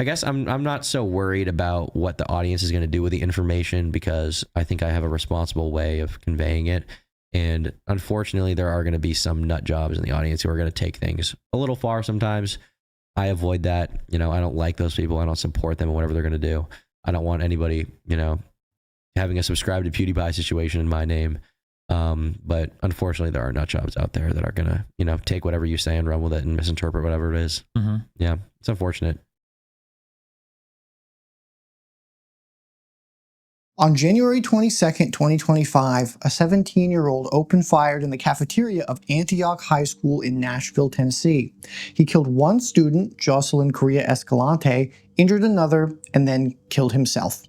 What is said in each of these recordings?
I guess I'm not so worried about what the audience is going to do with the information, because I think I have a responsible way of conveying it. And unfortunately, there are going to be some nut jobs in the audience who are going to take things a little far sometimes. I avoid that. I don't like those people. I don't support them in whatever they're going to do. I don't want anybody, having a subscribe to PewDiePie situation in my name. But unfortunately, there are nut jobs out there that are going to, take whatever you say and run with it and misinterpret whatever it is. Mm-hmm. Yeah, it's unfortunate. On January 22nd, 2025, a 17-year-old opened fire in the cafeteria of Antioch High School in Nashville, Tennessee. He killed one student, Jocelyn Correa Escalante, injured another, and then killed himself.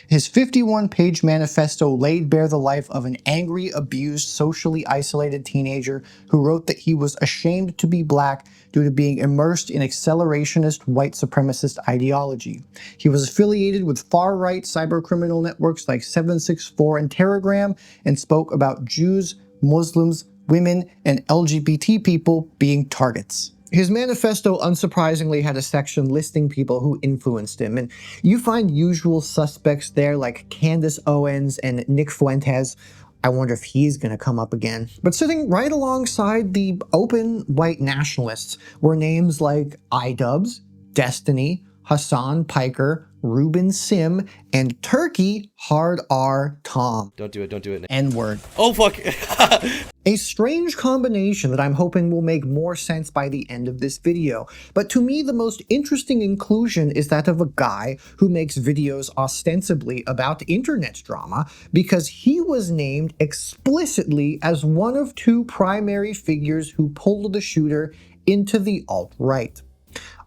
His 51-page manifesto laid bare the life of an angry, abused, socially isolated teenager who wrote that he was ashamed to be black due to being immersed in accelerationist white supremacist ideology. He was affiliated with far-right cybercriminal networks like 764 and Telegram, and spoke about Jews, Muslims, women, and LGBT people being targets. His manifesto unsurprisingly had a section listing people who influenced him, and you find usual suspects there like Candace Owens and Nick Fuentes. I wonder if he's gonna come up again. But sitting right alongside the open white nationalists were names like iDubbbz, Destiny, Hasan Piker, Ruben Sim, and Turkey Hard R Tom. Don't do it. N-word. Oh, fuck. A strange combination that I'm hoping will make more sense by the end of this video. But to me, the most interesting inclusion is that of a guy who makes videos ostensibly about internet drama, because he was named explicitly as one of two primary figures who pulled the shooter into the alt-right.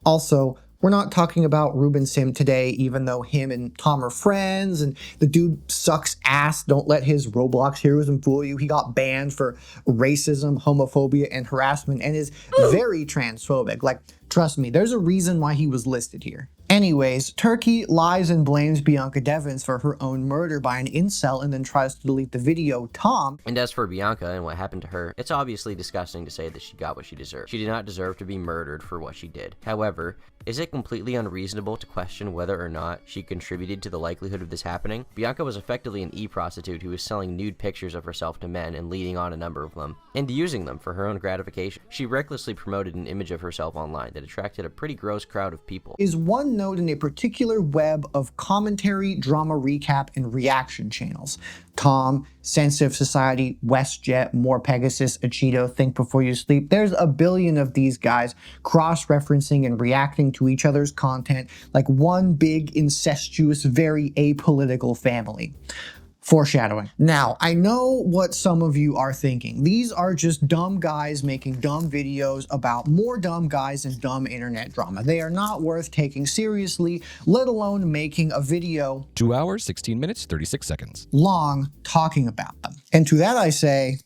Also, we're not talking about Ruben Sim today, even though him and Tom are friends, and the dude sucks ass. Don't let his Roblox heroism fool you. He got banned for racism, homophobia, and harassment, and is very transphobic. Like, trust me, there's a reason why he was listed here. Anyways, Turkey lies and blames Bianca Devins for her own murder by an incel and then tries to delete the video. Tom. And as for Bianca and what happened to her, it's obviously disgusting to say that she got what she deserved. She did not deserve to be murdered for what she did. However, is it completely unreasonable to question whether or not she contributed to the likelihood of this happening? Bianca was effectively an e-prostitute who was selling nude pictures of herself to men and leading on a number of them, and using them for her own gratification. She recklessly promoted an image of herself online that attracted a pretty gross crowd of people. Is one note in a particular web of commentary, drama recap, and reaction channels. Tom, Sensitive Society, WestJet, morepegasus, acheeto, Think Before You Sleep. There's a billion of these guys cross-referencing and reacting to each other's content like one big, incestuous, very apolitical family. Foreshadowing. Now, I know what some of you are thinking. These are just dumb guys making dumb videos about more dumb guys and dumb internet drama. They are not worth taking seriously, let alone making a video 2 hours, 16 minutes, 36 seconds long talking about them. And to that I say,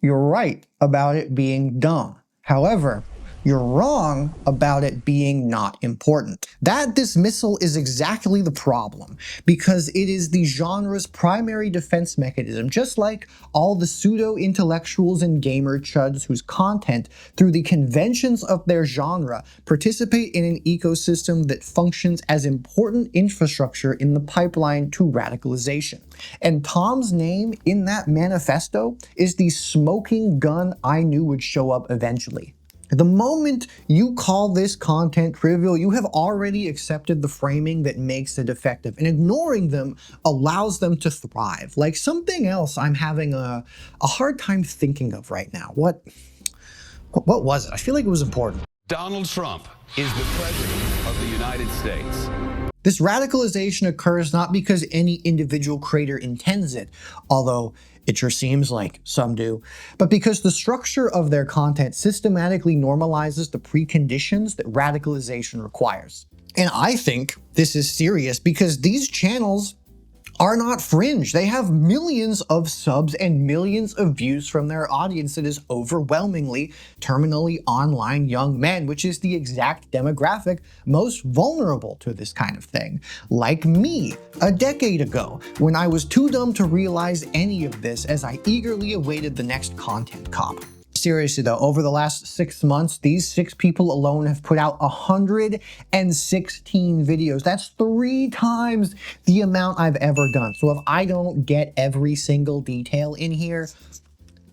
you're right about it being dumb. However, you're wrong about it being not important. That dismissal is exactly the problem, because it is the genre's primary defense mechanism, just like all the pseudo-intellectuals and gamer chuds whose content, through the conventions of their genre, participate in an ecosystem that functions as important infrastructure in the pipeline to radicalization. And Tom's name in that manifesto is the smoking gun I knew would show up eventually. The moment you call this content trivial, you have already accepted the framing that makes it effective, and ignoring them allows them to thrive. Like something else I'm having a hard time thinking of right now. What was it? I feel like it was important. Donald Trump is the president of the United States. This radicalization occurs not because any individual creator intends it, although it sure seems like some do, but because the structure of their content systematically normalizes the preconditions that radicalization requires. And I think this is serious because these channels are not fringe. They have millions of subs and millions of views from their audience that is overwhelmingly terminally online young men, which is the exact demographic most vulnerable to this kind of thing. Like me, a decade ago, when I was too dumb to realize any of this as I eagerly awaited the next content cop. Seriously though, over the last 6 months, these 6 people alone have put out 116 videos. That's 3 times the amount I've ever done. So if I don't get every single detail in here,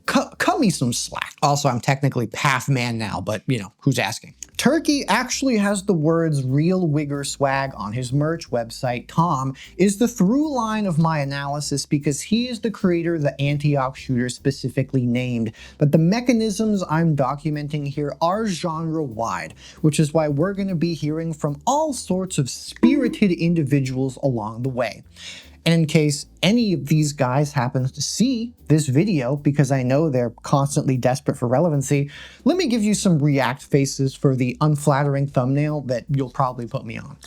cut me some slack. Also, I'm technically half man now, but you know, who's asking? Turkey actually has the words real wigger swag on his merch website. Tom is the through line of my analysis because he is the creator of the Antioch shooter specifically named, but the mechanisms I'm documenting here are genre wide, which is why we're going to be hearing from all sorts of spirited individuals along the way. And in case any of these guys happens to see this video, because I know they're constantly desperate for relevancy, let me give you some react faces for the unflattering thumbnail that you'll probably put me on.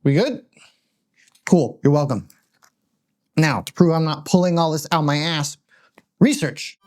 We good? Cool, you're welcome. Now, to prove I'm not pulling all this out my ass, research.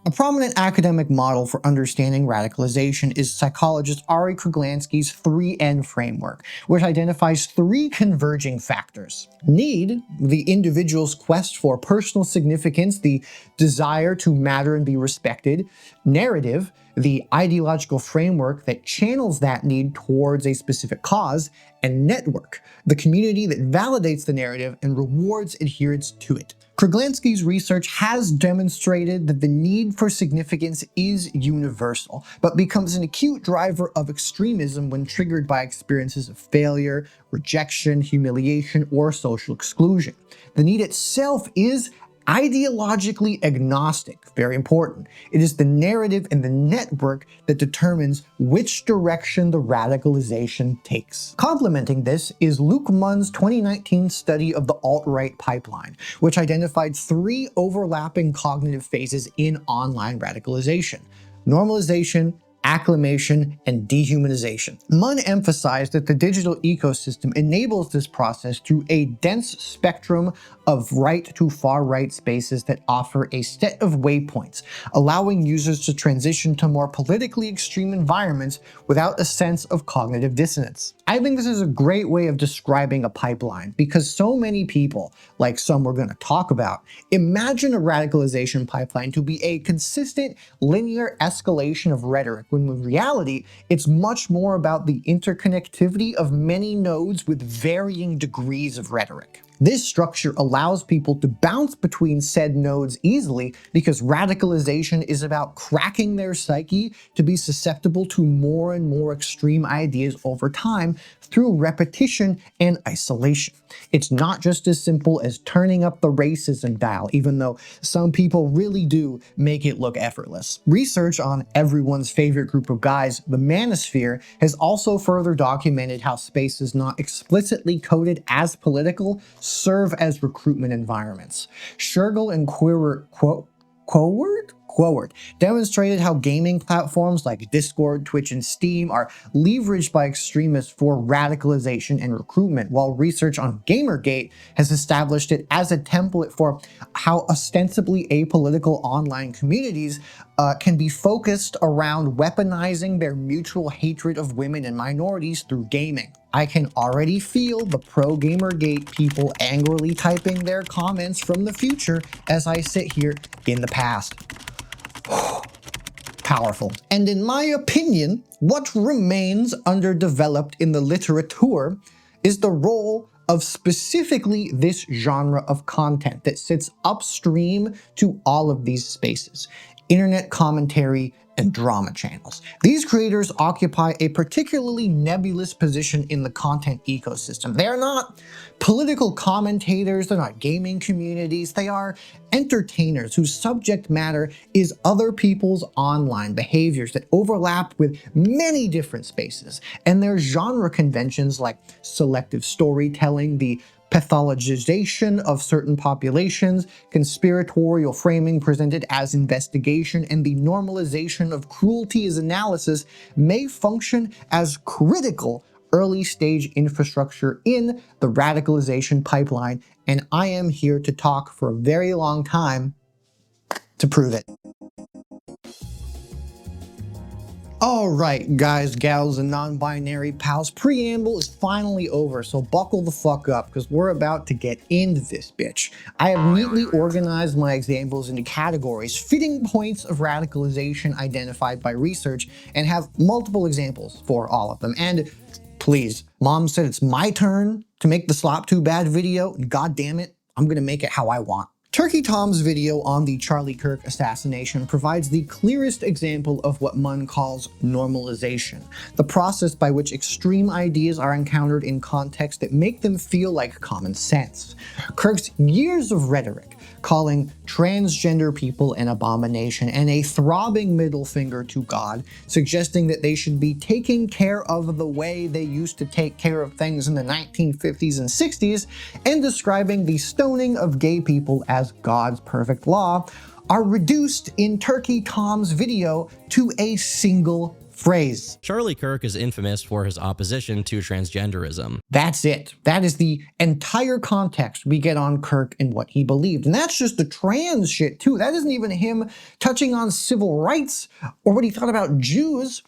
A prominent academic model for understanding radicalization is psychologist Ari Kruglanski's 3N framework, which identifies 3 converging factors. Need, the individual's quest for personal significance, the desire to matter and be respected. Narrative, the ideological framework that channels that need towards a specific cause. And network, the community that validates the narrative and rewards adherence to it. Kruglanski's research has demonstrated that the need for significance is universal, but becomes an acute driver of extremism when triggered by experiences of failure, rejection, humiliation, or social exclusion. The need itself is ideologically agnostic, very important. It is the narrative and the network that determines which direction the radicalization takes. Complementing this is Luke Munn's 2019 study of the alt-right pipeline, which identified 3 overlapping cognitive phases in online radicalization: normalization, acclimation, and dehumanization. Munn emphasized that the digital ecosystem enables this process through a dense spectrum of right to far right spaces that offer a set of waypoints, allowing users to transition to more politically extreme environments without a sense of cognitive dissonance. I think this is a great way of describing a pipeline because so many people, like some we're going to talk about, imagine a radicalization pipeline to be a consistent linear escalation of rhetoric, when in reality, it's much more about the interconnectivity of many nodes with varying degrees of rhetoric. This structure allows people to bounce between said nodes easily because radicalization is about cracking their psyche to be susceptible to more and more extreme ideas over time through repetition and isolation. It's not just as simple as turning up the racism dial, even though some people really do make it look effortless. Research on everyone's favorite group of guys, the manosphere, has also further documented how spaces not explicitly coded as political serve as recruitment environments. Shergill and Quoward demonstrated how gaming platforms like Discord, Twitch, and Steam are leveraged by extremists for radicalization and recruitment, while research on Gamergate has established it as a template for how ostensibly apolitical online communities can be focused around weaponizing their mutual hatred of women and minorities through gaming. I can already feel the pro-Gamergate people angrily typing their comments from the future as I sit here in the past. Powerful. And in my opinion, what remains underdeveloped in the literature is the role of specifically this genre of content that sits upstream to all of these spaces: internet commentary and drama channels. These creators occupy a particularly nebulous position in the content ecosystem. They're not political commentators, they're not gaming communities, they are entertainers whose subject matter is other people's online behaviors that overlap with many different spaces, and their genre conventions like selective storytelling, the pathologization of certain populations, conspiratorial framing presented as investigation, and the normalization of cruelty as analysis may function as critical early stage infrastructure in the radicalization pipeline, and I am here to talk for a very long time to prove it. Alright, guys, gals, and non-binary pals, preamble is finally over, so buckle the fuck up, because we're about to get into this bitch. I have neatly organized my examples into categories, fitting points of radicalization identified by research, and have multiple examples for all of them. And please, Mom said it's my turn to make the Slop Too Bad video, and god damn it, I'm gonna make it how I want. Turkey Tom's video on the Charlie Kirk assassination provides the clearest example of what Munn calls normalization, the process by which extreme ideas are encountered in contexts that make them feel like common sense. Kirk's years of rhetoric, calling transgender people an abomination and a throbbing middle finger to God, suggesting that they should be taking care of the way they used to take care of things in the 1950s and 60s, and describing the stoning of gay people as God's perfect law, are reduced in Turkey Tom's video to a single phrase. Charlie Kirk is infamous for his opposition to transgenderism. That's it. That is the entire context we get on Kirk and what he believed. And that's just the trans shit too. That isn't even him touching on civil rights or what he thought about Jews.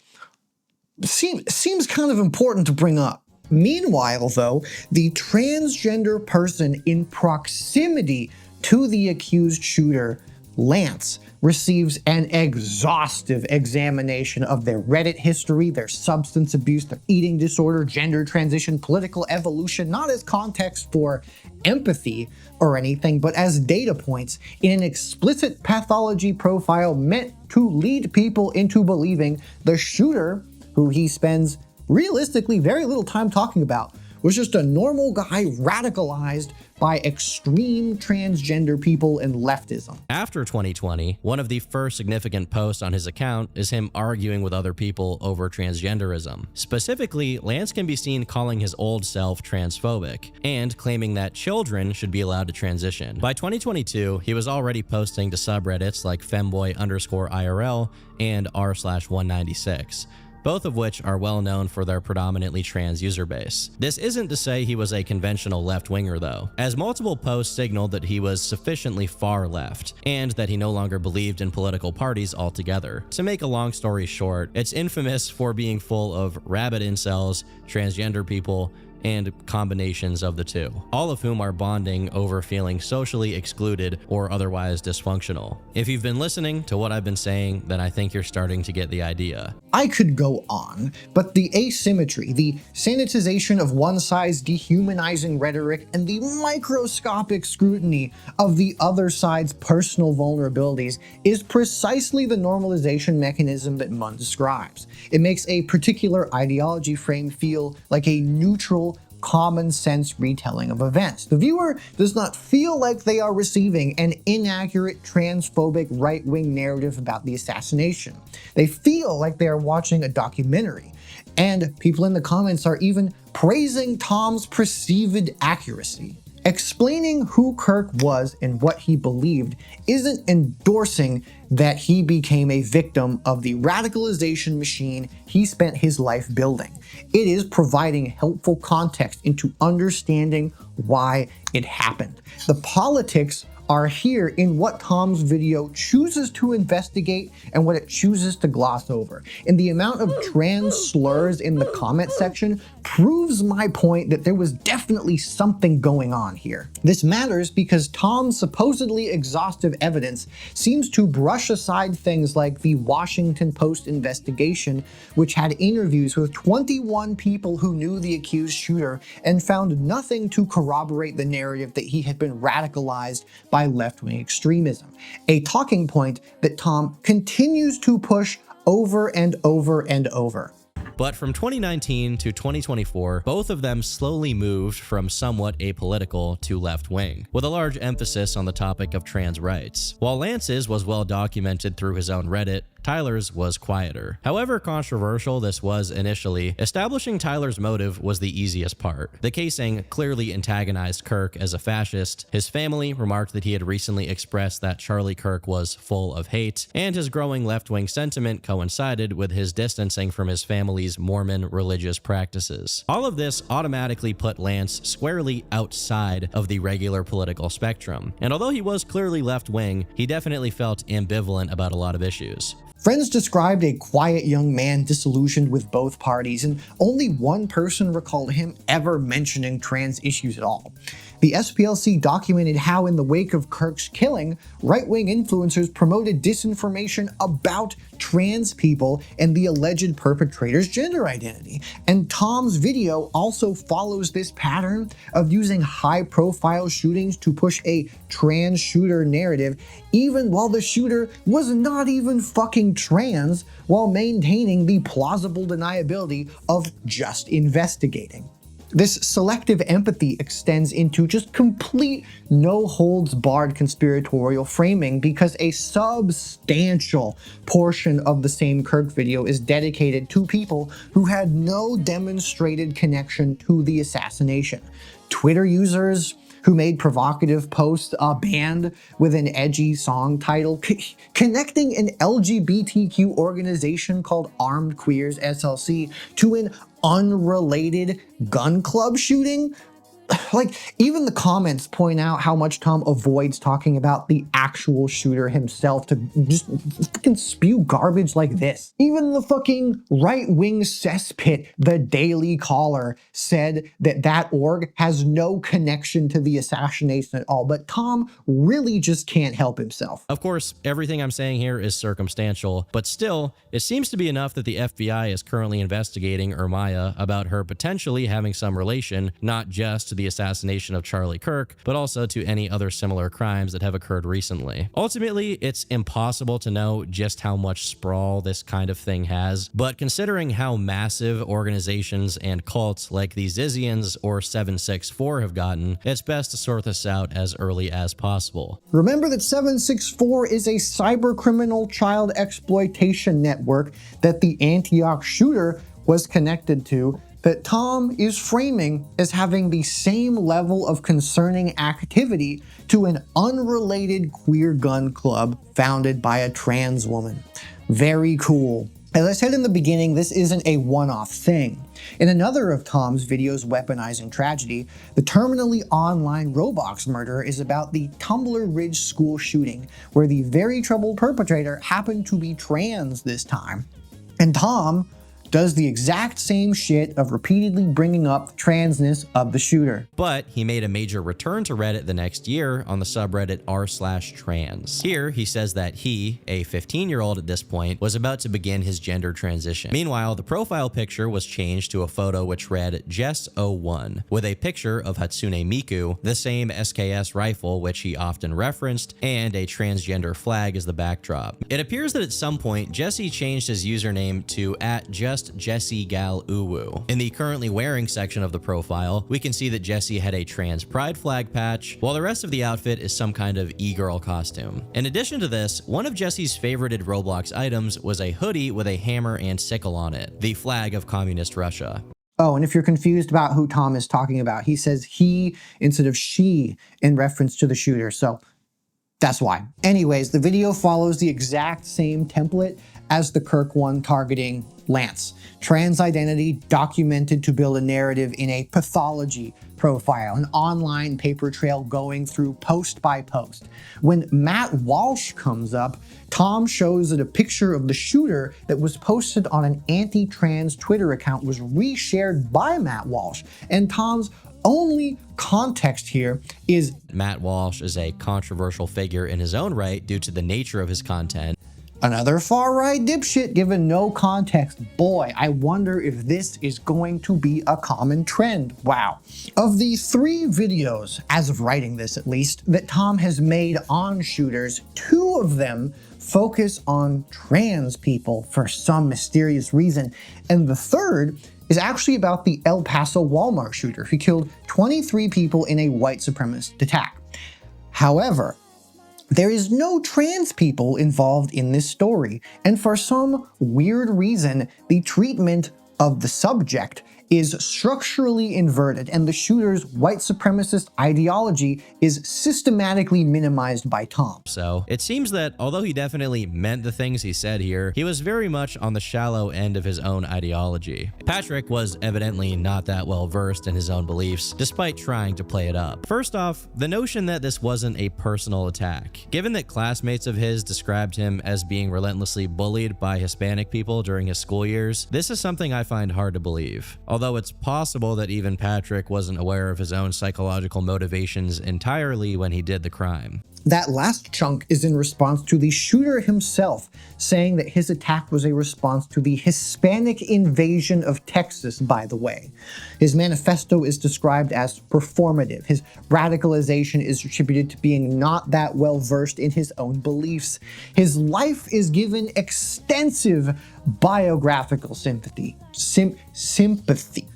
Seems kind of important to bring up. Meanwhile, though, the transgender person in proximity to the accused shooter, Lance, receives an exhaustive examination of their Reddit history, their substance abuse, their eating disorder, gender transition, political evolution, not as context for empathy or anything, but as data points in an explicit pathology profile meant to lead people into believing the shooter, who he spends realistically very little time talking about, was just a normal guy radicalized by extreme transgender people and leftism. After 2020, one of the first significant posts on his account is him arguing with other people over transgenderism. Specifically, Lance can be seen calling his old self transphobic and claiming that children should be allowed to transition. By 2022, he was already posting to subreddits like femboy_IRL and r/196. Both of which are well known for their predominantly trans user base. This isn't to say he was a conventional left-winger though, as multiple posts signaled that he was sufficiently far left, and that he no longer believed in political parties altogether. To make a long story short, it's infamous for being full of rabid incels, transgender people, and combinations of the two, all of whom are bonding over feeling socially excluded or otherwise dysfunctional. If you've been listening to what I've been saying, then I think you're starting to get the idea. I could go on, but the asymmetry, the sanitization of one side's dehumanizing rhetoric, and the microscopic scrutiny of the other side's personal vulnerabilities is precisely the normalization mechanism that Munn describes. It makes a particular ideology frame feel like a neutral, common sense retelling of events. The viewer does not feel like they are receiving an inaccurate, transphobic, right-wing narrative about the assassination. They feel like they are watching a documentary. And people in the comments are even praising Tom's perceived accuracy. Explaining who Kirk was and what he believed isn't endorsing that he became a victim of the radicalization machine he spent his life building. It is providing helpful context into understanding why it happened. The politics are here in what Tom's video chooses to investigate and what it chooses to gloss over. And the amount of trans slurs in the comment section proves my point that there was definitely something going on here. This matters because Tom's supposedly exhaustive evidence seems to brush aside things like the Washington Post investigation, which had interviews with 21 people who knew the accused shooter and found nothing to corroborate the narrative that he had been radicalized by left-wing extremism, a talking point that Tom continues to push over and over and over. But from 2019 to 2024, both of them slowly moved from somewhat apolitical to left-wing, with a large emphasis on the topic of trans rights. While Lance's was well documented through his own Reddit, Tyler's was quieter. However controversial this was initially, establishing Tyler's motive was the easiest part. The casing clearly antagonized Kirk as a fascist, his family remarked that he had recently expressed that Charlie Kirk was full of hate, and his growing left-wing sentiment coincided with his distancing from his family's Mormon religious practices. All of this automatically put Lance squarely outside of the regular political spectrum, and although he was clearly left-wing, he definitely felt ambivalent about a lot of issues. Friends described a quiet young man disillusioned with both parties, and only one person recalled him ever mentioning trans issues at all. The SPLC documented how in the wake of Kirk's killing, right-wing influencers promoted disinformation about trans people and the alleged perpetrator's gender identity. And Tom's video also follows this pattern of using high-profile shootings to push a trans shooter narrative, even while the shooter was not even fucking trans, while maintaining the plausible deniability of just investigating. This selective empathy extends into just complete no-holds-barred conspiratorial framing because a substantial portion of the same Kirk video is dedicated to people who had no demonstrated connection to the assassination. Twitter users who made provocative posts, a band with an edgy song title, connecting an LGBTQ organization called Armed Queers SLC to an unrelated gun club shooting. Like, even the comments point out how much Tom avoids talking about the actual shooter himself to just fucking spew garbage like this. Even the fucking right-wing cesspit, the Daily Caller, said that that org has no connection to the assassination at all, but Tom really just can't help himself. Of course, everything I'm saying here is circumstantial, but still, it seems to be enough that the FBI is currently investigating Ermaya about her potentially having some relation, not just to the assassination of Charlie Kirk, but also to any other similar crimes that have occurred recently. Ultimately, it's impossible to know just how much sprawl this kind of thing has, but considering how massive organizations and cults like the Zizians or 764 have gotten, it's best to sort this out as early as possible. Remember that 764 is a cybercriminal child exploitation network that the Antioch shooter was connected to, that Tom is framing as having the same level of concerning activity to an unrelated queer gun club founded by a trans woman. Very cool. As I said in the beginning, this isn't a one-off thing. In another of Tom's videos weaponizing tragedy, the terminally online Roblox murder is about the Tumbler Ridge school shooting, where the very troubled perpetrator happened to be trans this time. And Tom does the exact same shit of repeatedly bringing up the transness of the shooter. But he made a major return to Reddit the next year on the subreddit r/trans. Here, he says that he, a 15-year-old at this point, was about to begin his gender transition. Meanwhile, the profile picture was changed to a photo which read Jess01, with a picture of Hatsune Miku, the same SKS rifle which he often referenced, and a transgender flag as the backdrop. It appears that at some point, Jesse changed his username to @JessieGalUwu. In the currently wearing section of the profile, we can see that Jesse had a trans pride flag patch, while the rest of the outfit is some kind of e-girl costume. In addition to this, one of Jesse's favorited Roblox items was a hoodie with a hammer and sickle on it, the flag of communist Russia. Oh, and if you're confused about who Tom is talking about, he says he instead of she in reference to the shooter, so that's why. Anyways, the video follows the exact same template as the Kirk one targeting Lance. Trans identity documented to build a narrative in a Pathology profile, an online paper trail going through post by post. When Matt Walsh comes up, Tom shows that a picture of the shooter that was posted on an anti-trans Twitter account was reshared by Matt Walsh, and Tom's only context here is Matt Walsh is a controversial figure in his own right due to the nature of his content. another far-right dipshit given no context. Boy, I wonder if this is going to be a common trend. Wow. Of the 3 videos, as of writing this at least, that Tom has made on shooters, 2 of them focus on trans people for some mysterious reason, and the third is actually about the El Paso Walmart shooter who killed 23 people in a white supremacist attack. However, there is no trans people involved in this story, and for some weird reason, the treatment of the subject is structurally inverted, and the shooter's white supremacist ideology is systematically minimized by Tom. So it seems that although he definitely meant the things he said here, he was very much on the shallow end of his own ideology. Patrick was evidently not that well versed in his own beliefs, despite trying to play it up. First off, the notion that this wasn't a personal attack. Given that classmates of his described him as being relentlessly bullied by Hispanic people during his school years, this is something I find hard to believe. Although it's possible that even Patrick wasn't aware of his own psychological motivations entirely when he did the crime. That last chunk is in response to the shooter himself saying that his attack was a response to the Hispanic invasion of Texas, by the way. His manifesto is described as performative. His radicalization is attributed to being not that well versed in his own beliefs. His life is given extensive biographical sympathy.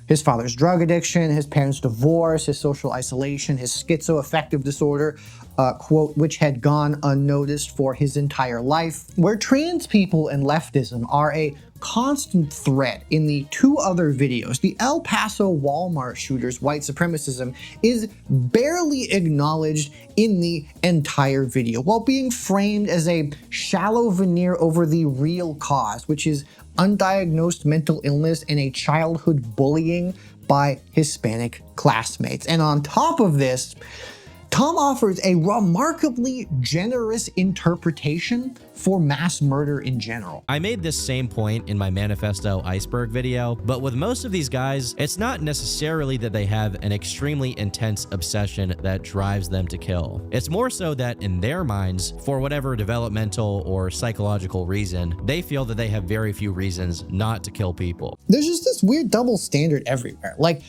His father's drug addiction, his parents' divorce, his social isolation, his schizoaffective disorder, quote, which had gone unnoticed for his entire life. Where trans people and leftism are a constant thread in the two other videos, the El Paso Walmart shooter's white supremacism is barely acknowledged in the entire video, while being framed as a shallow veneer over the real cause, which is undiagnosed mental illness and a childhood bullying by Hispanic classmates. And on top of this, Tom offers a remarkably generous interpretation for mass murder in general. I made this same point in my manifesto iceberg video, but with most of these guys, it's not necessarily that they have an extremely intense obsession that drives them to kill. It's more so that in their minds, for whatever developmental or psychological reason, they feel that they have very few reasons not to kill people. There's just this weird double standard everywhere. Like,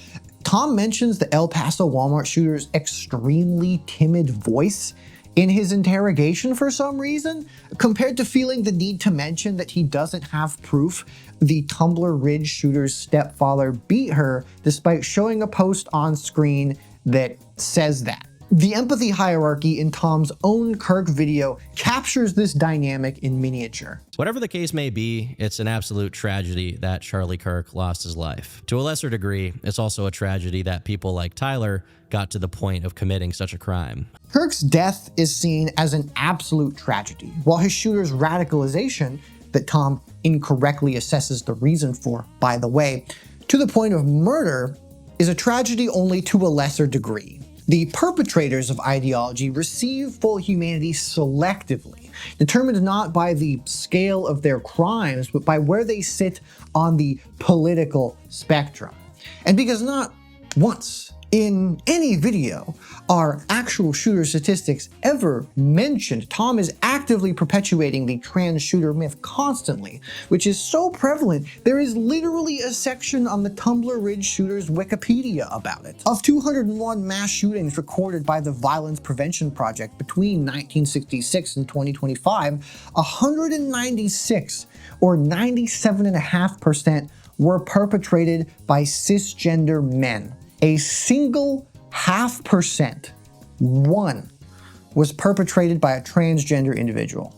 Tom mentions the El Paso Walmart shooter's extremely timid voice in his interrogation for some reason, compared to feeling the need to mention that he doesn't have proof the Tumbler Ridge shooter's stepfather beat her, despite showing a post on screen that says that. The empathy hierarchy in Tom's own Kirk video captures this dynamic in miniature. Whatever the case may be, it's an absolute tragedy that Charlie Kirk lost his life. To a lesser degree, it's also a tragedy that people like Tyler got to the point of committing such a crime. Kirk's death is seen as an absolute tragedy, while his shooter's radicalization, that Tom incorrectly assesses the reason for, by the way, to the point of murder, is a tragedy only to a lesser degree. The perpetrators of ideology receive full humanity selectively, determined not by the scale of their crimes, but by where they sit on the political spectrum. And because not once in any video are actual shooter statistics ever mentioned, Tom is actively perpetuating the trans shooter myth constantly, which is so prevalent there is literally a section on the Tumbler Ridge shooter's Wikipedia about it. Of 201 mass shootings recorded by the Violence Prevention Project between 1966 and 2025, 196, or 97.5%, were perpetrated by cisgender men. A single 0.5%, one, was perpetrated by a transgender individual.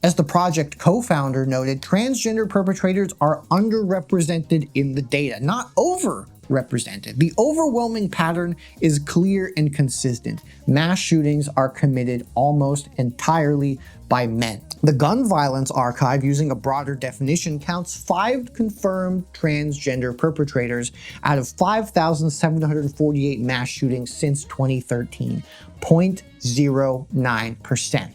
As the project co-founder noted, transgender perpetrators are underrepresented in the data, not overrepresented. The overwhelming pattern is clear and consistent. Mass shootings are committed almost entirely by men. The Gun Violence Archive, using a broader definition, counts 5 confirmed transgender perpetrators out of 5,748 mass shootings since 2013, 0.09%.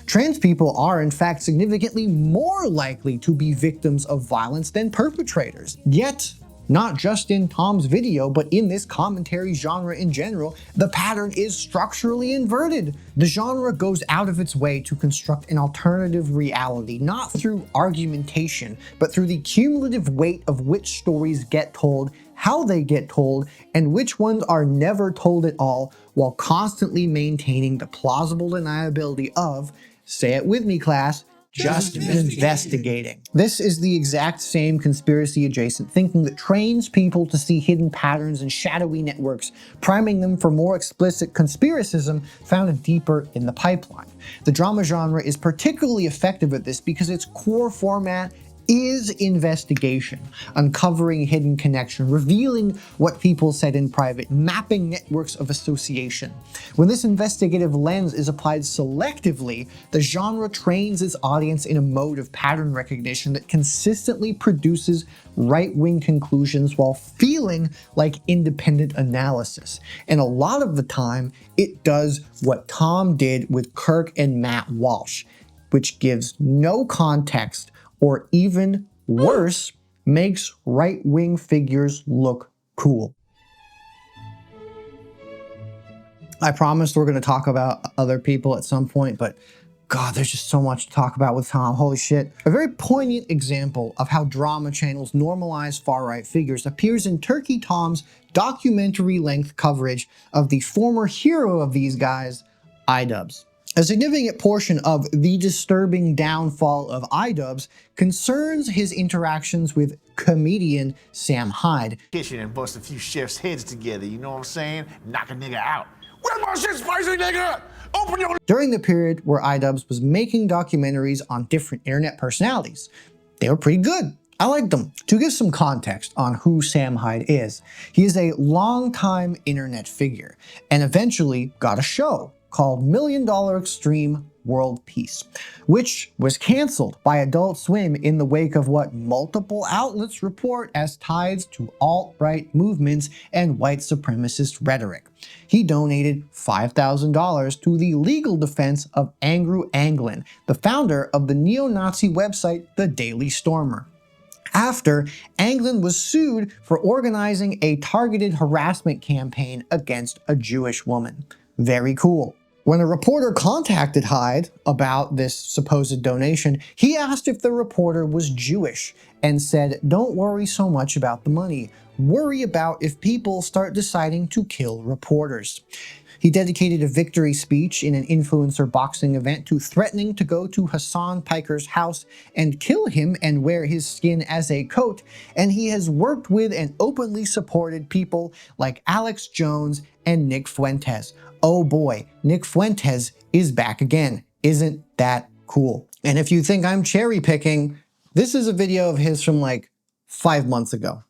Trans people are, in fact, significantly more likely to be victims of violence than perpetrators. Yet, not just in Tom's video, but in this commentary genre in general, the pattern is structurally inverted. The genre goes out of its way to construct an alternative reality, not through argumentation, but through the cumulative weight of which stories get told, how they get told, and which ones are never told at all, while constantly maintaining the plausible deniability of, say it with me class, just investigating. This is the exact same conspiracy-adjacent thinking that trains people to see hidden patterns and shadowy networks, priming them for more explicit conspiracism found deeper in the pipeline. The drama genre is particularly effective at this because its core format is investigation, uncovering hidden connection, revealing what people said in private, mapping networks of association. When this investigative lens is applied selectively, the genre trains its audience in a mode of pattern recognition that consistently produces right-wing conclusions while feeling like independent analysis. And a lot of the time, it does what Tom did with Kirk and Matt Walsh, which gives no context, or even worse, makes right-wing figures look cool. I promised we're going to talk about other people at some point, but God, there's just so much to talk about with Tom. Holy shit. A very poignant example of how drama channels normalize far-right figures appears in Turkey Tom's documentary-length coverage of the former hero of these guys, iDubbbz. A significant portion of the disturbing downfall of iDubbbz concerns his interactions with comedian Sam Hyde. Kitchen and bust a few chefs' heads together, you know what I'm saying? Knock a nigga out. Where's my shit spicy, nigga? Open your... During the period where iDubbbz was making documentaries on different internet personalities, they were pretty good. I liked them. To give some context on who Sam Hyde is, he is a longtime internet figure and eventually got a show called $1 Million Extreme World Peace, which was canceled by Adult Swim in the wake of what multiple outlets report as ties to alt-right movements and white supremacist rhetoric. He donated $5,000 to the legal defense of Andrew Anglin, the founder of the neo-Nazi website The Daily Stormer, after Anglin was sued for organizing a targeted harassment campaign against a Jewish woman. Very cool. When a reporter contacted Hyde about this supposed donation, he asked if the reporter was Jewish and said, "Don't worry so much about the money. Worry about if people start deciding to kill reporters." He dedicated a victory speech in an influencer boxing event to threatening to go to Hasan Piker's house and kill him and wear his skin as a coat, and he has worked with and openly supported people like Alex Jones and Nick Fuentes. Oh boy, Nick Fuentes is back again. Isn't that cool? And if you think I'm cherry picking, this is a video of his from like 5 months ago.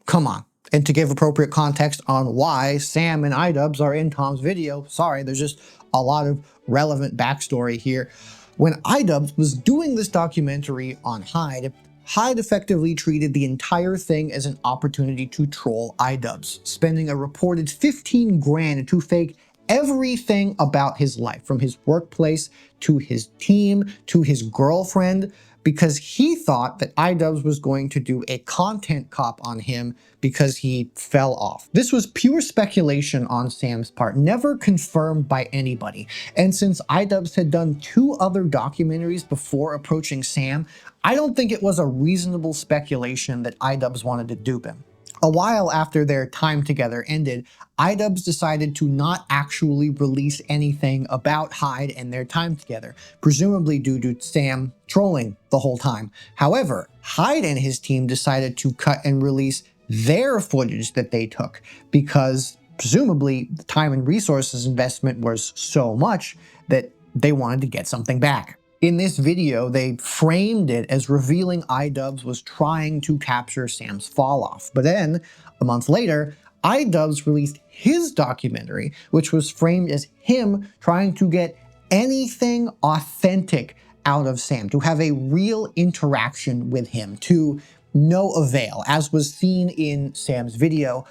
Come on. And to give appropriate context on why Sam and iDubbbz are in Tom's video, sorry, there's just a lot of relevant backstory here. When iDubbbz was doing this documentary on Hyde, Hyde effectively treated the entire thing as an opportunity to troll iDubbbz, spending a reported 15 grand to fake everything about his life, from his workplace to his team to his girlfriend, because he thought that iDubbbz was going to do a content cop on him because he fell off. This was pure speculation on Sam's part, never confirmed by anybody. And since iDubbbz had done 2 other documentaries before approaching Sam, I don't think it was a reasonable speculation that iDubbbz wanted to dupe him. A while after their time together ended, iDubbbz decided to not actually release anything about Hyde and their time together, presumably due to Sam trolling the whole time. However, Hyde and his team decided to cut and release their footage that they took because presumably the time and resources investment was so much that they wanted to get something back. In this video, they framed it as revealing iDubbbz was trying to capture Sam's fall off. But then, a month later, iDubbbz released his documentary, which was framed as him trying to get anything authentic out of Sam, to have a real interaction with him, to no avail, as was seen in Sam's video.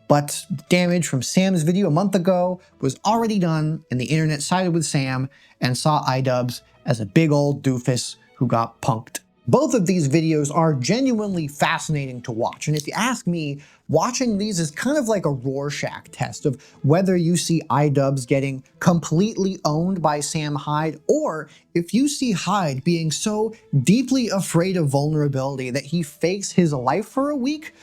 But damage from Sam's video a month ago was already done, and the internet sided with Sam and saw iDubbbz as a big old doofus who got punked. Both of these videos are genuinely fascinating to watch, and if you ask me, watching these is kind of like a Rorschach test of whether you see iDubbbz getting completely owned by Sam Hyde, or if you see Hyde being so deeply afraid of vulnerability that he fakes his life for a week.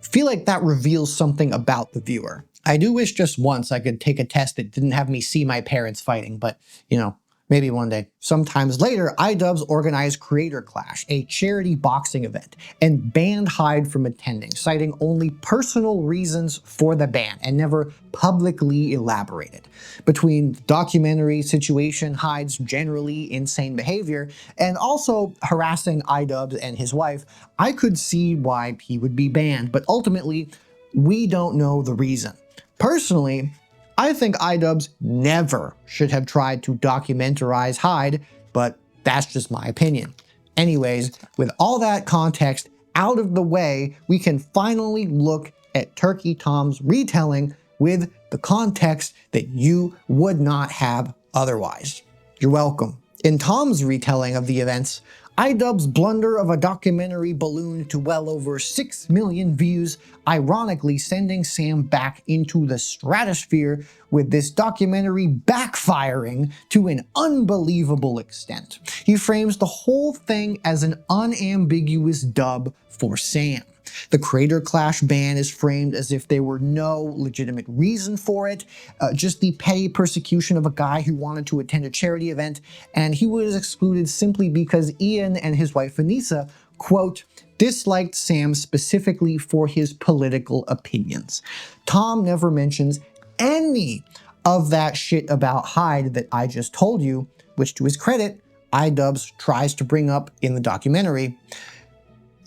Feel like that reveals something about the viewer. I do wish just once I could take a test that didn't have me see my parents fighting, but you know, Maybe one day. Sometimes later, iDubbbz organized Creator Clash, a charity boxing event, and banned Hyde from attending, citing only personal reasons for the ban and never publicly elaborated. Between the documentary situation, Hyde's generally insane behavior, and also harassing iDubbbz and his wife, I could see why he would be banned, but ultimately, we don't know the reason. Personally, I think iDubbbz never should have tried to documentarize Hyde, but that's just my opinion. Anyways, with all that context out of the way, we can finally look at Turkey Tom's retelling with the context that you would not have otherwise. You're welcome. In Tom's retelling of the events, iDubbbz's blunder of a documentary ballooned to well over 6 million views, ironically sending Sam back into the stratosphere, with this documentary backfiring to an unbelievable extent. He frames the whole thing as an unambiguous dub for Sam. The Creator Clash ban is framed as if there were no legitimate reason for it, just the petty persecution of a guy who wanted to attend a charity event, and he was excluded simply because Ian and his wife Vanessa, quote, disliked Sam specifically for his political opinions. Tom never mentions any of that shit about Hyde that I just told you, which to his credit, iDubbbz tries to bring up in the documentary.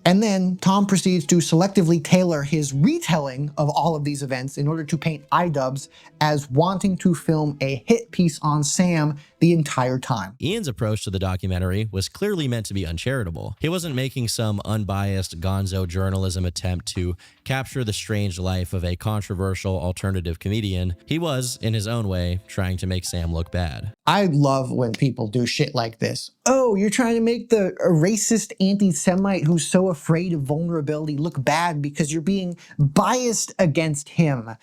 And then Tom proceeds to selectively tailor his retelling of all of these events in order to paint iDubbbz as wanting to film a hit piece on Sam the entire time. Ian's approach to the documentary was clearly meant to be uncharitable. He wasn't making some unbiased gonzo journalism attempt to capture the strange life of a controversial alternative comedian. He was, in his own way, trying to make Sam look bad. I love when people do shit like this. Oh, you're trying to make the racist anti-Semite who's so afraid of vulnerability look bad because you're being biased against him.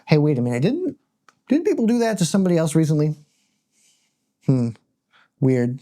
Hey, wait a minute, didn't people do that to somebody else recently? Weird.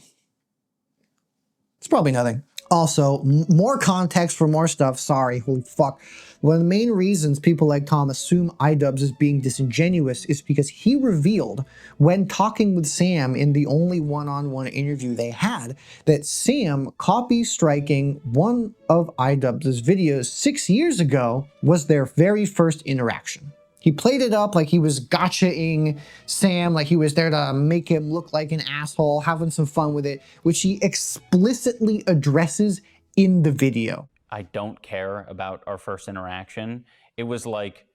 It's probably nothing. Also, more context for more stuff. Sorry, holy fuck. One of the main reasons people like Tom assume iDubbbz is being disingenuous is because he revealed, when talking with Sam in the only one-on-one interview they had, that Sam copy-striking one of iDubbbz's videos 6 years ago was their very first interaction. He played it up like he was gotcha-ing Sam, like he was there to make him look like an asshole, having some fun with it, which he explicitly addresses in the video. I don't care about our first interaction. It was like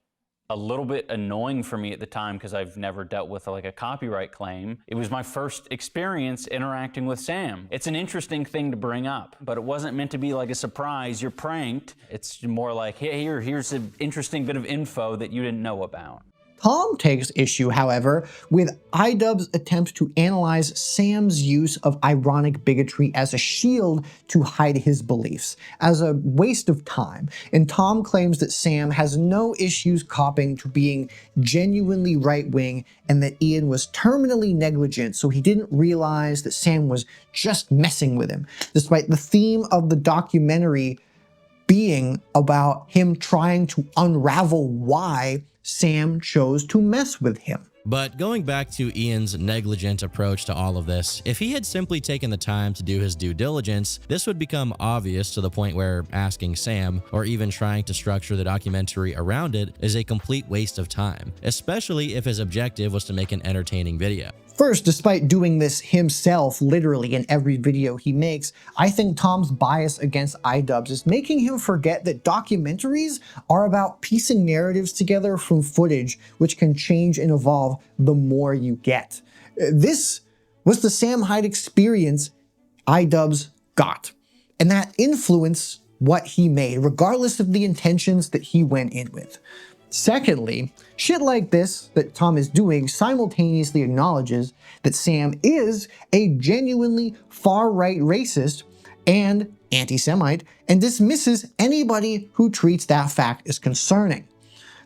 a little bit annoying for me at the time because I've never dealt with like a copyright claim. It was my first experience interacting with Sam. It's an interesting thing to bring up, but it wasn't meant to be like a surprise. You're pranked. It's more like, hey, here's an interesting bit of info that you didn't know about. Tom takes issue, however, with iDubbbz's attempt to analyze Sam's use of ironic bigotry as a shield to hide his beliefs, as a waste of time, and Tom claims that Sam has no issues copping to being genuinely right-wing and that Ian was terminally negligent, so he didn't realize that Sam was just messing with him, despite the theme of the documentary being about him trying to unravel why Sam chose to mess with him. But going back to Ian's negligent approach to all of this, if he had simply taken the time to do his due diligence, this would become obvious to the point where asking Sam, or even trying to structure the documentary around it, is a complete waste of time, especially if his objective was to make an entertaining video. First, despite doing this himself literally in every video he makes, I think Tom's bias against iDubbbz is making him forget that documentaries are about piecing narratives together from footage, which can change and evolve the more you get. This was the Sam Hyde experience iDubbbz got, and that influenced what he made, regardless of the intentions that he went in with. Secondly, shit like this that Tom is doing simultaneously acknowledges that Sam is a genuinely far-right racist and anti-Semite, and dismisses anybody who treats that fact as concerning.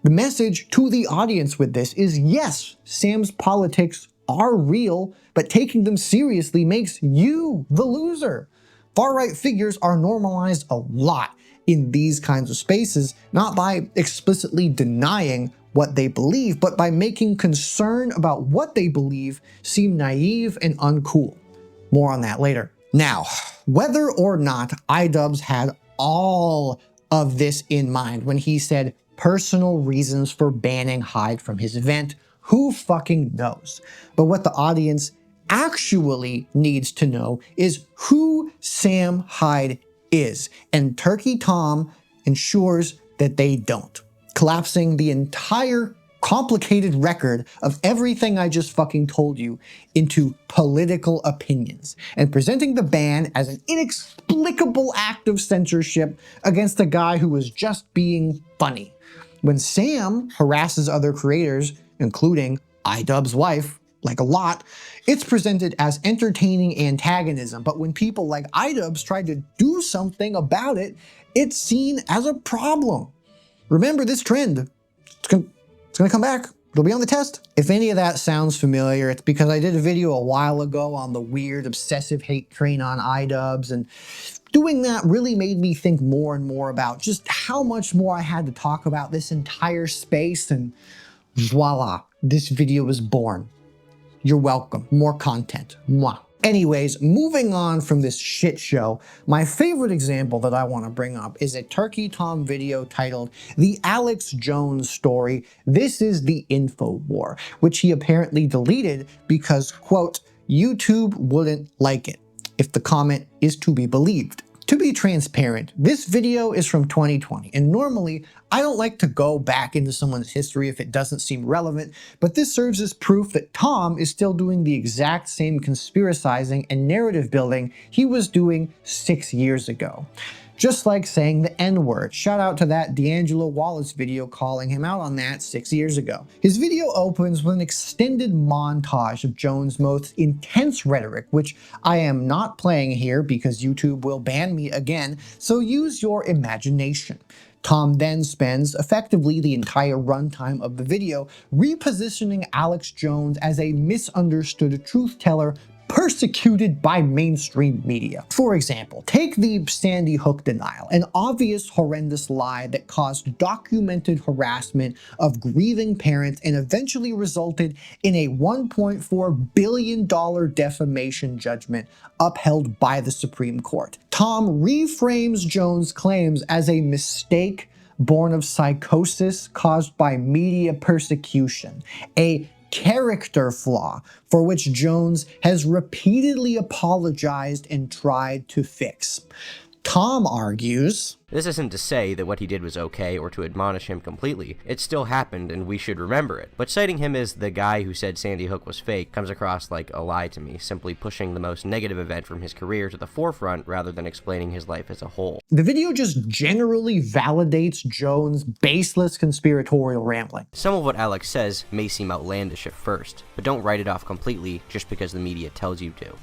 The message to the audience with this is, yes, Sam's politics are real, but taking them seriously makes you the loser. Far-right figures are normalized a lot in these kinds of spaces, not by explicitly denying what they believe, but by making concern about what they believe seem naive and uncool. More on that later. Now, whether or not iDubbbz had all of this in mind when he said personal reasons for banning Hyde from his event, who fucking knows? But what the audience actually needs to know is who Sam Hyde is, and Turkey Tom ensures that they don't, collapsing the entire complicated record of everything I just fucking told you into political opinions, and presenting the ban as an inexplicable act of censorship against a guy who was just being funny. When Sam harasses other creators, including iDubbbz's wife, like a lot, it's presented as entertaining antagonism, but when people like iDubbbz try to do something about it, it's seen as a problem. Remember this trend. It's gonna come back. It'll be on the test. If any of that sounds familiar, it's because I did a video a while ago on the weird obsessive hate train on iDubbbz, and doing that really made me think more and more about just how much more I had to talk about this entire space, and voila, this video was born. You're welcome. More content. Mwah. Anyways, moving on from this shit show, my favorite example that I want to bring up is a Turkey Tom video titled The Alex Jones Story. This is the info war, which he apparently deleted because, quote, YouTube wouldn't like it, if the comment is to be believed. To be transparent, this video is from 2020, and normally I don't like to go back into someone's history if it doesn't seem relevant, but this serves as proof that Tom is still doing the exact same conspiracizing and narrative building he was doing 6 years ago. Just like saying the N-word. Shout out to that D'Angelo Wallace video calling him out on that 6 years ago. His video opens with an extended montage of Jones' most intense rhetoric, which I am not playing here because YouTube will ban me again, so use your imagination. Tom then spends effectively the entire runtime of the video repositioning Alex Jones as a misunderstood truth teller persecuted by mainstream media. For example, take the Sandy Hook denial, an obvious horrendous lie that caused documented harassment of grieving parents and eventually resulted in a $1.4 billion defamation judgment upheld by the Supreme Court. Tom reframes Jones' claims as a mistake born of psychosis caused by media persecution, a character flaw for which Jones has repeatedly apologized and tried to fix. Tom argues, This isn't to say that what he did was okay or to admonish him completely. It still happened and we should remember it. But citing him as the guy who said Sandy Hook was fake comes across like a lie to me, simply pushing the most negative event from his career to the forefront rather than explaining his life as a whole. The video just generally validates Jones' baseless conspiratorial rambling. Some of what Alex says may seem outlandish at first, but don't write it off completely just because the media tells you to.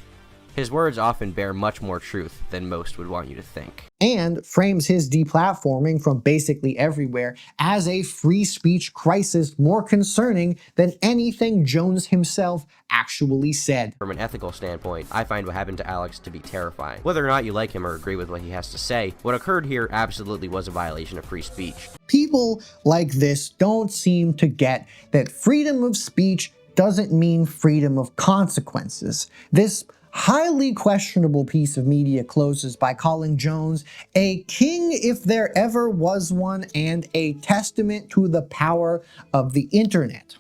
His words often bear much more truth than most would want you to think. And frames his deplatforming from basically everywhere as a free speech crisis more concerning than anything Jones himself actually said. From an ethical standpoint, I find what happened to Alex to be terrifying. Whether or not you like him or agree with what he has to say, what occurred here absolutely was a violation of free speech. People like this don't seem to get that freedom of speech doesn't mean freedom of consequences. This highly questionable piece of media closes by calling Jones a king if there ever was one and a testament to the power of the internet.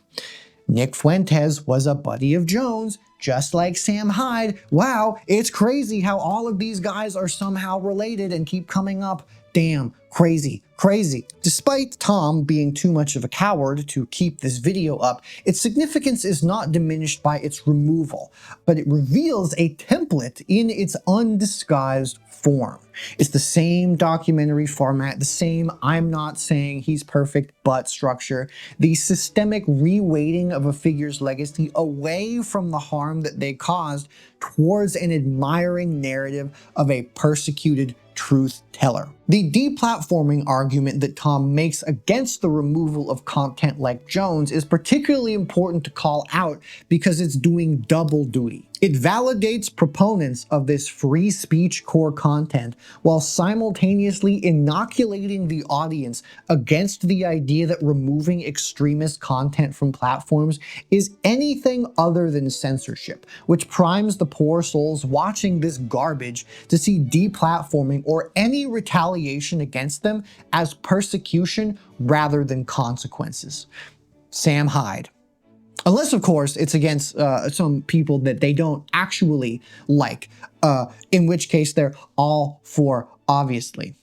Nick Fuentes was a buddy of Jones, just like Sam Hyde. Wow, it's crazy how all of these guys are somehow related and keep coming up. Damn, crazy, crazy. Despite Tom being too much of a coward to keep this video up, its significance is not diminished by its removal, but it reveals a template in its undisguised form. It's the same documentary format, the same I'm not saying he's perfect but structure, the systemic reweighting of a figure's legacy away from the harm that they caused towards an admiring narrative of a persecuted truth teller. The deplatforming argument that Tom makes against the removal of content like Jones is particularly important to call out because it's doing double duty. It validates proponents of this free speech core content while simultaneously inoculating the audience against the idea that removing extremist content from platforms is anything other than censorship, which primes the poor souls watching this garbage to see deplatforming or any retaliation against them as persecution rather than consequences. Sam Hyde. Unless, of course, it's against some people that they don't actually like, in which case they're all for, obviously.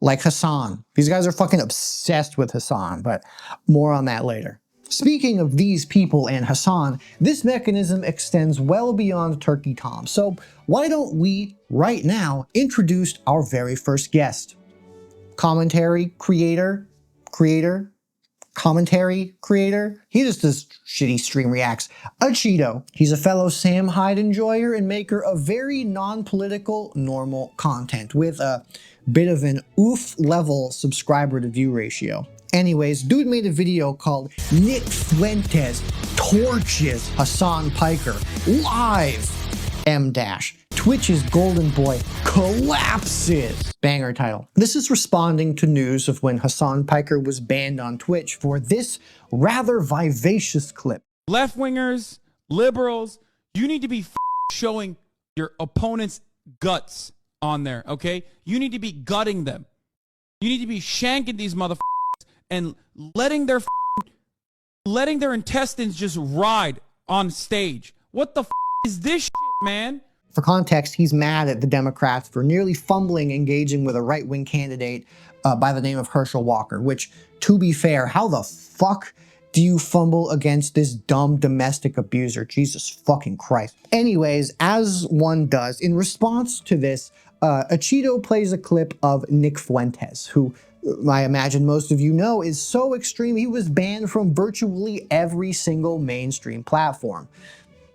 Like Hasan. These guys are fucking obsessed with Hasan, but more on that later. Speaking of these people and Hasan, this mechanism extends well beyond Turkey Tom, so why don't we, right now, introduce our very first guest? Commentary creator, commentary creator. He just does shitty stream reacts. Acheeto. He's a fellow Sam Hyde enjoyer and maker of very non-political, normal content with a bit of an oof level subscriber to view ratio. Anyways, dude made a video called Nick Fuentes Torches Hasan Piker live. M-. Twitch's golden boy collapses. Banger title. This is responding to news of when Hasan Piker was banned on Twitch for this rather vivacious clip. Left-wingers, liberals, you need to be showing your opponent's guts on there, okay? You need to be gutting them. You need to be shanking these motherfuckers and letting their intestines just ride on stage. What the is this shit, man? For context, he's mad at the Democrats for nearly fumbling engaging with a right-wing candidate by the name of Herschel Walker, which, to be fair, how the fuck do you fumble against this dumb domestic abuser? Jesus fucking Christ. Anyways, as one does, in response to this, Acheeto plays a clip of Nick Fuentes, who I imagine most of you know is so extreme he was banned from virtually every single mainstream platform.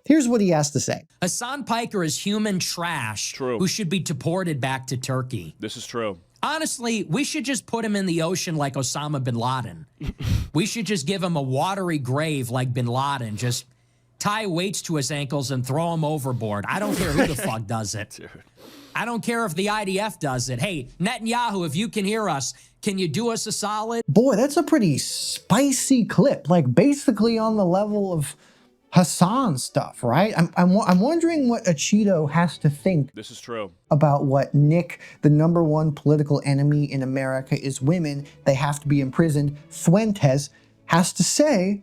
Here's what he has to say. Hasan Piker is human trash who should be deported back to Turkey. This is true. Honestly, we should just put him in the ocean like Osama bin Laden. We should just give him a watery grave like bin Laden. Just tie weights to his ankles and throw him overboard. I don't care who the fuck does it. Dude. I don't care if the IDF does it. Hey, Netanyahu, if you can hear us, can you do us a solid? Boy, that's a pretty spicy clip. Like basically on the level of Hasan stuff, right? I'm wondering what Acheeto has to think. This is true. About what Nick, the #1 political enemy in America is women, they have to be imprisoned, Fuentes has to say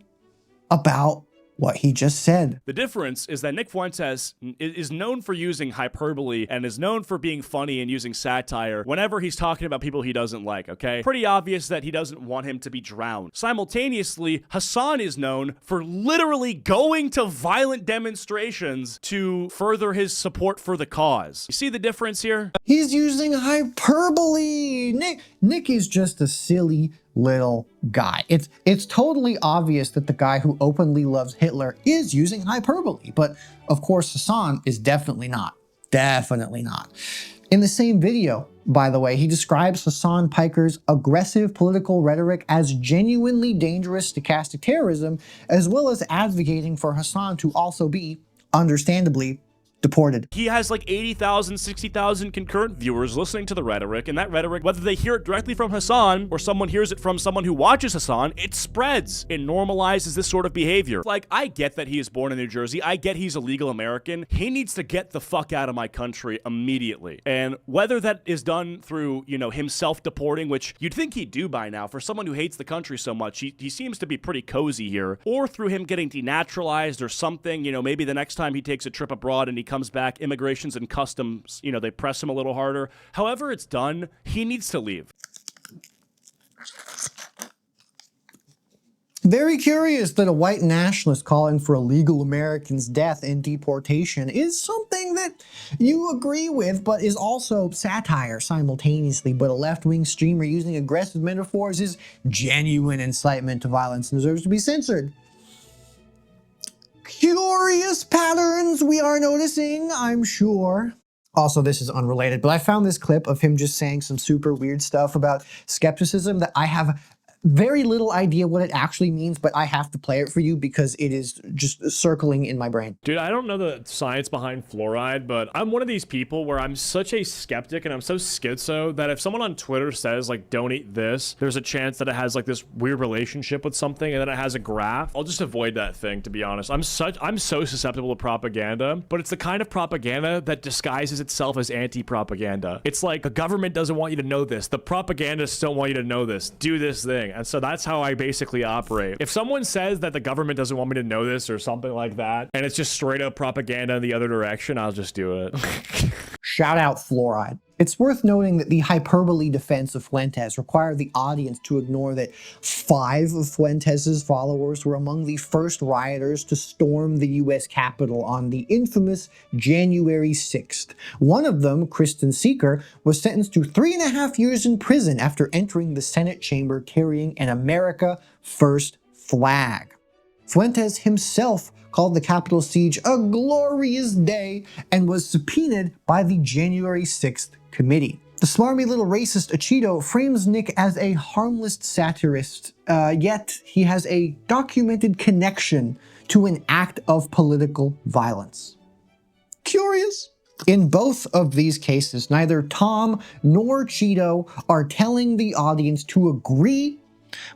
about what he just said. The difference is that Nick Fuentes is known for using hyperbole and is known for being funny and using satire whenever he's talking about people he doesn't like, okay? Pretty obvious that he doesn't want him to be drowned. Simultaneously, Hasan is known for literally going to violent demonstrations to further his support for the cause. You see the difference here? He's using hyperbole. Nick is just a silly little guy. It's totally obvious that the guy who openly loves Hitler is using hyperbole, but of course Hasan is definitely not. Definitely not. In the same video, by the way, he describes Hasan Piker's aggressive political rhetoric as genuinely dangerous stochastic terrorism, as well as advocating for Hasan to also be, understandably, deported. He has like 80,000, 60,000 concurrent viewers listening to the rhetoric, and that rhetoric, whether they hear it directly from Hasan or someone hears it from someone who watches Hasan, it spreads. It normalizes this sort of behavior. Like, I get that he is born in New Jersey. I get he's a legal American. He needs to get the fuck out of my country immediately. And whether that is done through, you know, him self-deporting, which you'd think he'd do by now. For someone who hates the country so much, he seems to be pretty cozy here. Or through him getting denaturalized or something, you know, maybe the next time he takes a trip abroad and he comes back, immigrations and customs, you know, they press him a little harder. However it's done, he needs to leave. Very curious that a white nationalist calling for illegal Americans' death and deportation is something that you agree with, but is also satire simultaneously. But a left-wing streamer using aggressive metaphors is genuine incitement to violence and deserves to be censored. Curious patterns we are noticing, I'm sure. Also, this is unrelated, but I found this clip of him just saying some super weird stuff about skepticism that I have very little idea what it actually means, but I have to play it for you because it is just circling in my brain. Dude, I don't know the science behind fluoride, but I'm one of these people where I'm such a skeptic and I'm so schizo that if someone on Twitter says like, don't eat this, there's a chance that it has like this weird relationship with something and then it has a graph. I'll just avoid that thing, to be honest. I'm so susceptible to propaganda, but it's the kind of propaganda that disguises itself as anti-propaganda. It's like the government doesn't want you to know this. The propagandists don't want you to know this. Do this thing. And so that's how I basically operate. If someone says that the government doesn't want me to know this or something like that, and it's just straight up propaganda in the other direction, I'll just do it. Shout out fluoride. It's worth noting that the hyperbole defense of Fuentes required the audience to ignore that 5 of Fuentes' followers were among the first rioters to storm the US Capitol on the infamous January 6th. One of them, Kristen Seeker, was sentenced to 3.5 years in prison after entering the Senate chamber carrying an America First flag. Fuentes himself called the Capitol siege a glorious day and was subpoenaed by the January 6th committee. The smarmy little racist Acheeto frames Nick as a harmless satirist, yet he has a documented connection to an act of political violence. Curious? In both of these cases, neither Tom nor Cheeto are telling the audience to agree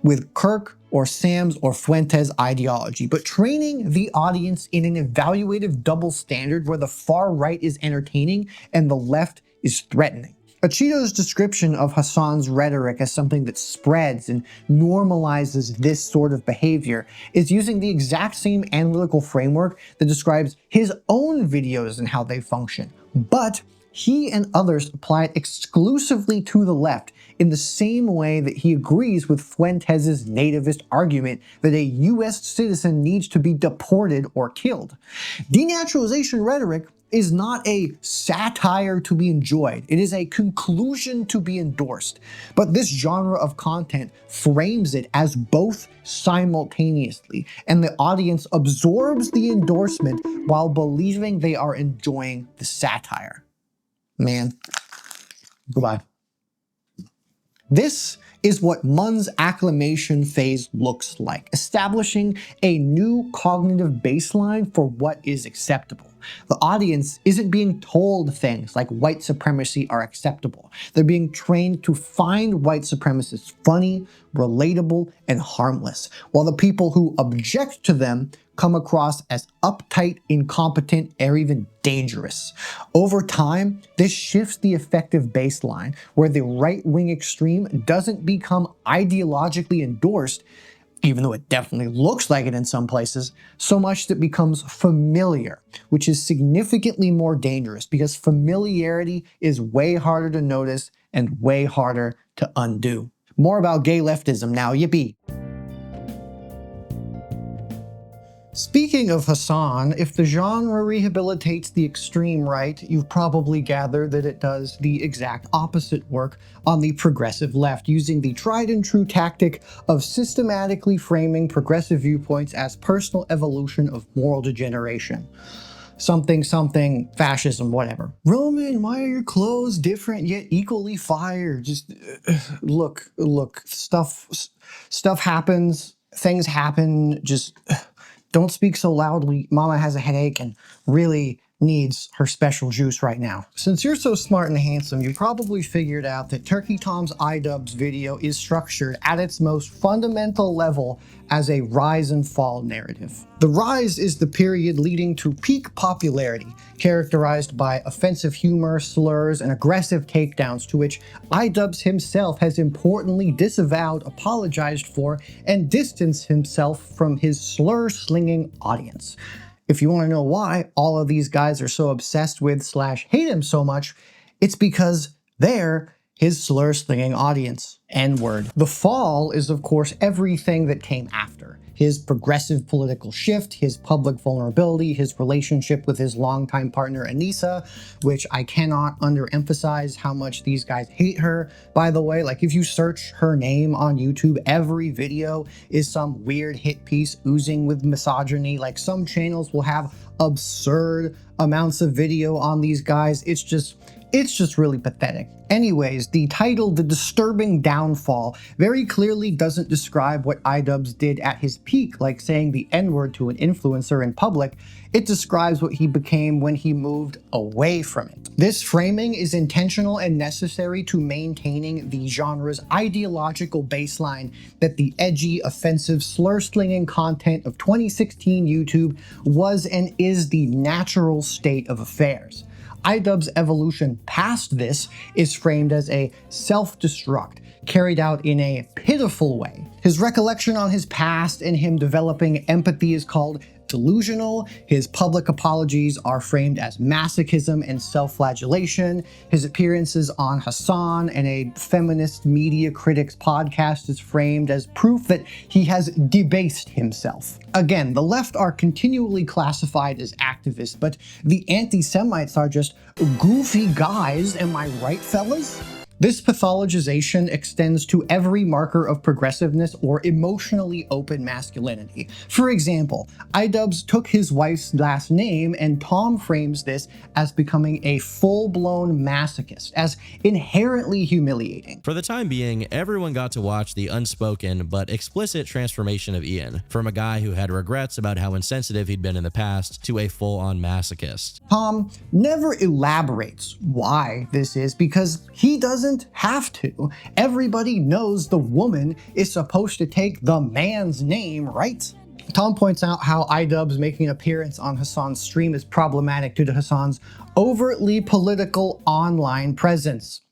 with Kirk or Sam's or Fuentes' ideology, but training the audience in an evaluative double standard where the far right is entertaining and the left is threatening. Acheeto's description of Hasan's rhetoric as something that spreads and normalizes this sort of behavior is using the exact same analytical framework that describes his own videos and how they function, but he and others apply it exclusively to the left in the same way that he agrees with Fuentes' nativist argument that a US citizen needs to be deported or killed. Denaturalization rhetoric is not a satire to be enjoyed. It is a conclusion to be endorsed. But this genre of content frames it as both simultaneously, and the audience absorbs the endorsement while believing they are enjoying the satire. Man, goodbye. This is what Munn's acclimation phase looks like, establishing a new cognitive baseline for what is acceptable. The audience isn't being told things like white supremacy are acceptable. They're being trained to find white supremacists funny, relatable, and harmless, while the people who object to them come across as uptight, incompetent, or even dangerous. Over time, this shifts the effective baseline, where the right-wing extreme doesn't become ideologically endorsed, even though it definitely looks like it in some places, so much that it becomes familiar, which is significantly more dangerous because familiarity is way harder to notice and way harder to undo. More about gay leftism now, yippee. Speaking of Hasan, if the genre rehabilitates the extreme right, you've probably gathered that it does the exact opposite work on the progressive left, using the tried and true tactic of systematically framing progressive viewpoints as personal evolution of moral degeneration. Something, fascism, whatever. Roman, why are your clothes different yet equally fire? Just look, stuff happens, things happen, just don't speak so loudly. Mama has a headache and really needs her special juice right now. Since you're so smart and handsome, you probably figured out that Turkey Tom's iDubbbz video is structured at its most fundamental level as a rise and fall narrative. The rise is the period leading to peak popularity, characterized by offensive humor, slurs, and aggressive takedowns to which iDubbbz himself has importantly disavowed, apologized for, and distanced himself from his slur-slinging audience. If you want to know why all of these guys are so obsessed with / hate him so much, it's because they're his slur-slinging audience. N-word. The fall is, of course, everything that came after. His progressive political shift, his public vulnerability, his relationship with his longtime partner Anissa, which I cannot underemphasize how much these guys hate her. By the way, like if you search her name on YouTube, every video is some weird hit piece oozing with misogyny. Like some channels will have absurd amounts of video on these guys. It's just It's just really pathetic. Anyways, the title, The Disturbing Downfall, very clearly doesn't describe what iDubbbz did at his peak, like saying the N-word to an influencer in public. It describes what he became when he moved away from it. This framing is intentional and necessary to maintaining the genre's ideological baseline that the edgy, offensive, slur-slinging content of 2016 YouTube was and is the natural state of affairs. iDubbbz's evolution past this is framed as a self-destruct, carried out in a pitiful way. His recollection on his past and him developing empathy is called delusional. His public apologies are framed as masochism and self-flagellation. His appearances on Hasan and a feminist media critics podcast is framed as proof that he has debased himself. Again, the left are continually classified as activists, but the anti-Semites are just goofy guys, am I right, fellas? This pathologization extends to every marker of progressiveness or emotionally open masculinity. For example, iDubbbz took his wife's last name, and Tom frames this as becoming a full-blown masochist, as inherently humiliating. For the time being, everyone got to watch the unspoken but explicit transformation of Ian, from a guy who had regrets about how insensitive he'd been in the past to a full-on masochist. Tom never elaborates why this is because he doesn't have to. Everybody knows the woman is supposed to take the man's name, right? Tom points out how iDubbbz making an appearance on Hasan's stream is problematic due to Hasan's overtly political online presence.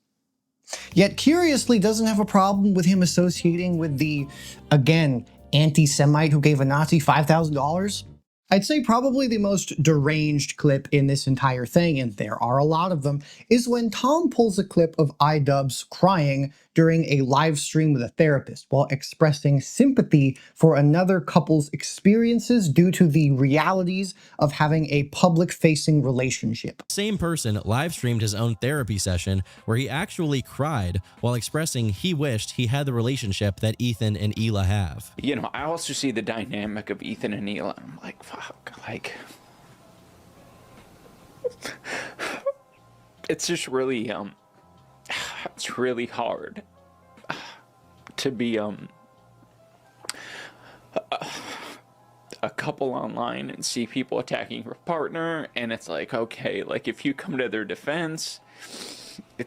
Yet curiously doesn't have a problem with him associating with the, again, anti-Semite who gave a Nazi $5,000. I'd say probably the most deranged clip in this entire thing, and there are a lot of them, is when Tom pulls a clip of iDubbbz crying during a live stream with a therapist while expressing sympathy for another couple's experiences due to the realities of having a public-facing relationship. Same person live streamed his own therapy session where he actually cried while expressing he wished he had the relationship that Ethan and Hila have. You know, I also see the dynamic of Ethan and Hila. I'm like, fuck, like, it's just really, it's really hard to be, a couple online and see people attacking your partner, and it's like, okay, like, if you come to their defense,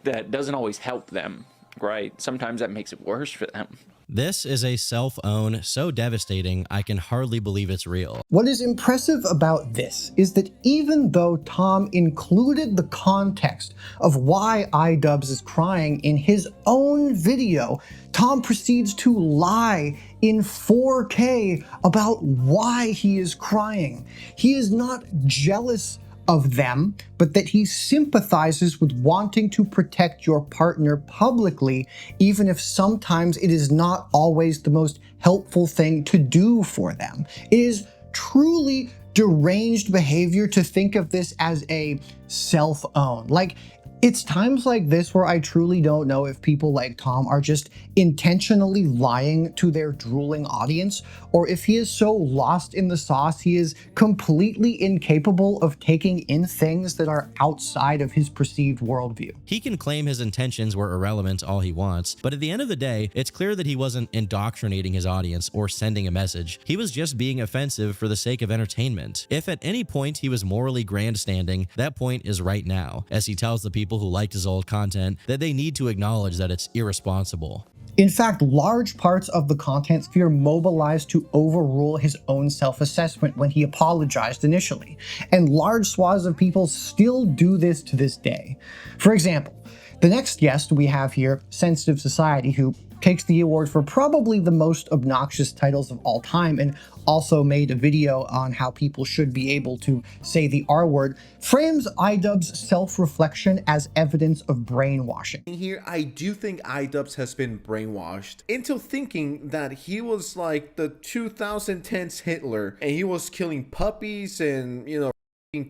that doesn't always help them, right? Sometimes that makes it worse for them. This is a self-own so devastating I can hardly believe it's real. What is impressive about this is that even though Tom included the context of why iDubbbz is crying in his own video, Tom proceeds to lie in 4K about why he is crying. He is not jealous of them, but that he sympathizes with wanting to protect your partner publicly, even if sometimes it is not always the most helpful thing to do for them. It is truly deranged behavior to think of this as a self-own. Like, it's times like this where I truly don't know if people like Tom are just intentionally lying to their drooling audience, or if he is so lost in the sauce he is completely incapable of taking in things that are outside of his perceived worldview. He can claim his intentions were irrelevant all he wants, but at the end of the day, it's clear that he wasn't indoctrinating his audience or sending a message. He was just being offensive for the sake of entertainment. If at any point he was morally grandstanding, that point is right now, as he tells the people who liked his old content that they need to acknowledge that it's irresponsible. In fact, large parts of the content sphere mobilized to overrule his own self-assessment when he apologized initially, and large swaths of people still do this to this day. For example, the next guest we have here, Sensitive Society, who takes the award for probably the most obnoxious titles of all time and also made a video on how people should be able to say the R word, frames iDubbbz's self-reflection as evidence of brainwashing. Here, I do think iDubbbz has been brainwashed into thinking that he was like the 2010s Hitler and he was killing puppies and, you know,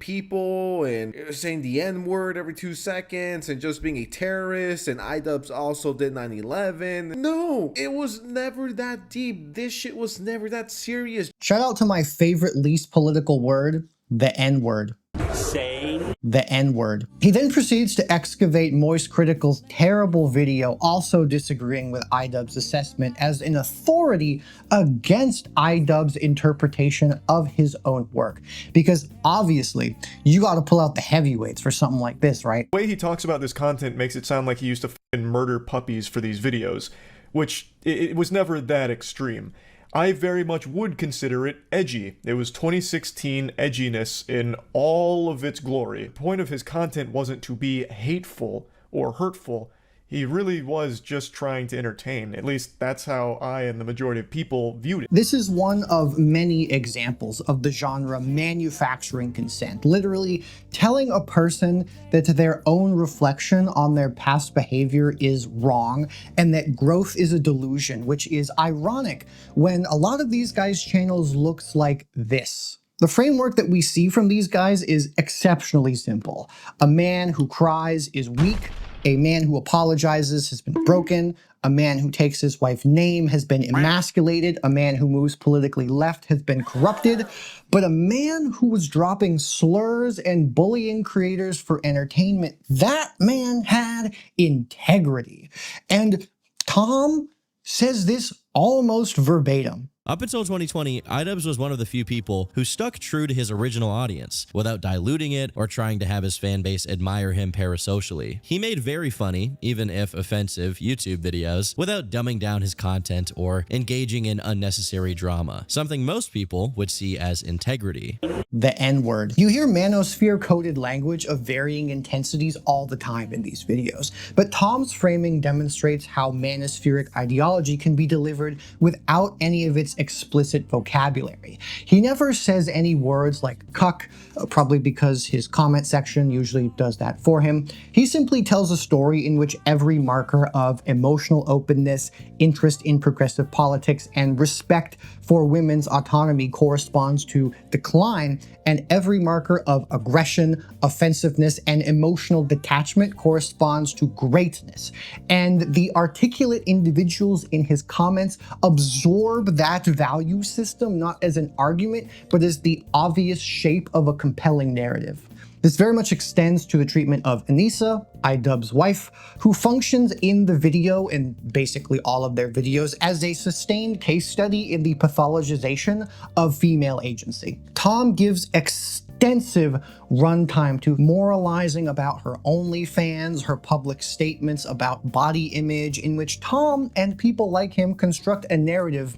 people and saying the N-word every 2 seconds and just being a terrorist, and iDubbbz also did 9/11. No, it was never that deep. This shit was never that serious. Shout out to my favorite least political word, the N-word. Saying the N-word. He then proceeds to excavate Moist Critical's terrible video, also disagreeing with iDubbbz's assessment as an authority against iDubbbz's interpretation of his own work. Because obviously, you gotta pull out the heavyweights for something like this, right? The way he talks about this content makes it sound like he used to f***ing murder puppies for these videos, which it was never that extreme. I very much would consider it edgy. It was 2016 edginess in all of its glory. The point of his content wasn't to be hateful or hurtful. He really was just trying to entertain. At least that's how I and the majority of people viewed it. This is one of many examples of the genre manufacturing consent, literally telling a person that their own reflection on their past behavior is wrong and that growth is a delusion, which is ironic when a lot of these guys' channels looks like this. The framework that we see from these guys is exceptionally simple. A man who cries is weak. A man who apologizes has been broken. A man who takes his wife's name has been emasculated. A man who moves politically left has been corrupted. But a man who was dropping slurs and bullying creators for entertainment, that man had integrity. And Tom says this almost verbatim. Up until 2020, iDubbbz was one of the few people who stuck true to his original audience without diluting it or trying to have his fan base admire him parasocially. He made very funny, even if offensive, YouTube videos without dumbing down his content or engaging in unnecessary drama, something most people would see as integrity. The N-word. You hear manosphere-coded language of varying intensities all the time in these videos, but Tom's framing demonstrates how manospheric ideology can be delivered without any of its explicit vocabulary. He never says any words like cuck, probably because his comment section usually does that for him. He simply tells a story in which every marker of emotional openness, interest in progressive politics, and respect for women's autonomy corresponds to decline, and every marker of aggression, offensiveness, and emotional detachment corresponds to greatness. And the articulate individuals in his comments absorb that value system not as an argument, but as the obvious shape of a compelling narrative. This very much extends to the treatment of Anissa, iDubbbz's wife, who functions in the video and basically all of their videos as a sustained case study in the pathologization of female agency. Tom gives extensive runtime to moralizing about her OnlyFans, her public statements about body image, in which Tom and people like him construct a narrative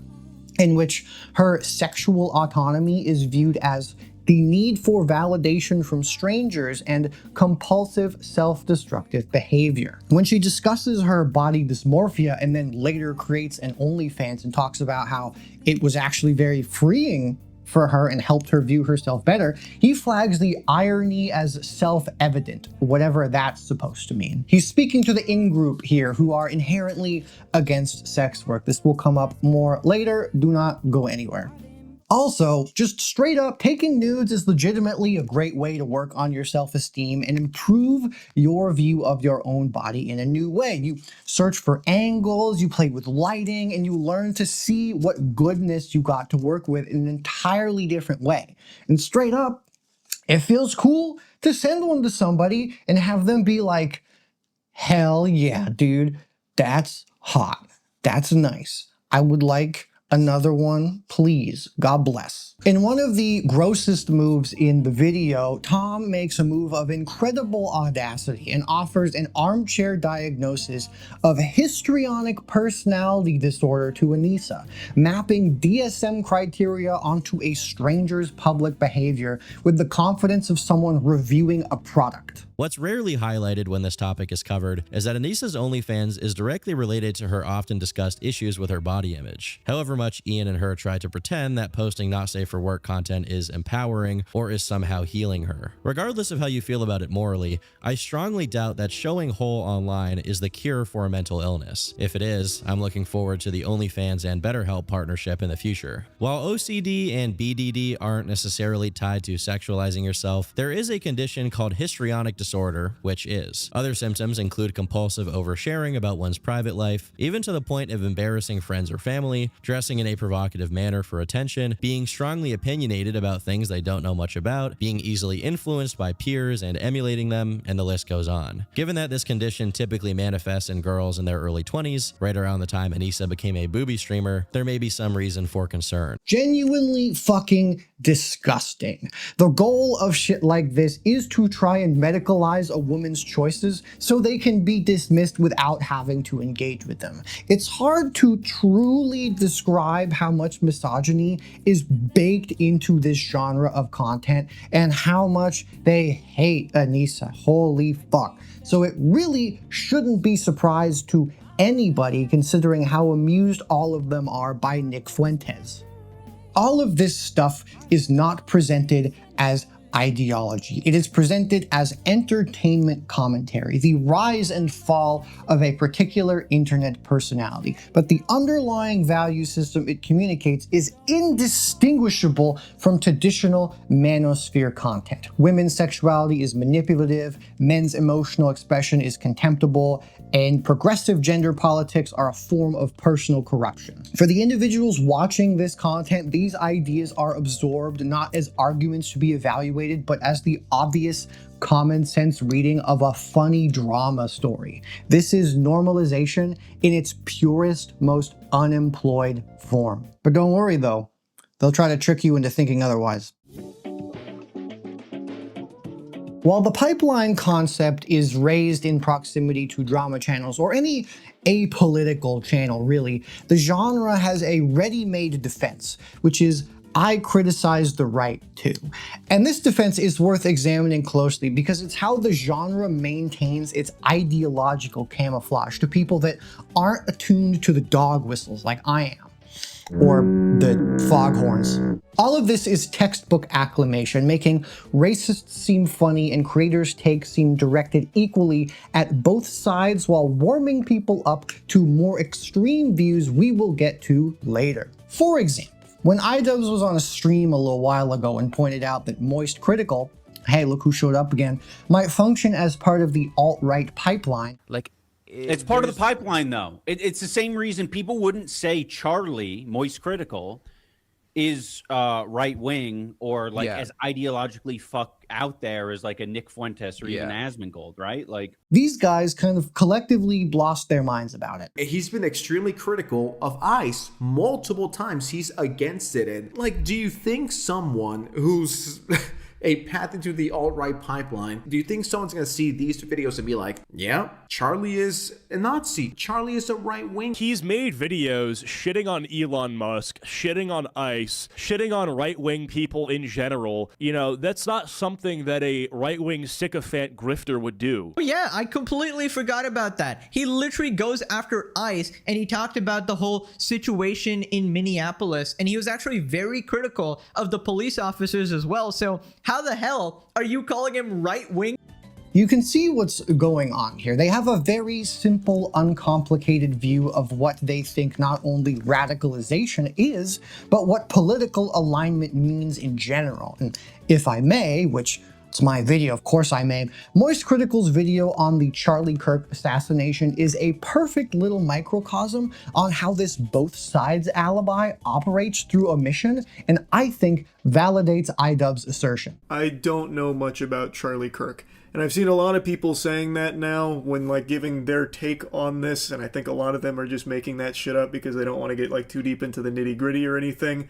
in which her sexual autonomy is viewed as the need for validation from strangers and compulsive self-destructive behavior. When she discusses her body dysmorphia and then later creates an OnlyFans and talks about how it was actually very freeing for her and helped her view herself better, he flags the irony as self-evident, whatever that's supposed to mean. He's speaking to the in-group here who are inherently against sex work. This will come up more later. Do not go anywhere. Also, just straight up, taking nudes is legitimately a great way to work on your self-esteem and improve your view of your own body in a new way. You search for angles, you play with lighting, and you learn to see what goodness you got to work with in an entirely different way. And straight up, it feels cool to send one to somebody and have them be like, hell yeah, dude, that's hot. That's nice. I would like another one, please. God bless. In one of the grossest moves in the video, Tom makes a move of incredible audacity and offers an armchair diagnosis of histrionic personality disorder to Anissa, mapping DSM criteria onto a stranger's public behavior with the confidence of someone reviewing a product. What's rarely highlighted when this topic is covered is that Anissa's OnlyFans is directly related to her often discussed issues with her body image. However much Ian and her try to pretend that posting not safe for work content is empowering or is somehow healing her. Regardless of how you feel about it morally, I strongly doubt that showing whole online is the cure for a mental illness. If it is, I'm looking forward to the OnlyFans and BetterHelp partnership in the future. While OCD and BDD aren't necessarily tied to sexualizing yourself, there is a condition called histrionic disorder, which is. Other symptoms include compulsive oversharing about one's private life, even to the point of embarrassing friends or family, dressing dressing in a provocative manner for attention, being strongly opinionated about things they don't know much about, being easily influenced by peers and emulating them, and the list goes on. Given that this condition typically manifests in girls in their early 20s, right around the time Anissa became a booby streamer, there may be some reason for concern. Genuinely fucking disgusting. The goal of shit like this is to try and medicalize a woman's choices so they can be dismissed without having to engage with them. It's hard to truly describe how much misogyny is baked into this genre of content and how much they hate Anissa. Holy fuck. So it really shouldn't be surprised to anybody considering how amused all of them are by Nick Fuentes. All of this stuff is not presented as ideology. It is presented as entertainment commentary, the rise and fall of a particular internet personality. But the underlying value system it communicates is indistinguishable from traditional manosphere content. Women's sexuality is manipulative, men's emotional expression is contemptible, and progressive gender politics are a form of personal corruption. For the individuals watching this content, these ideas are absorbed not as arguments to be evaluated, but as the obvious common sense reading of a funny drama story. This is normalization in its purest, most unemployed form. But don't worry though, they'll try to trick you into thinking otherwise. While the pipeline concept is raised in proximity to drama channels or any apolitical channel really, the genre has a ready-made defense, which is I criticize the right too. And this defense is worth examining closely because it's how the genre maintains its ideological camouflage to people that aren't attuned to the dog whistles like I am, or the foghorns. All of this is textbook acclamation, making racists seem funny and creators' takes seem directed equally at both sides while warming people up to more extreme views we will get to later. For example, when iDubbbz was on a stream a little while ago and pointed out that Moist Critical, hey look who showed up again, might function as part of the alt-right pipeline. Like, it's part of the pipeline though. It's the same reason people wouldn't say Charlie, Moist Critical, is right-wing or like as ideologically fucked out there as like a Nick Fuentes or even Asmongold, right? Like, these guys kind of collectively lost their minds about it. He's been extremely critical of ICE multiple times. He's against it. And like, do you think someone who's a path into the alt-right pipeline, do you think someone's gonna see these videos and be like, yeah, Charlie is a Nazi, Charlie is a right-wing? He's made videos shitting on Elon Musk, shitting on ICE, shitting on right-wing people in general. You know, that's not something that a right-wing sycophant grifter would do. Yeah, I completely forgot about that. He literally goes after ICE and he talked about the whole situation in Minneapolis, and he was actually very critical of the police officers as well. So how the hell are you calling him right-wing? You can see what's going on here. They have a very simple, uncomplicated view of what they think not only radicalization is, but what political alignment means in general. And if I may, which it's my video, of course I may, Moist Critical's video on the Charlie Kirk assassination is a perfect little microcosm on how this both sides alibi operates through omission, and I think validates iDubbbz's assertion. I don't know much about Charlie Kirk. And I've seen a lot of people saying that now when like giving their take on this, and I think a lot of them are just making that shit up because they don't want to get like too deep into the nitty-gritty or anything.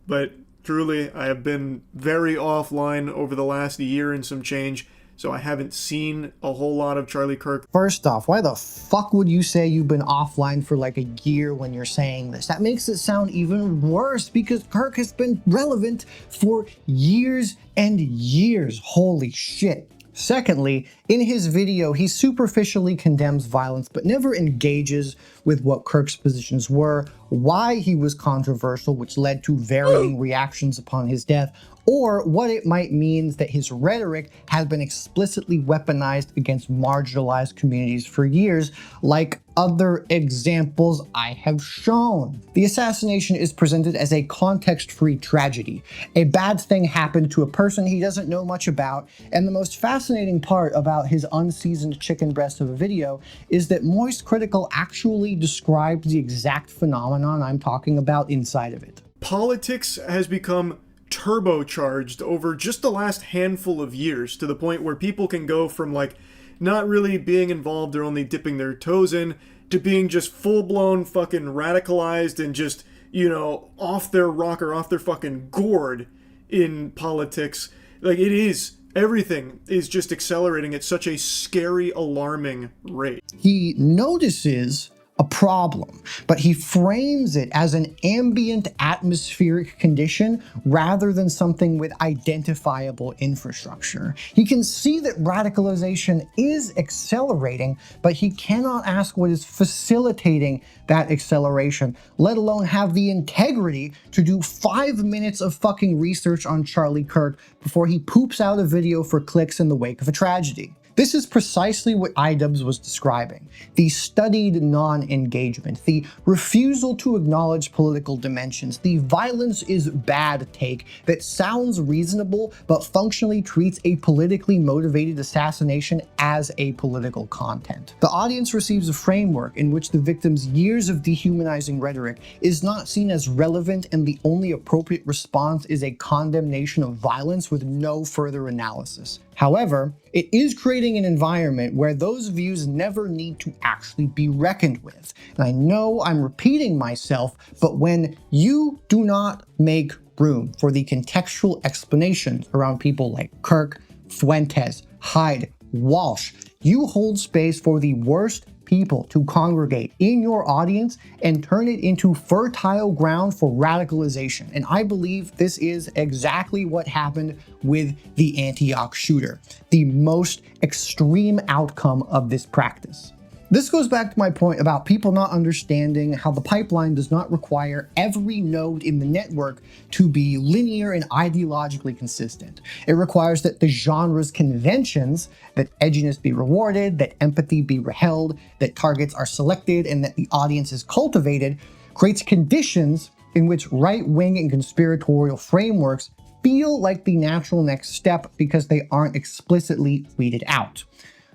But truly, I have been very offline over the last year and some change, so I haven't seen a whole lot of Charlie Kirk. First off, why the fuck would you say you've been offline for like a year when you're saying this? That makes it sound even worse because Kirk has been relevant for years and years. Holy shit. Secondly, in his video, he superficially condemns violence, but never engages with what Kirk's positions were, why he was controversial, which led to varying reactions upon his death, or what it might mean that his rhetoric has been explicitly weaponized against marginalized communities for years, like other examples I have shown. The assassination is presented as a context-free tragedy. A bad thing happened to a person he doesn't know much about, and the most fascinating part about his unseasoned chicken breast of a video is that Moist Critical actually accurately describes the exact phenomenon I'm talking about inside of it. Politics has become turbocharged over just the last handful of years to the point where people can go from like not really being involved or only dipping their toes in to being just full-blown fucking radicalized and just, you know, off their rocker, off their fucking gourd in politics. Like, it is, everything is just accelerating at such a scary, alarming rate. He notices a problem, but he frames it as an ambient atmospheric condition rather than something with identifiable infrastructure. He can see that radicalization is accelerating, but he cannot ask what is facilitating that acceleration, let alone have the integrity to do 5 minutes of fucking research on Charlie Kirk before he poops out a video for clicks in the wake of a tragedy. This is precisely what iDubbbz was describing. The studied non-engagement, the refusal to acknowledge political dimensions, the violence is bad take that sounds reasonable but functionally treats a politically motivated assassination as a political content. The audience receives a framework in which the victim's years of dehumanizing rhetoric is not seen as relevant, and the only appropriate response is a condemnation of violence with no further analysis. However, it is creating an environment where those views never need to actually be reckoned with. And I know I'm repeating myself, but when you do not make room for the contextual explanations around people like Kirk, Fuentes, Hyde, Walsh, you hold space for the worst people to congregate in your audience and turn it into fertile ground for radicalization. And I believe this is exactly what happened with the Antioch shooter, the most extreme outcome of this practice. This goes back to my point about people not understanding how the pipeline does not require every node in the network to be linear and ideologically consistent. It requires that the genre's conventions, that edginess be rewarded, that empathy be held, that targets are selected, and that the audience is cultivated, creates conditions in which right-wing and conspiratorial frameworks feel like the natural next step because they aren't explicitly weeded out.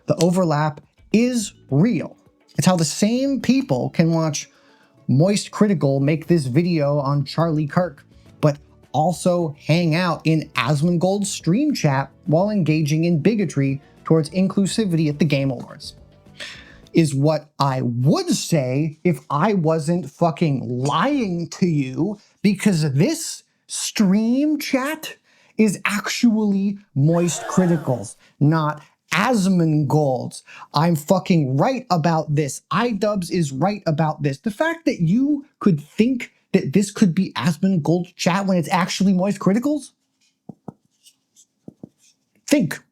The overlap is real. It's how the same people can watch Moist Critical make this video on Charlie Kirk, but also hang out in Asmongold's stream chat while engaging in bigotry towards inclusivity at the Game Awards. Is what I would say if I wasn't fucking lying to you, because this stream chat is actually Moist Critical's, not Asmongold's. I'm fucking right about this. iDubbbz is right about this. The fact that you could think that this could be Asmongold's chat when it's actually Moist Critical's? Think.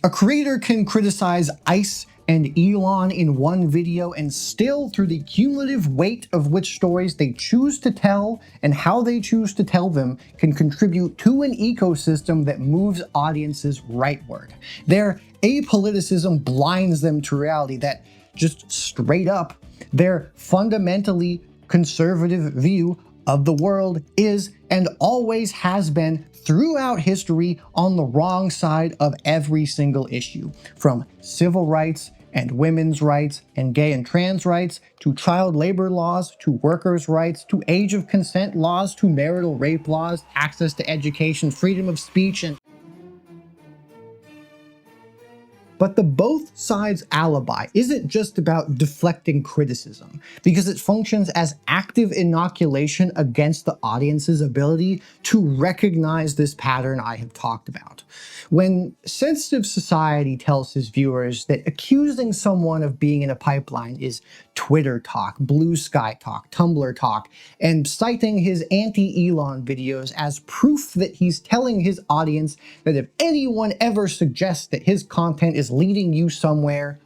A creator can criticize ICE and Elon in one video and still, through the cumulative weight of which stories they choose to tell and how they choose to tell them, can contribute to an ecosystem that moves audiences rightward. Their apoliticism blinds them to reality that, just straight up, their fundamentally conservative view of the world is and always has been throughout history on the wrong side of every single issue, from civil rights and women's rights and gay and trans rights, to child labor laws, to workers' rights, to age of consent laws, to marital rape laws, access to education, freedom of speech, and But the both sides alibi isn't just about deflecting criticism, because it functions as active inoculation against the audience's ability to recognize this pattern I have talked about. When Sensitive Society tells his viewers that accusing someone of being in a pipeline is Twitter talk, Blue Sky talk, Tumblr talk, and citing his anti-Elon videos as proof that he's telling his audience that if anyone ever suggests that his content is leading you somewhere,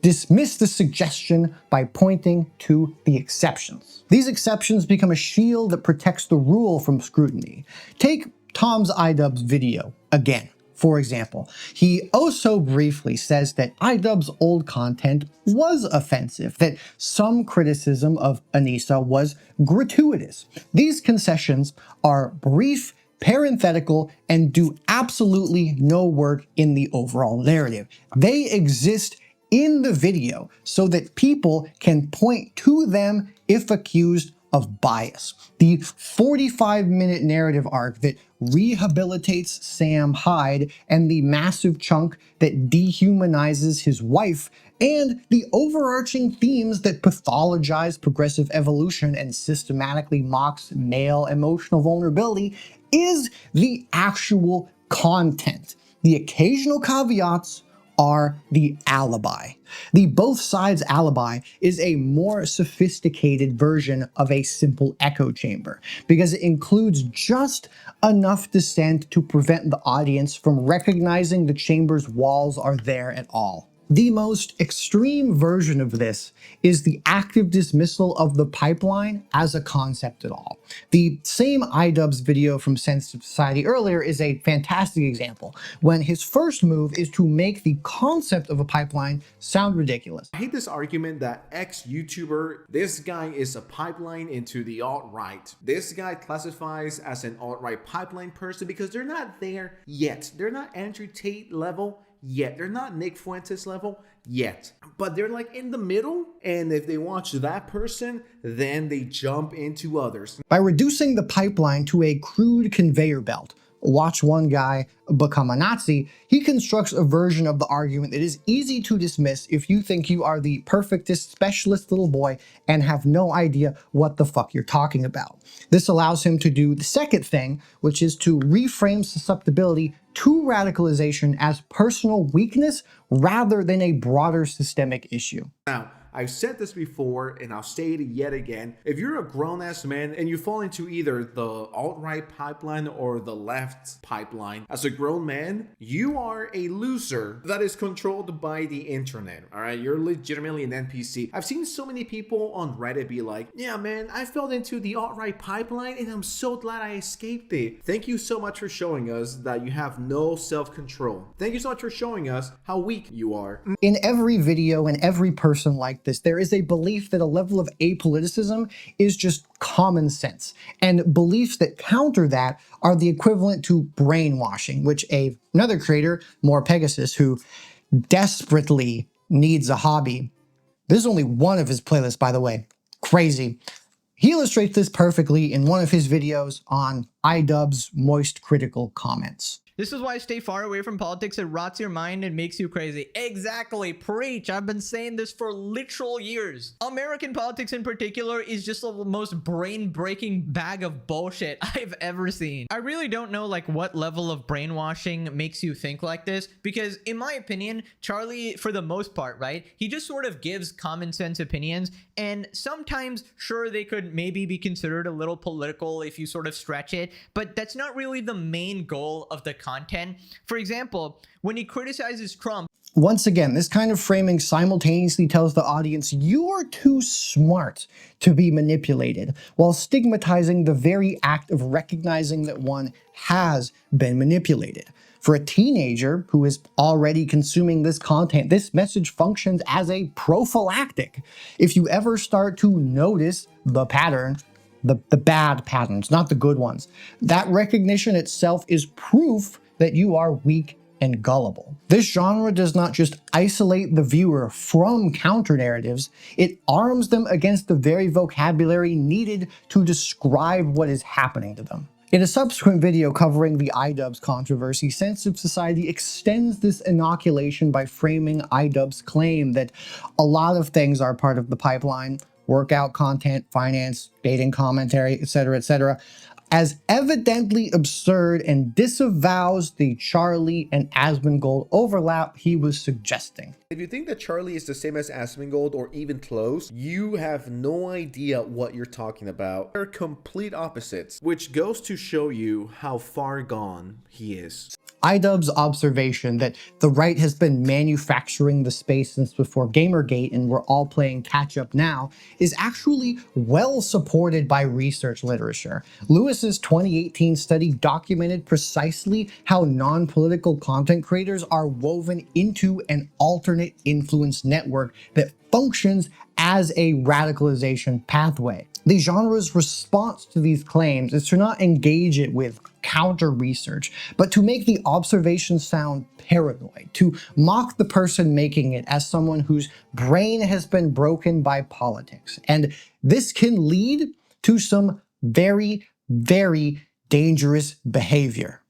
dismiss the suggestion by pointing to the exceptions. These exceptions become a shield that protects the rule from scrutiny. Take Tom's iDubbbz video again. For example, he oh so briefly says that iDubbbz's old content was offensive, that some criticism of Anissa was gratuitous. These concessions are brief, parenthetical, and do absolutely no work in the overall narrative. They exist in the video so that people can point to them if accused of bias. The 45-minute narrative arc that rehabilitates Sam Hyde and the massive chunk that dehumanizes his wife, and the overarching themes that pathologize progressive evolution and systematically mocks male emotional vulnerability is the actual content. The occasional caveats are the alibi. The both sides alibi is a more sophisticated version of a simple echo chamber because it includes just enough dissent to prevent the audience from recognizing the chamber's walls are there at all. The most extreme version of this is the active dismissal of the pipeline as a concept at all. The same iDubbbz video from Sensitive Society earlier is a fantastic example, when his first move is to make the concept of a pipeline sound ridiculous. I hate this argument that ex-YouTuber, this guy is a pipeline into the alt-right. This guy classifies as an alt-right pipeline person because they're not there yet. They're not Andrew Tate level yet. They're not Nick Fuentes level yet. But they're like in the middle, and if they watch that person, then they jump into others. By reducing the pipeline to a crude conveyor belt, watch one guy become a Nazi, he constructs a version of the argument that is easy to dismiss if you think you are the perfectest specialist little boy and have no idea what the fuck you're talking about. This allows him to do the second thing, which is to reframe susceptibility to radicalization as personal weakness rather than a broader systemic issue. Now, I've said this before and I'll say it yet again. If you're a grown-ass man and you fall into either the alt-right pipeline or the left pipeline, as a grown man, you are a loser that is controlled by the internet, all right? You're legitimately an NPC. I've seen so many people on Reddit be like, yeah, man, I fell into the alt-right pipeline and I'm so glad I escaped it. Thank you so much for showing us that you have no self-control. Thank you so much for showing us how weak you are. In every video and every person like this, there is a belief that a level of apoliticism is just common sense, and beliefs that counter that are the equivalent to brainwashing, which another creator, morepegasus, who desperately needs a hobby. This is only one of his playlists, by the way. Crazy. He illustrates this perfectly in one of his videos on iDubbbz's moist critical comments. This is why I stay far away from politics. It rots your mind and makes you crazy. Exactly. Preach. I've been saying this for literal years. American politics in particular is just the most brain-breaking bag of bullshit I've ever seen. I really don't know like what level of brainwashing makes you think like this, because in my opinion, Charlie, for the most part, right, he just sort of gives common sense opinions, and sometimes, sure, they could maybe be considered a little political if you sort of stretch it, but that's not really the main goal of the content. For example, when he criticizes Trump, once again, this kind of framing simultaneously tells the audience you're too smart to be manipulated, while stigmatizing the very act of recognizing that one has been manipulated. For a teenager who is already consuming this content, this message functions as a prophylactic. If you ever start to notice the pattern, the bad patterns, not the good ones, that recognition itself is proof that you are weak and gullible. This genre does not just isolate the viewer from counter-narratives, it arms them against the very vocabulary needed to describe what is happening to them. In a subsequent video covering the iDubbbz controversy, Sensitive Society extends this inoculation by framing iDubbbz's claim that a lot of things are part of the pipeline, workout content, finance, dating commentary, etc., as evidently absurd, and disavows the Charlie and Asmongold overlap he was suggesting. If you think that Charlie is the same as Asmongold or even close, you have no idea what you're talking about. They're complete opposites, which goes to show you how far gone he is. iDubbbz's observation that the right has been manufacturing the space since before Gamergate and we're all playing catch up now is actually well supported by research literature. Lewis's 2018 study documented precisely how non-political content creators are woven into an alternate influence network that functions as a radicalization pathway. The genre's response to these claims is to not engage it with counter research, but to make the observations sound paranoid, to mock the person making it as someone whose brain has been broken by politics. And this can lead to some very, very dangerous behavior.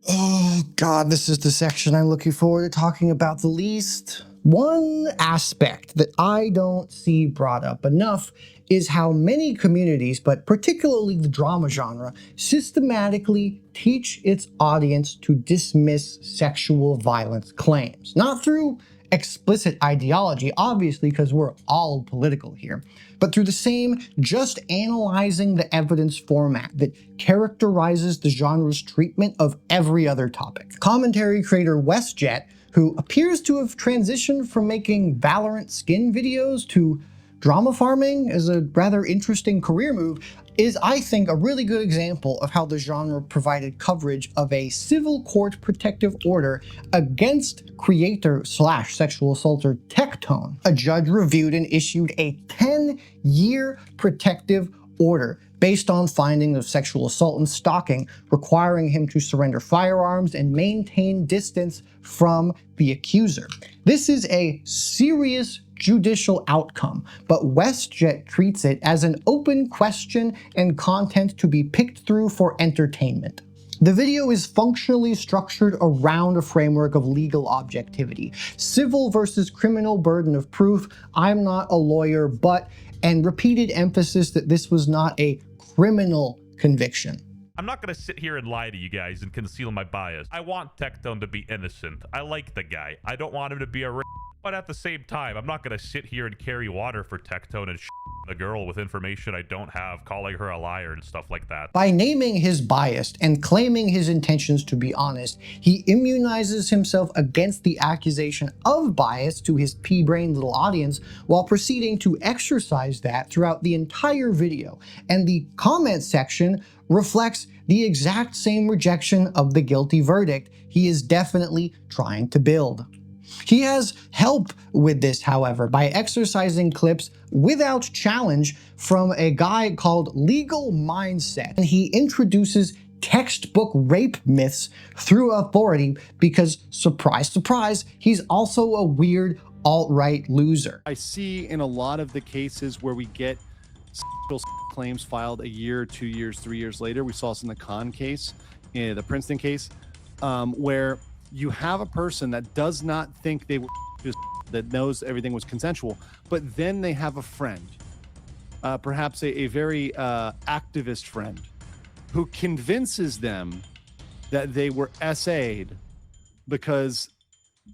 Oh God, this is the section I'm looking forward to talking about the least. One aspect that I don't see brought up enough is how many communities, but particularly the drama genre, systematically teach its audience to dismiss sexual violence claims. Not through explicit ideology, obviously, because we're all political here, but through the same just analyzing the evidence format that characterizes the genre's treatment of every other topic. Commentary creator WestJet, who appears to have transitioned from making Valorant skin videos to drama farming as a rather interesting career move, is, I think, a really good example of how the genre provided coverage of a civil court protective order against creator/sexual assaulter Tectone. A judge reviewed and issued a 10-year protective order based on findings of sexual assault and stalking, requiring him to surrender firearms and maintain distance from the accuser. This is a serious judicial outcome, but WestJet treats it as an open question and content to be picked through for entertainment. The video is functionally structured around a framework of legal objectivity. Civil versus criminal burden of proof, I'm not a lawyer, but, and repeated emphasis that this was not a criminal conviction. I'm not going to sit here and lie to you guys and conceal my bias. I want Tectone to be innocent. I like the guy. I don't want him to be a but at the same time, I'm not going to sit here and carry water for Tectone and a girl with information I don't have, calling her a liar and stuff like that. By naming his bias and claiming his intentions to be honest, he immunizes himself against the accusation of bias to his pea-brained little audience while proceeding to exercise that throughout the entire video. And the comment section reflects the exact same rejection of the guilty verdict he is definitely trying to build. He has help with this, however, by exercising clips without challenge from a guy called Legal Mindset. And he introduces textbook rape myths through authority because, surprise, surprise, he's also a weird alt-right loser. I see in a lot of the cases where we get claims filed a year, 2 years, 3 years later. We saw this in the Khan case, in the Princeton case, where you have a person that does not think they were that knows everything was consensual, but then they have a friend, perhaps a very activist friend, who convinces them that they were SA'd because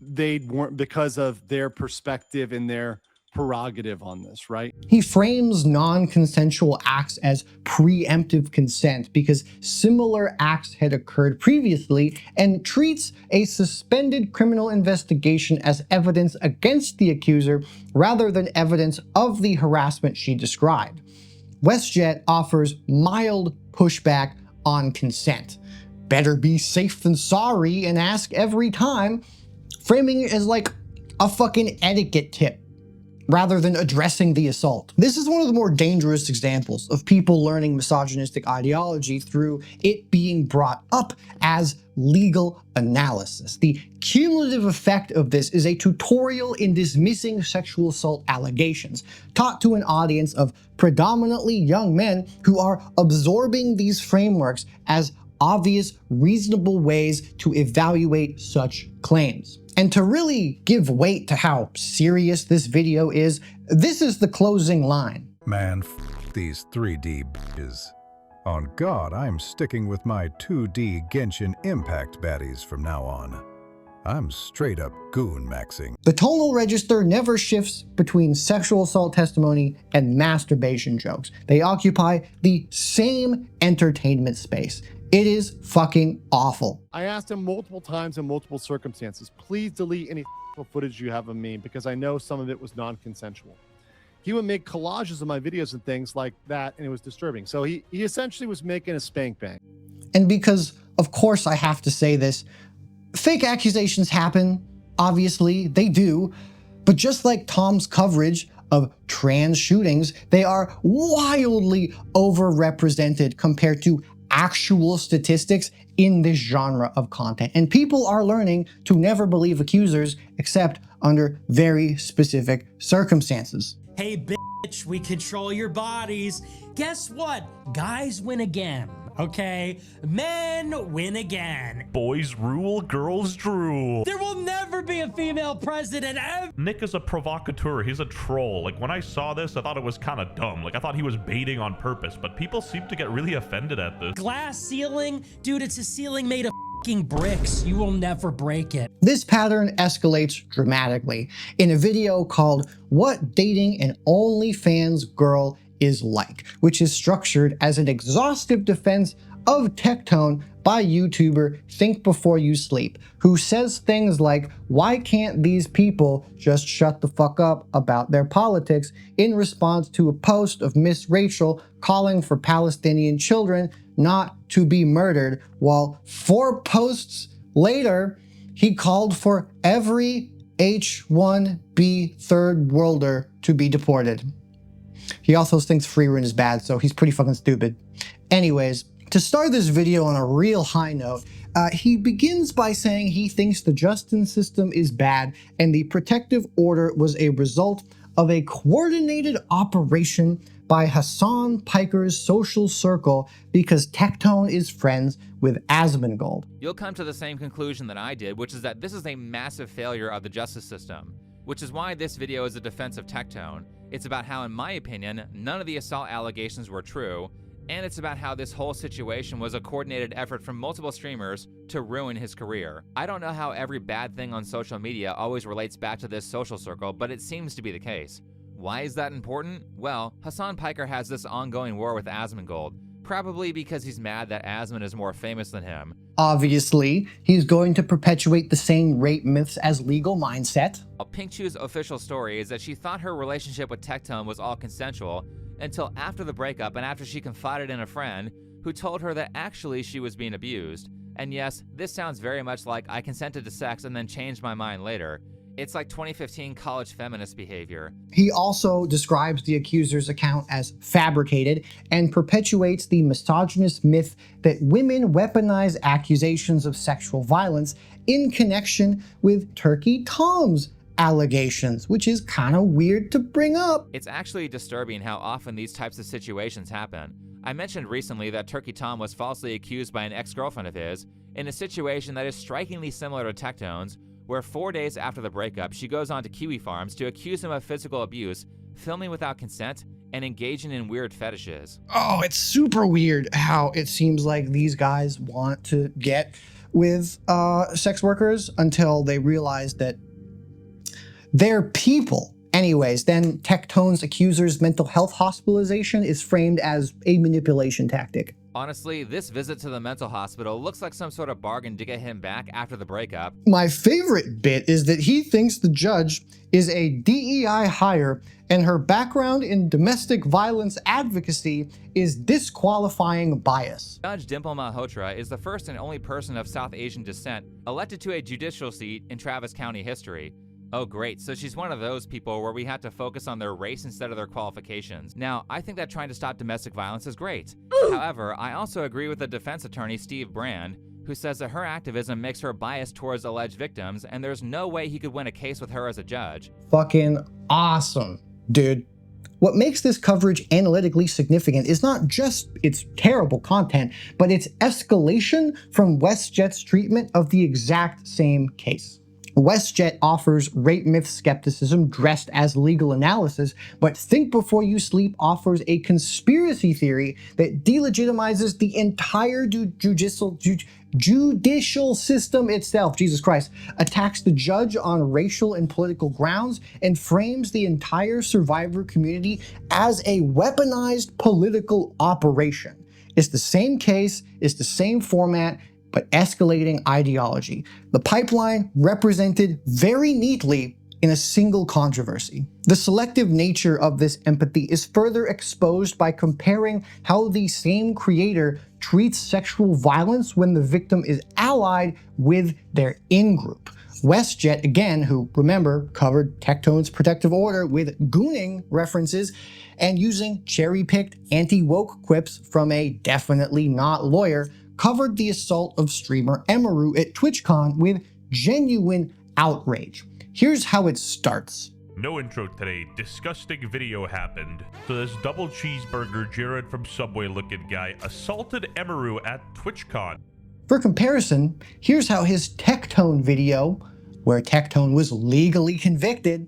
they weren't, because of their perspective and their prerogative on this, right? He frames non-consensual acts as preemptive consent because similar acts had occurred previously and treats a suspended criminal investigation as evidence against the accuser rather than evidence of the harassment she described. WestJet offers mild pushback on consent. Better be safe than sorry and ask every time, framing it as like a fucking etiquette tip, rather than addressing the assault. This is one of the more dangerous examples of people learning misogynistic ideology through it being brought up as legal analysis. The cumulative effect of this is a tutorial in dismissing sexual assault allegations, taught to an audience of predominantly young men who are absorbing these frameworks as obvious, reasonable ways to evaluate such claims. And to really give weight to how serious this video is, this is the closing line. Man, these 3D bitches. On God, I'm sticking with my 2D Genshin Impact baddies from now on. I'm straight up goon maxing. The tonal register never shifts between sexual assault testimony and masturbation jokes. They occupy the same entertainment space. It is fucking awful. I asked him multiple times in multiple circumstances, please delete any footage you have of me because I know some of it was non-consensual. He would make collages of my videos and things like that, and it was disturbing. So he essentially was making a spank bang. And because, of course I have to say this, fake accusations happen Obviously, they do. But just like Tom's coverage of trans shootings, they are wildly overrepresented compared to actual statistics in this genre of content. And people are learning to never believe accusers except under very specific circumstances. Hey, bitch, we control your bodies. Guess what? Guys win again, okay? Men win again. Boys rule, girls drool. There will never be a female president ever. Nick is a provocateur. He's a troll. Like, when I saw this, I thought it was kind of dumb. Like, I thought he was baiting on purpose, but people seem to get really offended at this. Glass ceiling? Dude, it's a ceiling made of fucking bricks. You will never break it. This pattern escalates dramatically in a video called What Dating an OnlyFans Girl is Like, which is structured as an exhaustive defense of Tectone by YouTuber Think Before You Sleep, who says things like, why can't these people just shut the fuck up about their politics, in response to a post of Miss Rachel calling for Palestinian children not to be murdered, while 4 posts later, he called for every H-1B third worlder to be deported. He also thinks free rent is bad, so he's pretty fucking stupid. Anyways, to start this video on a real high note, he begins by saying he thinks the justice system is bad and the protective order was a result of a coordinated operation by Hasan Piker's social circle because Tectone is friends with Asmongold. You'll come to the same conclusion that I did, which is that this is a massive failure of the justice system, which is why this video is a defense of Tectone. It's about how, in my opinion, none of the assault allegations were true, and it's about how this whole situation was a coordinated effort from multiple streamers to ruin his career. I don't know how every bad thing on social media always relates back to this social circle, but it seems to be the case. Why is that important? Well, Hasan Piker has this ongoing war with Asmongold, probably because he's mad that Asmon is more famous than him. Obviously, he's going to perpetuate the same rape myths as Legal Mindset. Pink Chew's official story is that she thought her relationship with Tectone was all consensual until after the breakup and after she confided in a friend who told her that actually she was being abused. And yes, this sounds very much like I consented to sex and then changed my mind later. It's like 2015 college feminist behavior. He also describes the accuser's account as fabricated and perpetuates the misogynist myth that women weaponize accusations of sexual violence in connection with Turkey Tom's allegations, which is kind of weird to bring up. It's actually disturbing how often these types of situations happen. I mentioned recently that Turkey Tom was falsely accused by an ex-girlfriend of his in a situation that is strikingly similar to Tectone's, where 4 days after the breakup, she goes on to Kiwi Farms to accuse him of physical abuse, filming without consent, and engaging in weird fetishes. Oh, it's super weird how it seems like these guys want to get with sex workers until they realize that they're people. Anyways, then Tectone's accuser's mental health hospitalization is framed as a manipulation tactic. Honestly, this visit to the mental hospital looks like some sort of bargain to get him back after the breakup. My favorite bit is that he thinks the judge is a DEI hire and her background in domestic violence advocacy is disqualifying bias. Judge Dimple Malhotra is the first and only person of South Asian descent elected to a judicial seat in Travis County history. Oh great, so she's one of those people where we have to focus on their race instead of their qualifications. Now, I think that trying to stop domestic violence is great. However, I also agree with the defense attorney Steve Brand, who says that her activism makes her biased towards alleged victims, and there's no way he could win a case with her as a judge. Fucking awesome, dude. What makes this coverage analytically significant is not just its terrible content, but its escalation from WestJet's treatment of the exact same case. WestJet offers rape myth skepticism dressed as legal analysis, but Think Before You Sleep offers a conspiracy theory that delegitimizes the entire judicial system itself, Jesus Christ, attacks the judge on racial and political grounds, and frames the entire survivor community as a weaponized political operation. It's the same case, it's the same format, but escalating ideology. The pipeline represented very neatly in a single controversy. The selective nature of this empathy is further exposed by comparing how the same creator treats sexual violence when the victim is allied with their in-group. WestJet, again, who, remember, covered Tectone's protective order with gooning references and using cherry-picked anti-woke quips from a definitely not lawyer, covered the assault of streamer Emaru at TwitchCon with genuine outrage. Here's how it starts. No intro today. Disgusting video happened. So this double cheeseburger Jared from Subway looking guy assaulted Emaru at TwitchCon. For comparison, here's how his Tectone video, where Tectone was legally convicted,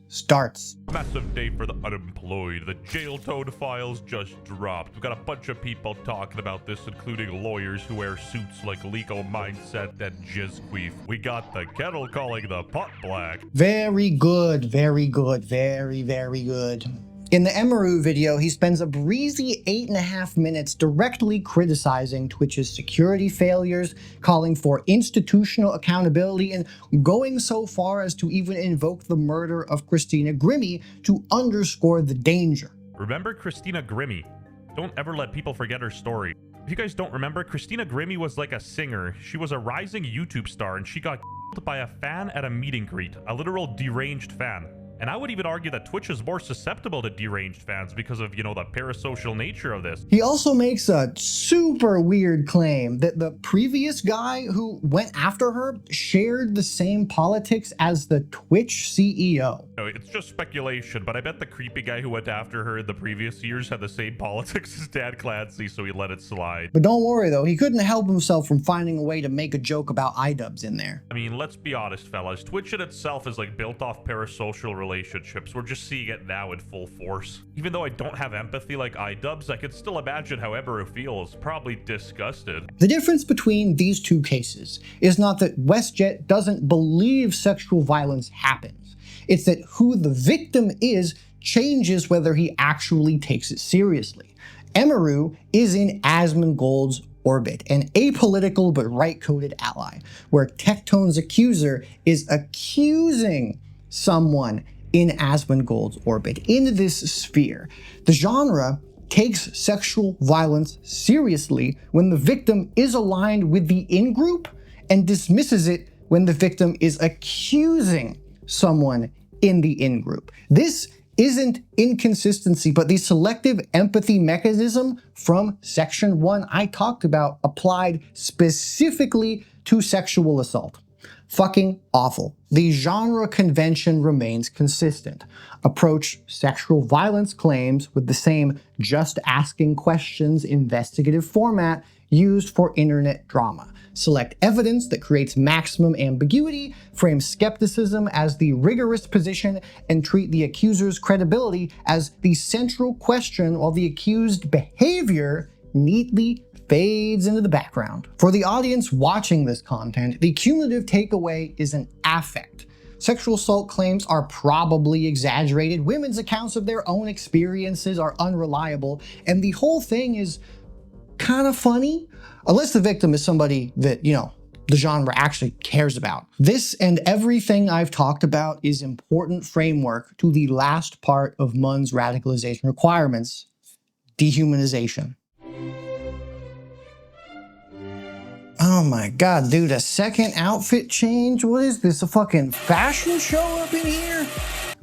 starts. Massive day for the unemployed. The jail tone files just dropped. We've got a bunch of people talking about this, including lawyers who wear suits like Legal Mindset and Jizqueef. We got the kettle calling the pot black. Very good, very good, very, very good. In the Emaru video, he spends a breezy 8.5 minutes directly criticizing Twitch's security failures, calling for institutional accountability, and going so far as to even invoke the murder of Christina Grimmie to underscore the danger. Remember Christina Grimmie? Don't ever let people forget her story. If you guys don't remember, Christina Grimmie was like a singer. She was a rising YouTube star, and she got killed by a fan at a meet and greet, a literal deranged fan. And I would even argue that Twitch is more susceptible to deranged fans because of, you know, the parasocial nature of this. He also makes a super weird claim that the previous guy who went after her shared the same politics as the Twitch CEO. No, it's just speculation, but I bet the creepy guy who went after her in the previous years had the same politics as Dan Clancy, so he let it slide. But don't worry though, he couldn't help himself from finding a way to make a joke about iDubbbz in there. I mean, let's be honest, fellas. Twitch in itself is like built off parasocial relationships. We're just seeing it now in full force. Even though I don't have empathy like iDubbbz, I could still imagine how Emaru feels, probably disgusted. The difference between these two cases is not that WestJet doesn't believe sexual violence happens. It's that who the victim is changes whether he actually takes it seriously. Emaru is in Asmongold's orbit, an apolitical but right-coded ally, where Tectone's accuser is accusing someone in Asmongold's orbit, in this sphere. The genre takes sexual violence seriously when the victim is aligned with the in-group and dismisses it when the victim is accusing someone in the in-group. This isn't inconsistency, but the selective empathy mechanism from Section 1 I talked about applied specifically to sexual assault. Fucking awful. The genre convention remains consistent. Approach sexual violence claims with the same just asking questions investigative format used for internet drama. Select evidence that creates maximum ambiguity, frame skepticism as the rigorous position, and treat the accuser's credibility as the central question while the accused behavior neatly fades into the background. For the audience watching this content, the cumulative takeaway is an affect. Sexual assault claims are probably exaggerated, women's accounts of their own experiences are unreliable, and the whole thing is kind of funny, unless the victim is somebody that, you know, the genre actually cares about. This and everything I've talked about is important framework to the last part of MUN's radicalization requirements, dehumanization. Oh my god, dude, a second outfit change? What is this, a fucking fashion show up in here?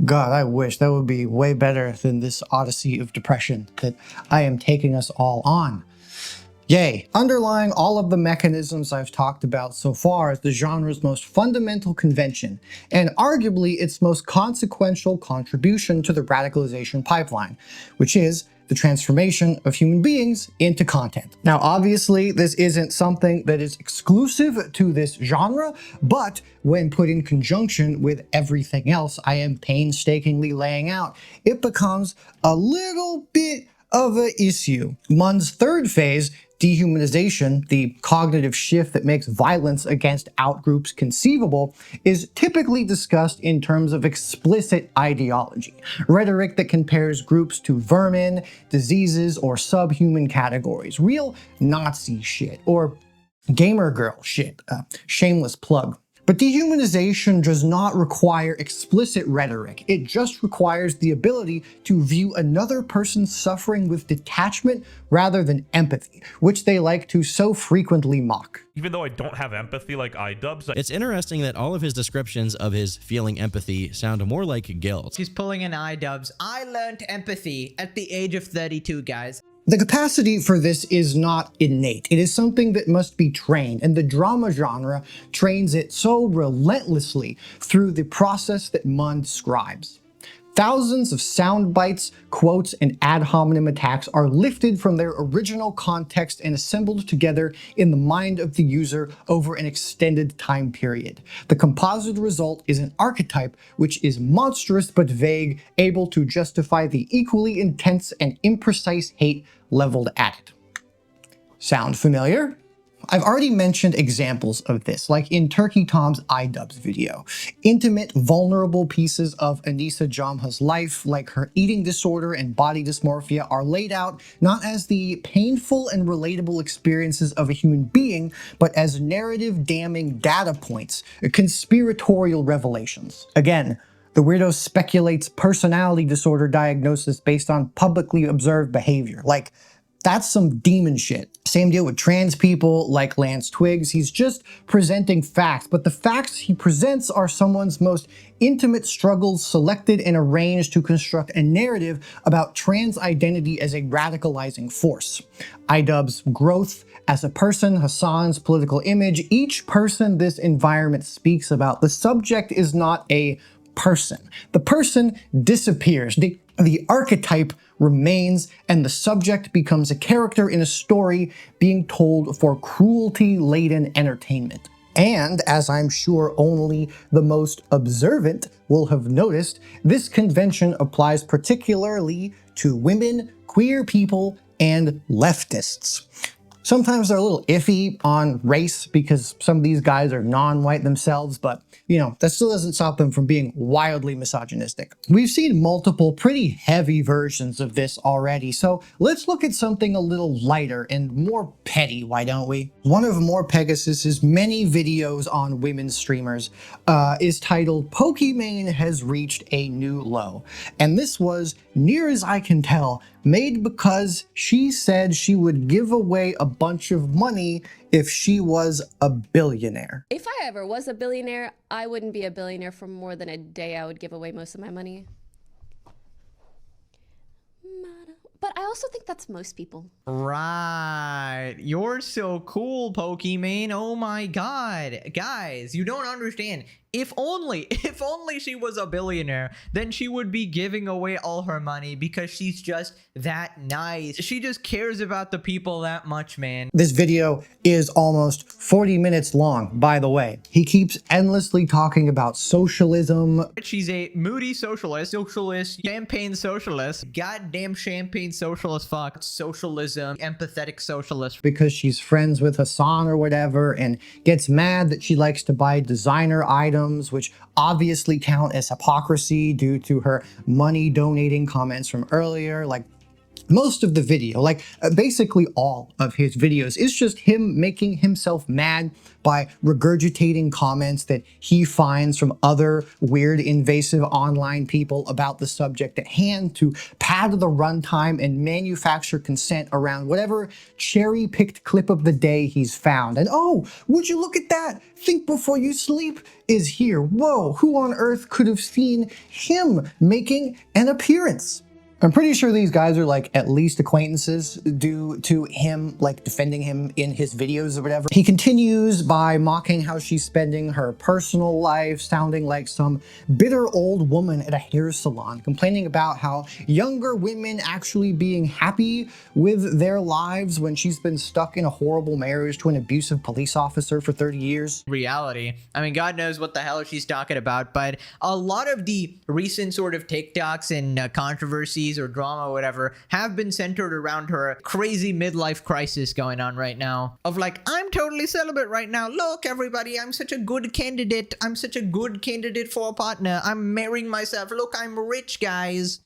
God, I wish that would be way better than this odyssey of depression that I am taking us all on. Yay. Underlying all of the mechanisms I've talked about so far is the genre's most fundamental convention, and arguably its most consequential contribution to the radicalization pipeline, which is the transformation of human beings into content. Now, obviously, this isn't something that is exclusive to this genre, but when put in conjunction with everything else I am painstakingly laying out, it becomes a little bit of an issue. MUN's third phase, dehumanization, the cognitive shift that makes violence against outgroups conceivable, is typically discussed in terms of explicit ideology, rhetoric that compares groups to vermin, diseases, or subhuman categories, real Nazi shit, or gamer girl shit, shameless plug. But dehumanization does not require explicit rhetoric. It just requires the ability to view another person's suffering with detachment rather than empathy, which they like to so frequently mock. Even though I don't have empathy like iDubbbz, It's interesting that all of his descriptions of his feeling empathy sound more like guilt. He's pulling an iDubbbz. I learned empathy at the age of 32, guys. The capacity for this is not innate. It is something that must be trained, and the drama genre trains it so relentlessly through the process that Munn describes. Thousands of sound bites, quotes, and ad hominem attacks are lifted from their original context and assembled together in the mind of the user over an extended time period. The composite result is an archetype which is monstrous but vague, able to justify the equally intense and imprecise hate leveled at it. Sound familiar? I've already mentioned examples of this, like in Turkey Tom's iDubbbz video. Intimate, vulnerable pieces of Anissa Jamha's life, like her eating disorder and body dysmorphia, are laid out not as the painful and relatable experiences of a human being, but as narrative-damning data points, conspiratorial revelations. Again, the weirdo speculates personality disorder diagnosis based on publicly observed behavior. Like, that's some demon shit. Same deal with trans people like Lance Twiggs. He's just presenting facts, but the facts he presents are someone's most intimate struggles selected and arranged to construct a narrative about trans identity as a radicalizing force. iDubbbz's growth as a person, Hasan's political image, each person this environment speaks about, the subject is not a person. The person disappears. The archetype remains, and the subject becomes a character in a story being told for cruelty-laden entertainment. And, as I'm sure only the most observant will have noticed, this convention applies particularly to women, queer people, and leftists. Sometimes they're a little iffy on race because some of these guys are non-white themselves, but you know, that still doesn't stop them from being wildly misogynistic. We've seen multiple pretty heavy versions of this already, so let's look at something a little lighter and more petty, why don't we? One of morepegasus's many videos on women streamers is titled "Pokimane Has Reached a New Low," and this was, near as I can tell, made because she said she would give away a bunch of money if she was a billionaire. If I ever was a billionaire, I wouldn't be a billionaire for more than a day. I would give away most of my money. But I also think that's most people. Right. You're so cool, Pokimane. Oh my god. Guys, you don't understand. If only she was a billionaire, then she would be giving away all her money because she's just that nice. She just cares about the people that much, man. This video is almost 40 minutes long, by the way. He keeps endlessly talking about socialism. She's a moody socialist, champagne socialist, goddamn champagne socialist, fuck, socialism, empathetic socialist. Because she's friends with Hasan or whatever, and gets mad that she likes to buy designer items, which obviously count as hypocrisy due to her money donating comments from earlier. Like, most of the video, like basically all of his videos, is just him making himself mad by regurgitating comments that he finds from other weird, invasive online people about the subject at hand to pad the runtime and manufacture consent around whatever cherry-picked clip of the day he's found. And oh, would you look at that? Think before you sleep is here. Whoa, who on earth could have seen him making an appearance? I'm pretty sure these guys are like at least acquaintances due to him like defending him in his videos or whatever. He continues by mocking how she's spending her personal life, sounding like some bitter old woman at a hair salon, complaining about how younger women actually being happy with their lives when she's been stuck in a horrible marriage to an abusive police officer for 30 years. Reality. I mean, God knows what the hell she's talking about, but a lot of the recent sort of TikToks and controversies or drama or whatever have been centered around her crazy midlife crisis going on right now of like, I'm totally celibate right now. Look, everybody, I'm such a good candidate. I'm such a good candidate for a partner. I'm marrying myself. Look, I'm rich, guys.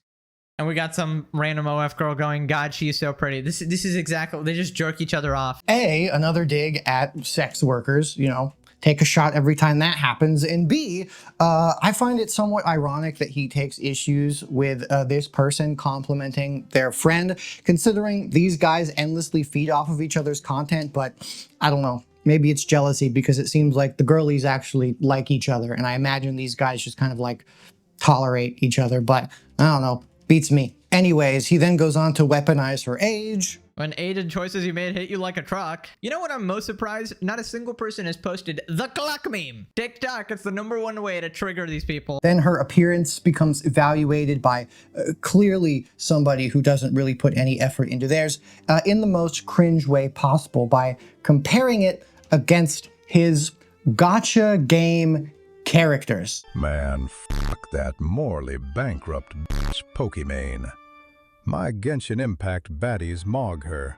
And we got some random OF girl going, God, she is so pretty. This is exactly, they just jerk each other off. Another dig at sex workers, you know, take a shot every time that happens. And B, I find it somewhat ironic that he takes issues with this person complimenting their friend, considering these guys endlessly feed off of each other's content. But I don't know. Maybe it's jealousy because it seems like the girlies actually like each other. And I imagine these guys just kind of like tolerate each other. But I don't know. Beats me. Anyways, he then goes on to weaponize her age. When aided choices you made hit you like a truck. You know what I'm most surprised? Not a single person has posted the clock meme. TikTok, it's the #1 way to trigger these people. Then her appearance becomes evaluated by clearly somebody who doesn't really put any effort into theirs in the most cringe way possible by comparing it against his gotcha game characters. Man, fuck that morally bankrupt bitch Pokimane. My Genshin Impact baddies mog her.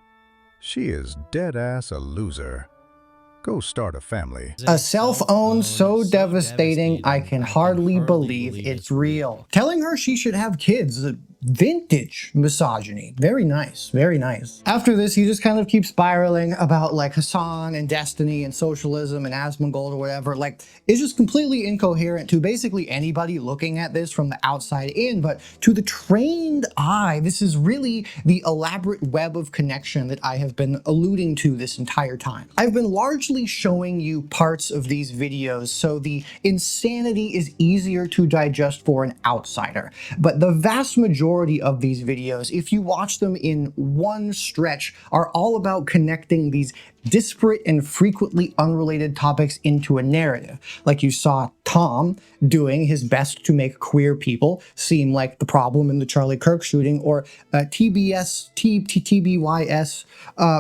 She is dead-ass a loser. Go start a family. A self-owned so devastating, I can hardly believe it's real. Telling her she should have kids. Vintage misogyny. Very nice, very nice. After this, he just kind of keeps spiraling about like Hasan and Destiny and socialism and Asmongold or whatever. Like, it's just completely incoherent to basically anybody looking at this from the outside in, but to the trained eye, this is really the elaborate web of connection that I have been alluding to this entire time. I've been largely showing you parts of these videos so the insanity is easier to digest for an outsider, but the vast majority of these videos, if you watch them in one stretch, are all about connecting these disparate and frequently unrelated topics into a narrative. Like you saw Tom doing his best to make queer people seem like the problem in the Charlie Kirk shooting, or TBYS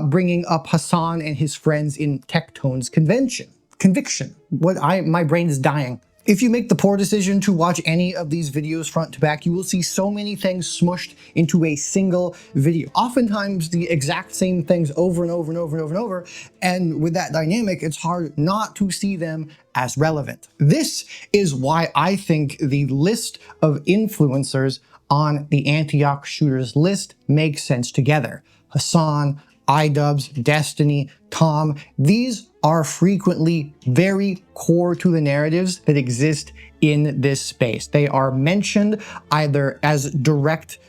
bringing up Hasan and his friends in Tectone's conviction. My brain is dying. If you make the poor decision to watch any of these videos front to back, you will see so many things smushed into a single video. Oftentimes the exact same things over and over and over and over and over. And with that dynamic, it's hard not to see them as relevant. This is why I think the list of influencers on the Antioch shooters list makes sense together. Hasan, iDubbbz, Destiny, Tom, these are frequently very core to the narratives that exist in this space. They are mentioned either as direct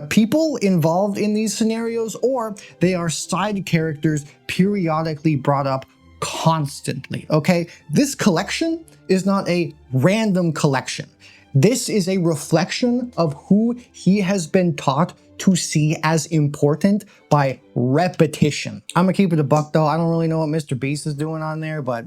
people involved in these scenarios, or they are side characters periodically brought up constantly, okay? This collection is not a random collection. This is a reflection of who he has been taught to see as important by repetition. I'm gonna keep it a buck though. I don't really know what Mr. Beast is doing on there, but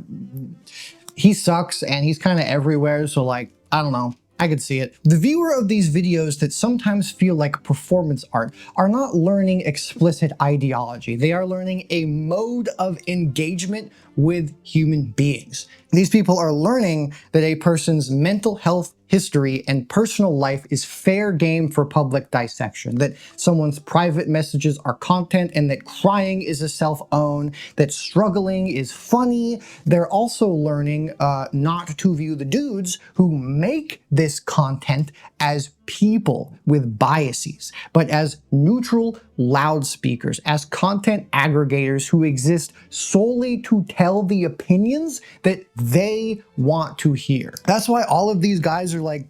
he sucks and he's kind of everywhere. So like, I don't know. I could see it. The viewer of these videos that sometimes feel like performance art are not learning explicit ideology. They are learning a mode of engagement with human beings. These people are learning that a person's mental health history and personal life is fair game for public dissection, that someone's private messages are content, and that crying is a self-own, that struggling is funny. They're also learning not to view the dudes who make this content as people with biases, but as neutral loudspeakers, as content aggregators who exist solely to tell the opinions that they want to hear. That's why all of these guys are like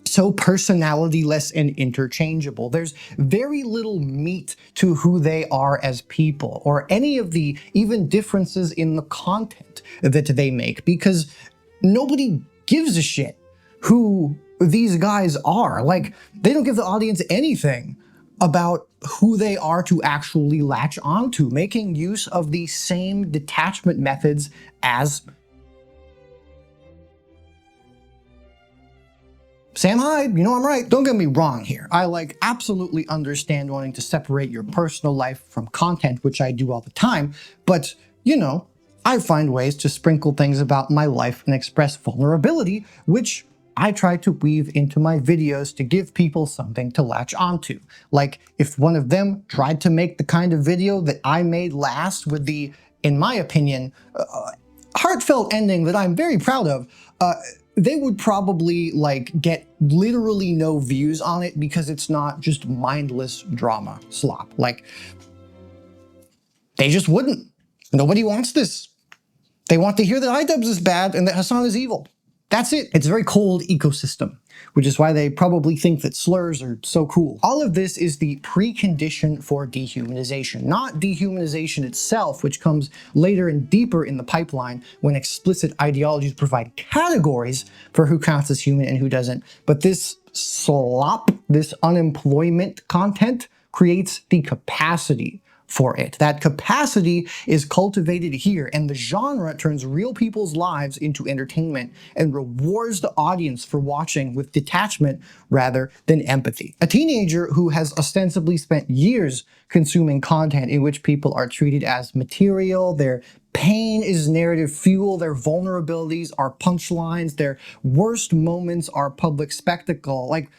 so personality-less and interchangeable. There's very little meat to who they are as people, or any of the even differences in the content that they make, because nobody gives a shit who these guys are. Like, they don't give the audience anything about who they are to actually latch onto, making use of the same detachment methods as Sam Hyde. You know I'm right. Don't get me wrong here. I like absolutely understand wanting to separate your personal life from content, which I do all the time, but you know, I find ways to sprinkle things about my life and express vulnerability, which I try to weave into my videos to give people something to latch onto. Like if one of them tried to make the kind of video that I made last with the, in my opinion, heartfelt ending that I'm very proud of, they would probably like get literally no views on it because it's not just mindless drama slop. Like, they just wouldn't. Nobody wants this. They want to hear that iDubbbz is bad and that Hasan is evil. That's it. It's a very cold ecosystem, which is why they probably think that slurs are so cool. All of this is the precondition for dehumanization, not dehumanization itself, which comes later and deeper in the pipeline when explicit ideologies provide categories for who counts as human and who doesn't. But this slop, this unemployment content, creates the capacity for it. That capacity is cultivated here, and the genre turns real people's lives into entertainment and rewards the audience for watching with detachment rather than empathy. A teenager who has ostensibly spent years consuming content in which people are treated as material, their pain is narrative fuel, their vulnerabilities are punchlines, their worst moments are public spectacle. Like,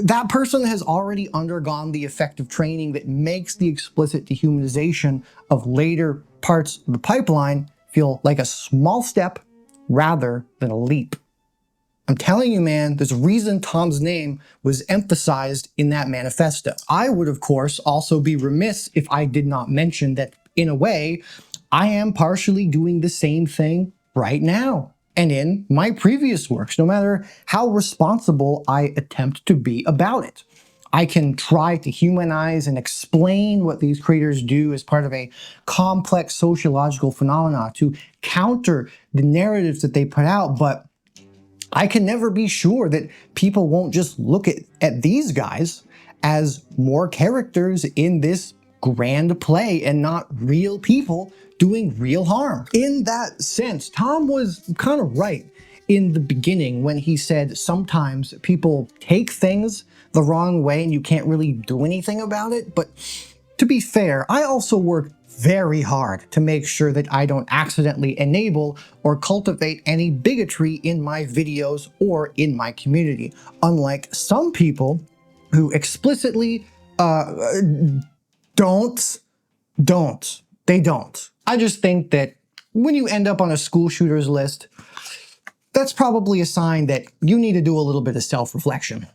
that person has already undergone the effective training that makes the explicit dehumanization of later parts of the pipeline feel like a small step rather than a leap. I'm telling you, man, there's a reason Tom's name was emphasized in that manifesto. I would, of course, also be remiss if I did not mention that, in a way, I am partially doing the same thing right now. And in my previous works, no matter how responsible I attempt to be about it. I can try to humanize and explain what these creators do as part of a complex sociological phenomena to counter the narratives that they put out, but I can never be sure that people won't just look at these guys as more characters in this grand play and not real people doing real harm. In that sense, Tom was kind of right in the beginning when he said sometimes people take things the wrong way and you can't really do anything about it. But to be fair, I also work very hard to make sure that I don't accidentally enable or cultivate any bigotry in my videos or in my community. Unlike some people who explicitly don't. They don't. I just think that when you end up on a school shooters list, that's probably a sign that you need to do a little bit of self-reflection.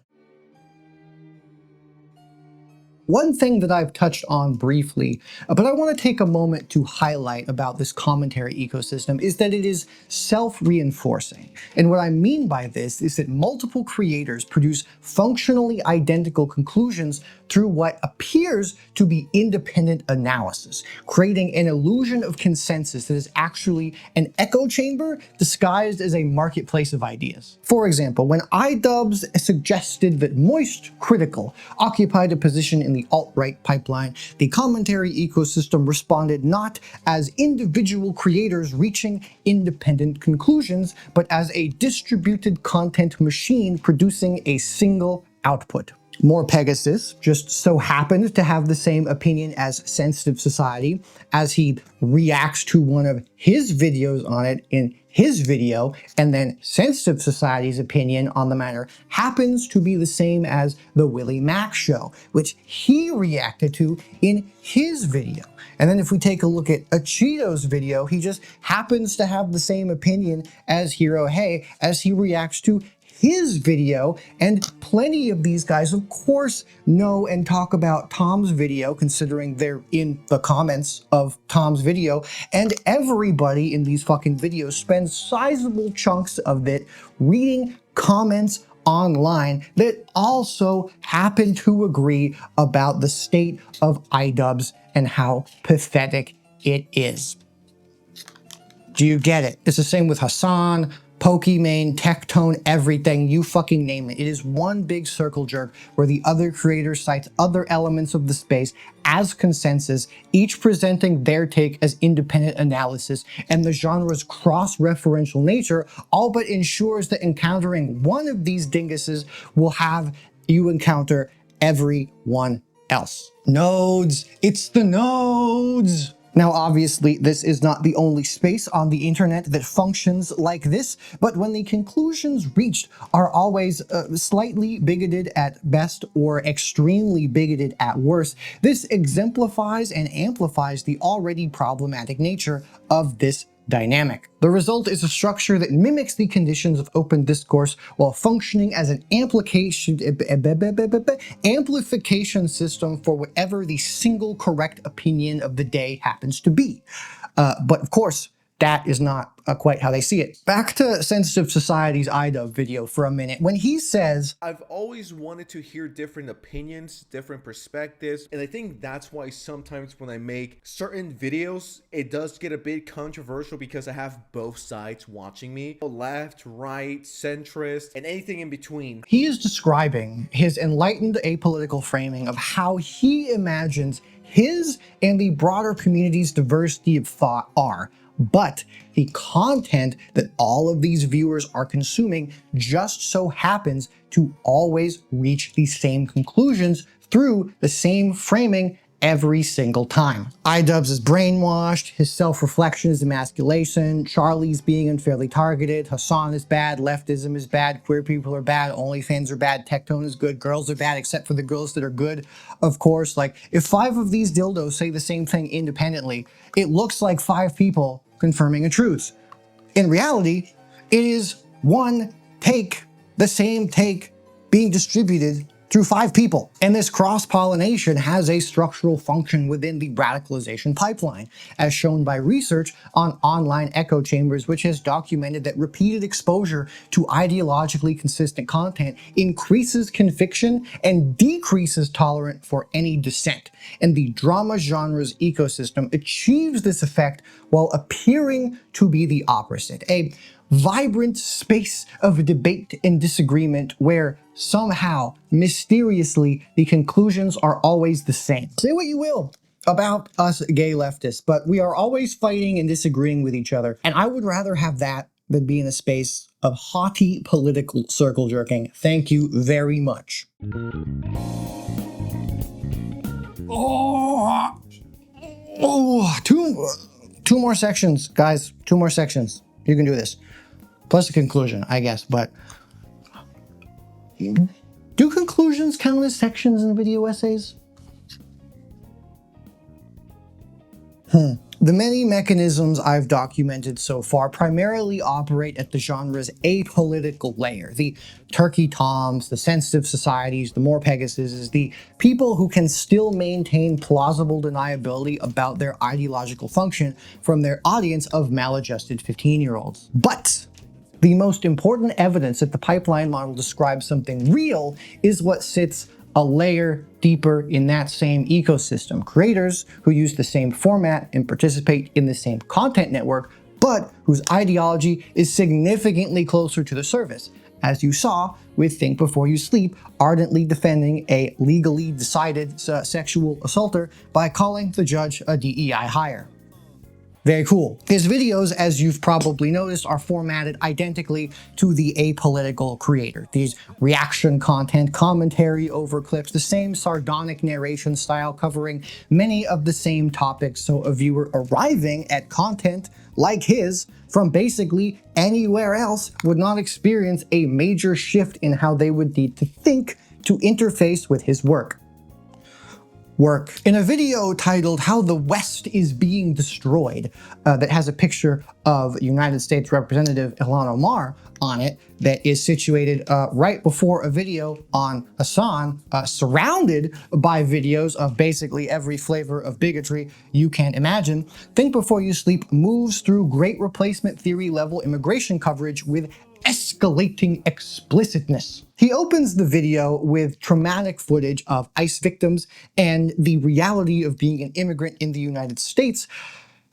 One thing that I've touched on briefly, but I want to take a moment to highlight about this commentary ecosystem, is that it is self-reinforcing. And what I mean by this is that multiple creators produce functionally identical conclusions through what appears to be independent analysis, creating an illusion of consensus that is actually an echo chamber disguised as a marketplace of ideas. For example, when iDubbbz suggested that Moist Critical occupied a position in the alt-right pipeline, the commentary ecosystem responded not as individual creators reaching independent conclusions, but as a distributed content machine producing a single output. Morepegasus just so happened to have the same opinion as Sensitive Society, as he reacts to one of his videos on it in his video, and then Sensitive Society's opinion on the matter happens to be the same as the Willie Mack show, which he reacted to in his video. And then if we take a look at Acheeto's video, he just happens to have the same opinion as Hero Hey as he reacts to his video, and plenty of these guys, of course, know and talk about Tom's video, considering they're in the comments of Tom's video, and everybody in these fucking videos spends sizable chunks of it reading comments online that also happen to agree about the state of iDubbbz and how pathetic it is. Do you get it? It's the same with Hasan, Pokimane, Tectone, everything, you fucking name it. It is one big circle jerk where the other creator cites other elements of the space as consensus, each presenting their take as independent analysis, and the genre's cross-referential nature all but ensures that encountering one of these dinguses will have you encounter everyone else. Nodes, it's the nodes! Now, obviously, this is not the only space on the internet that functions like this, but when the conclusions reached are always slightly bigoted at best or extremely bigoted at worst, this exemplifies and amplifies the already problematic nature of this dynamic. The result is a structure that mimics the conditions of open discourse while functioning as an amplification system for whatever the single correct opinion of the day happens to be. But of course, that is not quite how they see it. Back to Sensitive Society's IDub video for a minute. When he says, I've always wanted to hear different opinions, different perspectives, and I think that's why sometimes when I make certain videos, it does get a bit controversial because I have both sides watching me. Left, right, centrist, and anything in between. he is describing his enlightened apolitical framing of how he imagines his and the broader community's diversity of thought are. But the content that all of these viewers are consuming just so happens to always reach the same conclusions through the same framing every single time. iDubbbz is brainwashed, his self-reflection is emasculation, Charlie's being unfairly targeted, Hasan is bad, leftism is bad, queer people are bad, OnlyFans are bad, Tectone is good, girls are bad except for the girls that are good. Of course, like, if 5 of these dildos say the same thing independently, it looks like 5 people confirming a truth. In reality, it is one take, the same take being distributed through 5 people. And this cross-pollination has a structural function within the radicalization pipeline, as shown by research on online echo chambers, which has documented that repeated exposure to ideologically consistent content increases conviction and decreases tolerance for any dissent. And the drama genre's ecosystem achieves this effect while appearing to be the opposite. A vibrant space of debate and disagreement where somehow, mysteriously, the conclusions are always the same. Say what you will about us gay leftists, but we are always fighting and disagreeing with each other. And I would rather have that than be in a space of haughty political circle jerking. Thank you very much. Two more sections, guys. 2 more sections. You can do this. Plus a conclusion, I guess, but do conclusions count as sections in video essays? The many mechanisms I've documented so far primarily operate at the genre's apolitical layer. The turkey toms, the sensitive societies, the morepegasus, the people who can still maintain plausible deniability about their ideological function from their audience of maladjusted 15-year-olds. But the most important evidence that the pipeline model describes something real is what sits a layer deeper in that same ecosystem. Creators who use the same format and participate in the same content network, but whose ideology is significantly closer to the surface, as you saw with Think Before You Sleep ardently defending a legally decided sexual assaulter by calling the judge a DEI hire. Very cool. His videos, as you've probably noticed, are formatted identically to the apolitical creator. These reaction content, commentary over clips, the same sardonic narration style covering many of the same topics, so a viewer arriving at content like his from basically anywhere else would not experience a major shift in how they would need to think to interface with his work. In a video titled How the West is Being Destroyed, that has a picture of United States Representative Ilhan Omar on it, that is situated right before a video on Hasan, surrounded by videos of basically every flavor of bigotry you can imagine, Think Before You Sleep moves through great replacement theory level immigration coverage with escalating explicitness. He opens the video with traumatic footage of ICE victims and the reality of being an immigrant in the United States,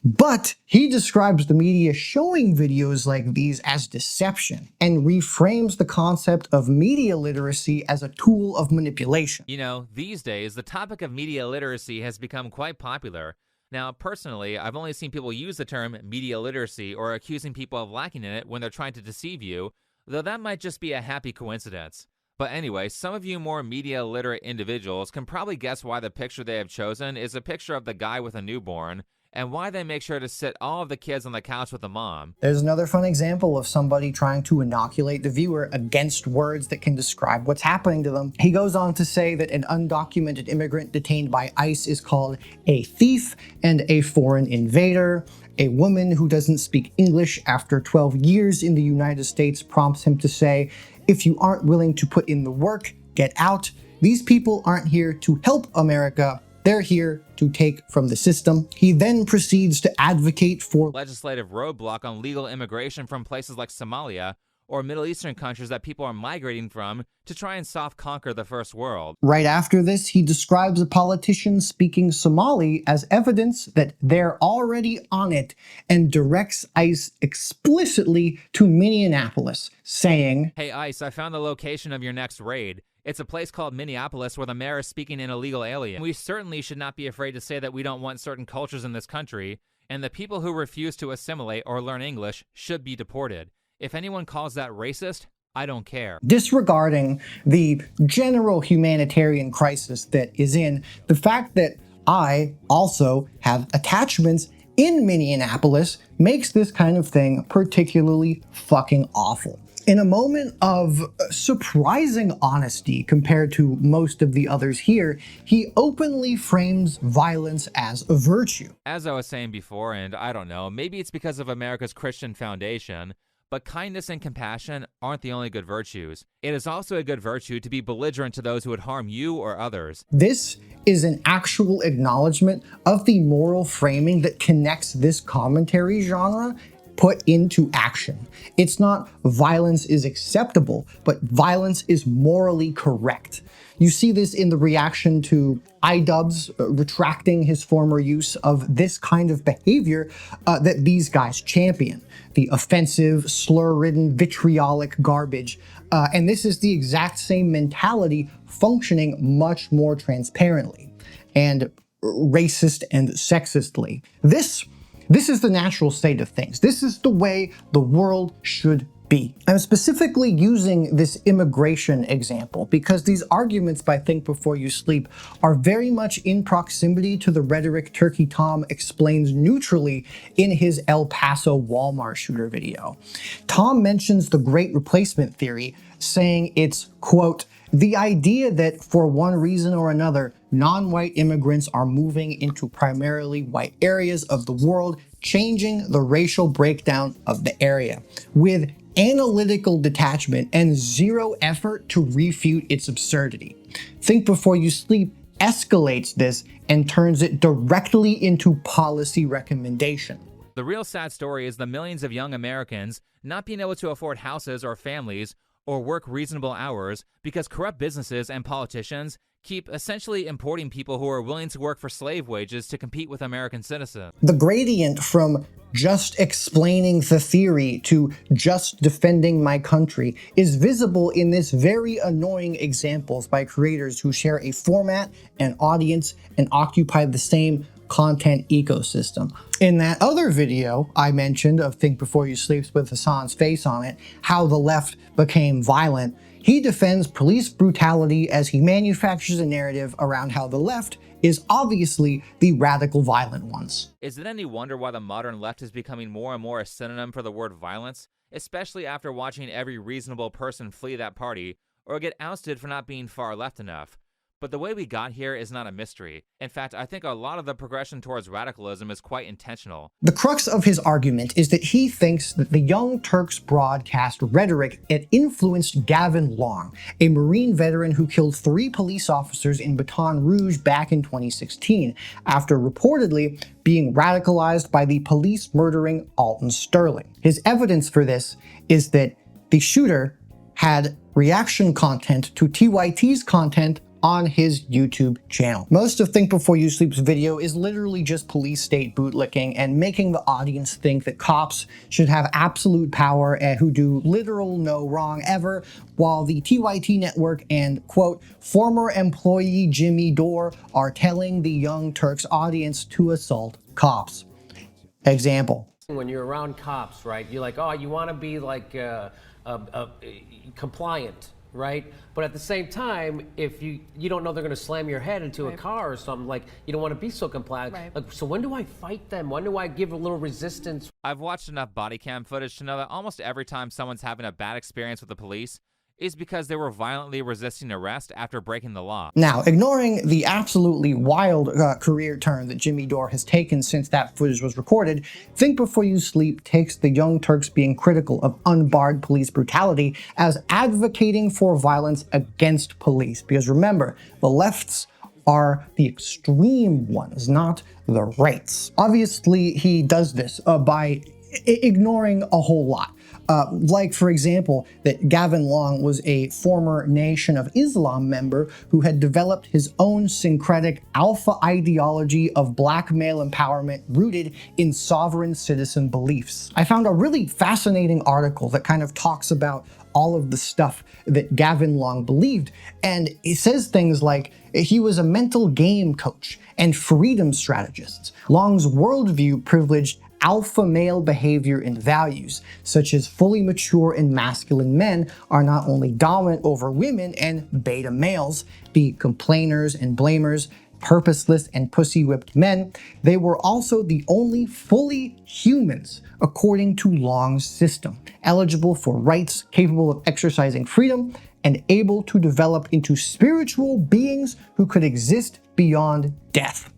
but he describes the media showing videos like these as deception and reframes the concept of media literacy as a tool of manipulation. You know, these days, the topic of media literacy has become quite popular. Now, personally, I've only seen people use the term media literacy or accusing people of lacking in it when they're trying to deceive you, though that might just be a happy coincidence. But anyway, some of you more media literate individuals can probably guess why the picture they have chosen is a picture of the guy with a newborn, and why they make sure to sit all of the kids on the couch with the mom. There's another fun example of somebody trying to inoculate the viewer against words that can describe what's happening to them. He goes on to say that an undocumented immigrant detained by ICE is called a thief and a foreign invader. A woman who doesn't speak English after 12 years in the United States prompts him to say, "If you aren't willing to put in the work, get out. These people aren't here to help America, they're here to take from the system. He then proceeds to advocate for legislative roadblock on legal immigration from places like Somalia or Middle Eastern countries that people are migrating from to try and soft conquer the first world. Right after this, he describes a politician speaking Somali as evidence that they're already on it and directs ICE explicitly to Minneapolis, saying, "Hey ICE, I found the location of your next raid. It's a place called Minneapolis where the mayor is speaking an illegal alien. We certainly should not be afraid to say that we don't want certain cultures in this country, and the people who refuse to assimilate or learn English should be deported. If anyone calls that racist, I don't care." Disregarding the general humanitarian crisis that is in, the fact that I also have attachments in Minneapolis makes this kind of thing particularly fucking awful. In a moment of surprising honesty compared to most of the others here, he openly frames violence as a virtue. As I was saying before, and I don't know, maybe it's because of America's Christian foundation, but kindness and compassion aren't the only good virtues. It is also a good virtue to be belligerent to those who would harm you or others. This is an actual acknowledgement of the moral framing that connects this commentary genre put into action. It's not violence is acceptable, but violence is morally correct. You see this in the reaction to iDubbbz retracting his former use of this kind of behavior that these guys champion. The offensive, slur-ridden, vitriolic garbage. And this is the exact same mentality functioning much more transparently and racist and sexistly. This is the natural state of things. This is the way the world should be. I'm specifically using this immigration example because these arguments by Think Before You Sleep are very much in proximity to the rhetoric Turkey Tom explains neutrally in his El Paso Walmart shooter video. Tom mentions the Great Replacement theory, saying it's, quote, the idea that for one reason or another, non-white immigrants are moving into primarily white areas of the world, changing the racial breakdown of the area, with analytical detachment and zero effort to refute its absurdity. Think Before You Sleep escalates this and turns it directly into policy recommendation. The real sad story is the millions of young Americans not being able to afford houses or families or work reasonable hours because corrupt businesses and politicians keep essentially importing people who are willing to work for slave wages to compete with American citizens. The gradient from just explaining the theory to just defending my country is visible in this very annoying examples by creators who share a format and audience and occupy the same content ecosystem. In that other video I mentioned of Think Before You Sleep with Hasan's face on it, how the left became violent, he defends police brutality as he manufactures a narrative around how the left is obviously the radical violent ones. Is it any wonder why the modern left is becoming more and more a synonym for the word violence, especially after watching every reasonable person flee that party or get ousted for not being far left enough? But the way we got here is not a mystery. In fact, I think a lot of the progression towards radicalism is quite intentional. The crux of his argument is that he thinks that the Young Turks broadcast rhetoric had influenced Gavin Long, a Marine veteran who killed 3 police officers in Baton Rouge back in 2016, after reportedly being radicalized by the police murdering Alton Sterling. His evidence for this is that the shooter had reaction content to TYT's content on his YouTube channel. Most of Think Before You Sleep's video is literally just police state bootlicking and making the audience think that cops should have absolute power and who do literal no wrong ever, while the TYT network and, quote, former employee Jimmy Dore are telling the Young Turks audience to assault cops. Example. When you're around cops, right, you're like, oh, you want to be like compliant, right? But at the same time, if you don't know they're going to slam your head into a car or something, like you don't want to be so compliant. Like, so when do I fight them? When do I give a little resistance? I've watched enough body cam footage to know that almost every time someone's having a bad experience with the police is because they were violently resisting arrest after breaking the law. Now, ignoring the absolutely wild career turn that Jimmy Dore has taken since that footage was recorded, Think Before You Sleep takes the Young Turks being critical of unbarred police brutality as advocating for violence against police. Because remember, the left's are the extreme ones, not the rights. Obviously, he does this by ignoring a whole lot. Like, for example, that Gavin Long was a former Nation of Islam member who had developed his own syncretic alpha ideology of black male empowerment rooted in sovereign citizen beliefs. I found a really fascinating article that kind of talks about all of the stuff that Gavin Long believed, and it says things like he was a mental game coach and freedom strategist. Long's worldview privileged alpha male behavior and values, such as fully mature and masculine men are not only dominant over women and beta males, the complainers and blamers, purposeless and pussy-whipped men, they were also the only fully humans, according to Long's system, eligible for rights, capable of exercising freedom, and able to develop into spiritual beings who could exist beyond death.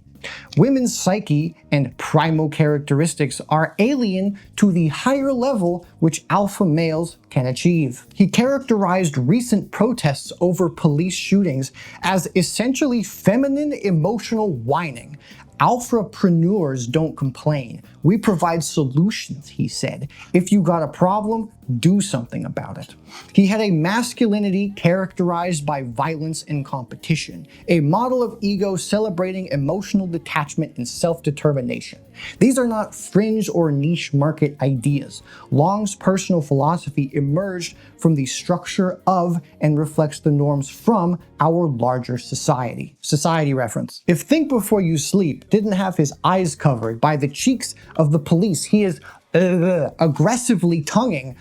Women's psyche and primal characteristics are alien to the higher level which alpha males can achieve. He characterized recent protests over police shootings as essentially feminine emotional whining. Alphapreneurs don't complain. We provide solutions, he said. If you got a problem, do something about it. He had a masculinity characterized by violence and competition, a model of ego celebrating emotional detachment and self-determination. These are not fringe or niche market ideas. Long's personal philosophy emerged from the structure of and reflects the norms from our larger society. Society reference. If Think Before You Sleep didn't have his eyes covered by the cheeks of the police he is aggressively tonguing,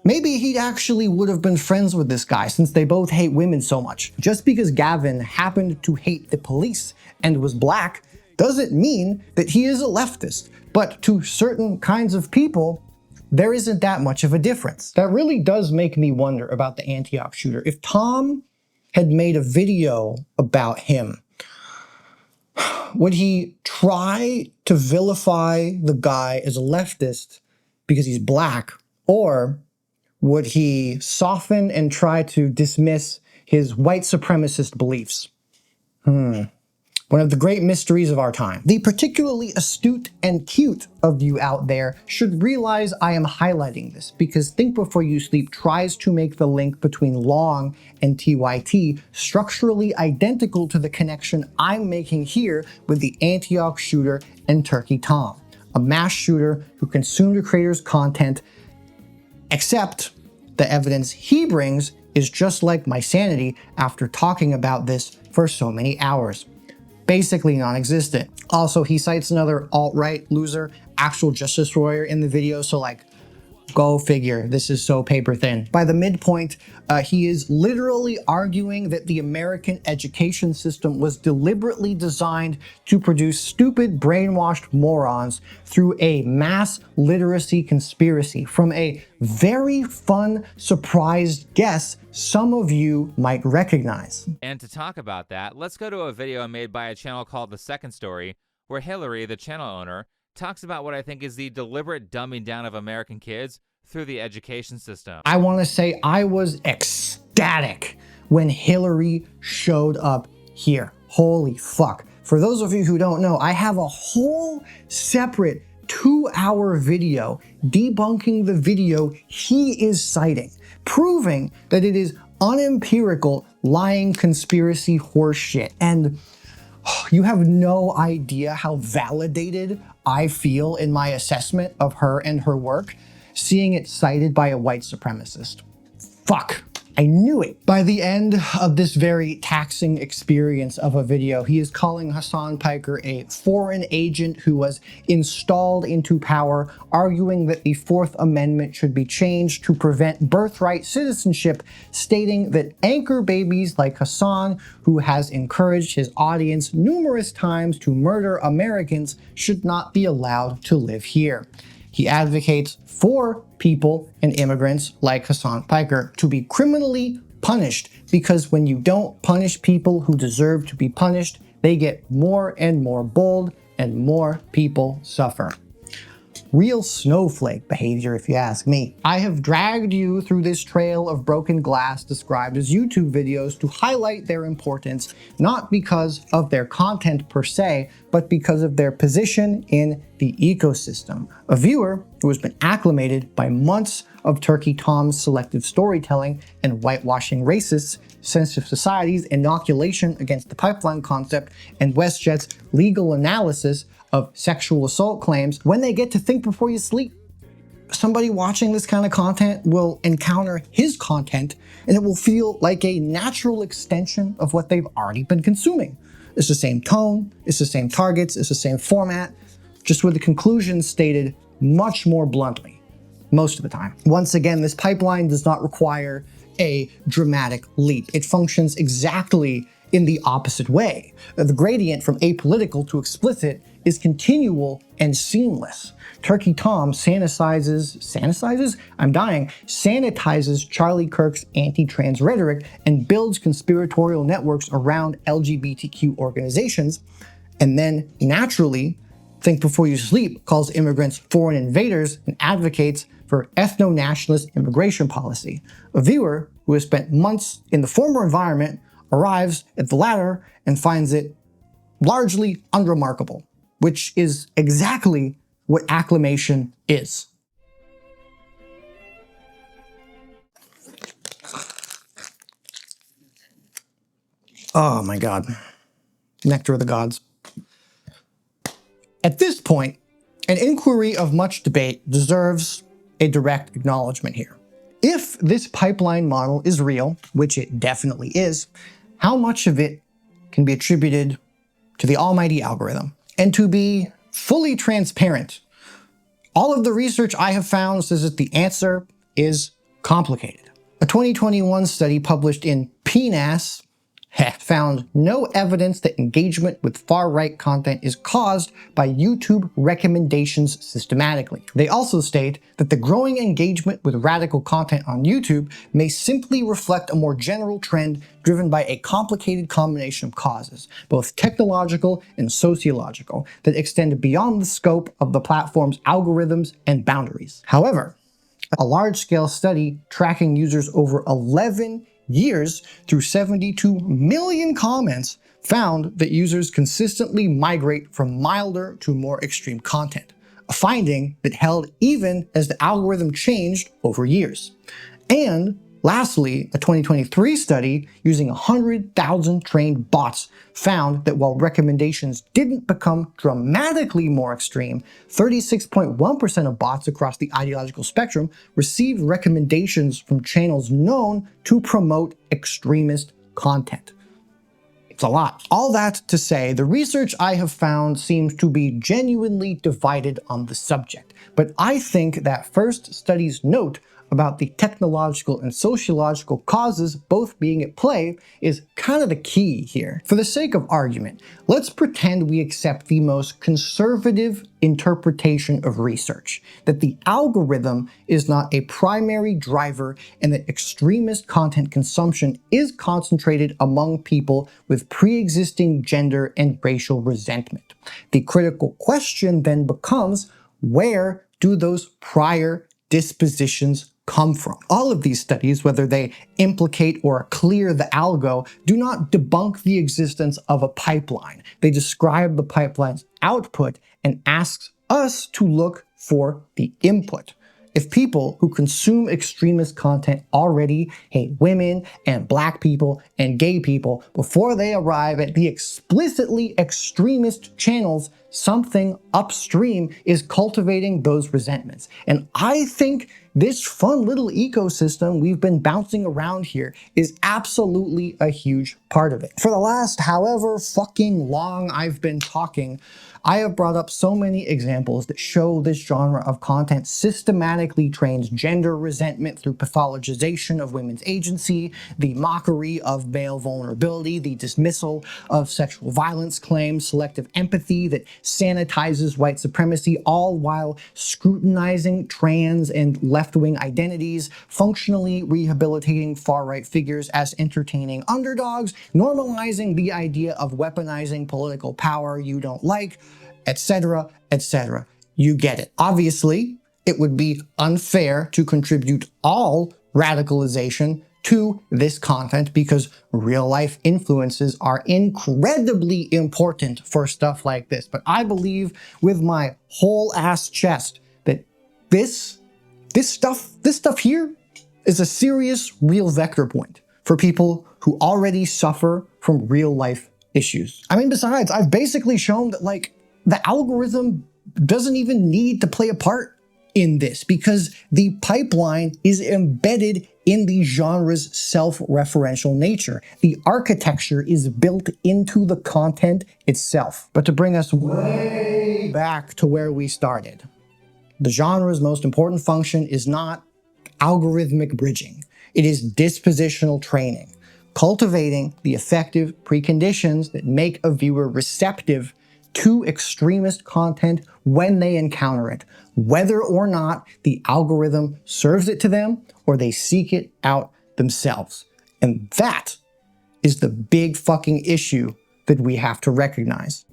maybe he actually would have been friends with this guy since they both hate women so much. Just because Gavin happened to hate the police and was black doesn't mean that he is a leftist. But to certain kinds of people, there isn't that much of a difference. That really does make me wonder about the Antioch shooter. If Tom had made a video about him, would he try to vilify the guy as a leftist because he's black, or would he soften and try to dismiss his white supremacist beliefs? One of the great mysteries of our time. The particularly astute and cute of you out there should realize I am highlighting this because Think Before You Sleep tries to make the link between Long and TYT structurally identical to the connection I'm making here with the Antioch shooter and Turkey Tom, a mass shooter who consumed a creator's content, except the evidence he brings is just like my sanity after talking about this for so many hours. Basically non-existent. Also, he cites another alt-right loser, actual justice warrior in the video, so like, go figure, this is so paper thin. By the midpoint, he is literally arguing that the American education system was deliberately designed to produce stupid, brainwashed morons through a mass literacy conspiracy from a very fun, surprised guess some of you might recognize. And to talk about that, let's go to a video made by a channel called The Second Story, where Hillary, the channel owner, talks about what I think is the deliberate dumbing down of American kids through the education system. I want to say I was ecstatic when Hillary showed up here. Holy fuck. For those of you who don't know, I have a whole separate 2-hour video debunking the video he is citing, proving that it is unempirical, lying conspiracy horseshit. And you have no idea how validated I feel in my assessment of her and her work, seeing it cited by a white supremacist. Fuck. I knew it. By the end of this very taxing experience of a video, he is calling Hasan Piker a foreign agent who was installed into power, arguing that the Fourth Amendment should be changed to prevent birthright citizenship, stating that anchor babies like Hasan, who has encouraged his audience numerous times to murder Americans, should not be allowed to live here. He advocates for people and immigrants like Hasan Piker to be criminally punished because when you don't punish people who deserve to be punished, they get more and more bold and more people suffer. Real snowflake behavior, if you ask me. I have dragged you through this trail of broken glass described as YouTube videos to highlight their importance, not because of their content per se, but because of their position in the ecosystem. A viewer who has been acclimated by months of Turkey Tom's selective storytelling and whitewashing racists, sensitive societies, inoculation against the pipeline concept, and WestJet's legal analysis of sexual assault claims, when they get to think before you sleep, somebody watching this kind of content will encounter his content and it will feel like a natural extension of what they've already been consuming. It's the same tone, it's the same targets, it's the same format, just with the conclusions stated much more bluntly, most of the time. Once again, this pipeline does not require a dramatic leap. It functions exactly in the opposite way. The gradient from apolitical to explicit is continual and seamless. Turkey Tom sanitizes Charlie Kirk's anti-trans rhetoric and builds conspiratorial networks around LGBTQ organizations, and then naturally, Think Before You Sleep calls immigrants foreign invaders and advocates for ethno-nationalist immigration policy. A viewer who has spent months in the former environment arrives at the latter and finds it largely unremarkable, which is exactly what acclimation is. Oh my God. Nectar of the gods. At this point, an inquiry of much debate deserves a direct acknowledgement here. If this pipeline model is real, which it definitely is, how much of it can be attributed to the almighty algorithm? And to be fully transparent, all of the research I have found says that the answer is complicated. A 2021 study published in PNAS found no evidence that engagement with far-right content is caused by YouTube recommendations systematically. They also state that the growing engagement with radical content on YouTube may simply reflect a more general trend driven by a complicated combination of causes, both technological and sociological, that extend beyond the scope of the platform's algorithms and boundaries. However, a large-scale study tracking users over 11 years through 72 million comments found that users consistently migrate from milder to more extreme content, a finding that held even as the algorithm changed over years. And lastly, a 2023 study using 100,000 trained bots found that while recommendations didn't become dramatically more extreme, 36.1% of bots across the ideological spectrum received recommendations from channels known to promote extremist content. It's a lot. All that to say, the research I have found seems to be genuinely divided on the subject, but I think that first study's note about the technological and sociological causes both being at play is kind of the key here. For the sake of argument, let's pretend we accept the most conservative interpretation of research, that the algorithm is not a primary driver and that extremist content consumption is concentrated among people with pre-existing gender and racial resentment. The critical question then becomes, where do those prior dispositions come from? All of these studies, whether they implicate or clear the algo, do not debunk the existence of a pipeline. They describe the pipeline's output and ask us to look for the input. If people who consume extremist content already hate women and black people and gay people before they arrive at the explicitly extremist channels, something upstream is cultivating those resentments. And I think this fun little ecosystem we've been bouncing around here is absolutely a huge part of it. For the last however fucking long I've been talking, I have brought up so many examples that show this genre of content systematically trains gender resentment through pathologization of women's agency, the mockery of male vulnerability, the dismissal of sexual violence claims, selective empathy that sanitizes white supremacy, all while scrutinizing trans and left-wing identities, functionally rehabilitating far-right figures as entertaining underdogs, normalizing the idea of weaponizing political power you don't like, etc., etc. you get it. Obviously, it would be unfair to contribute all radicalization to this content because real life influences are incredibly important for stuff like this. But I believe with my whole ass chest that this stuff here is a serious real vector point for people who already suffer from real life issues. I mean, besides, I've basically shown that like the algorithm doesn't even need to play a part in this because the pipeline is embedded in the genre's self-referential nature. The architecture is built into the content itself. But to bring us way back to where we started, the genre's most important function is not algorithmic bridging. It is dispositional training, cultivating the effective preconditions that make a viewer receptive to extremist content when they encounter it, whether or not the algorithm serves it to them or they seek it out themselves. And that is the big fucking issue that we have to recognize.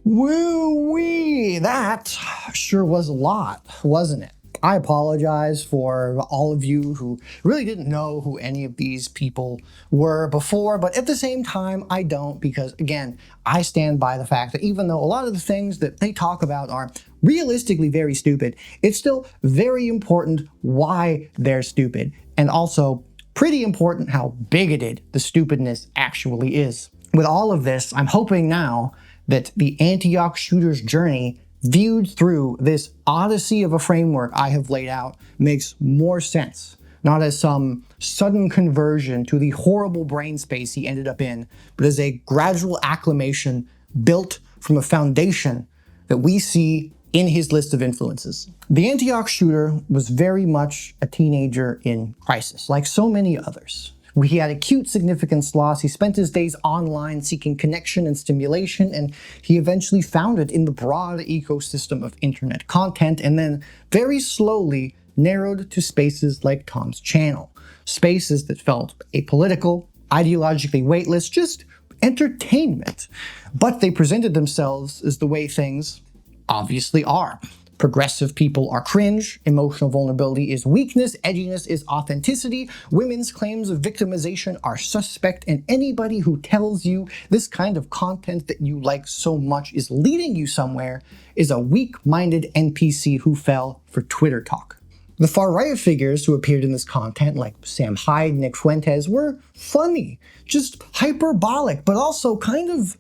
Woo-wee, that sure was a lot, wasn't it? I apologize for all of you who really didn't know who any of these people were before, but at the same time, I don't, because again, I stand by the fact that even though a lot of the things that they talk about are realistically very stupid, it's still very important why they're stupid, and also pretty important how bigoted the stupidness actually is. With all of this, I'm hoping now that the Antioch shooter's journey viewed through this odyssey of a framework I have laid out makes more sense, not as some sudden conversion to the horrible brain space he ended up in, but as a gradual acclimation built from a foundation that we see in his list of influences. The Antioch shooter was very much a teenager in crisis, like so many others. He had acute significance loss. He spent his days online seeking connection and stimulation, and he eventually found it in the broad ecosystem of internet content, and then very slowly narrowed to spaces like Tom's channel. Spaces that felt apolitical, ideologically weightless, just entertainment. But they presented themselves as the way things obviously are. Progressive people are cringe, emotional vulnerability is weakness, edginess is authenticity, women's claims of victimization are suspect, and anybody who tells you this kind of content that you like so much is leading you somewhere is a weak-minded NPC who fell for Twitter talk. The far-right figures who appeared in this content, like Sam Hyde, Nick Fuentes, were funny, just hyperbolic, but also kind of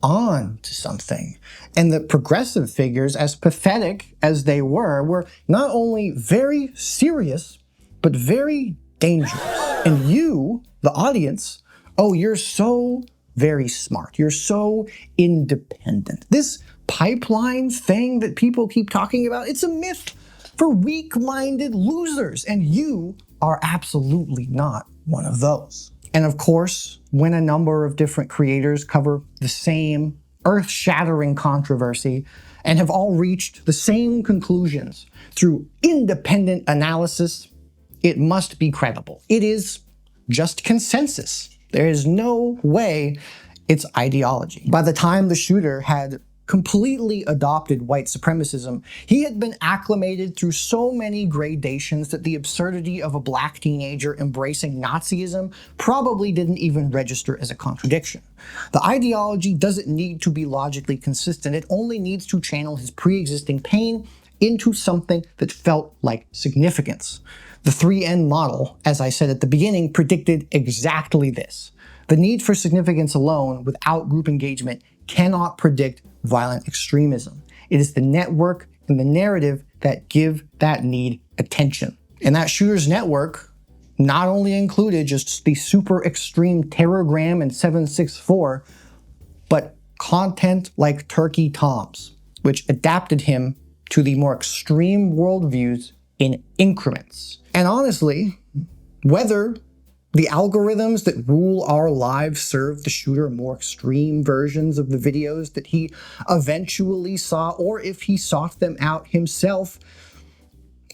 on to something. And the progressive figures, as pathetic as they were not only very serious, but very dangerous. And you, the audience, oh, you're so very smart. You're so independent. This pipeline thing that people keep talking about, it's a myth for weak-minded losers, and you are absolutely not one of those. And of course, when a number of different creators cover the same earth-shattering controversy and have all reached the same conclusions through independent analysis, it must be credible. It is just consensus. There is no way it's ideology. By the time the shooter had completely adopted white supremacism, he had been acclimated through so many gradations that the absurdity of a black teenager embracing Nazism probably didn't even register as a contradiction. The ideology doesn't need to be logically consistent, it only needs to channel his pre-existing pain into something that felt like significance. The 3N model, as I said at the beginning, predicted exactly this. The need for significance alone without group engagement cannot predict violent extremism. It is the network and the narrative that give that need attention. And that shooter's network not only included just the super extreme Terrorgram and 764, but content like Turkey Tom's, which adapted him to the more extreme worldviews in increments. And honestly, whether the algorithms that rule our lives serve the shooter more extreme versions of the videos that he eventually saw, or if he sought them out himself,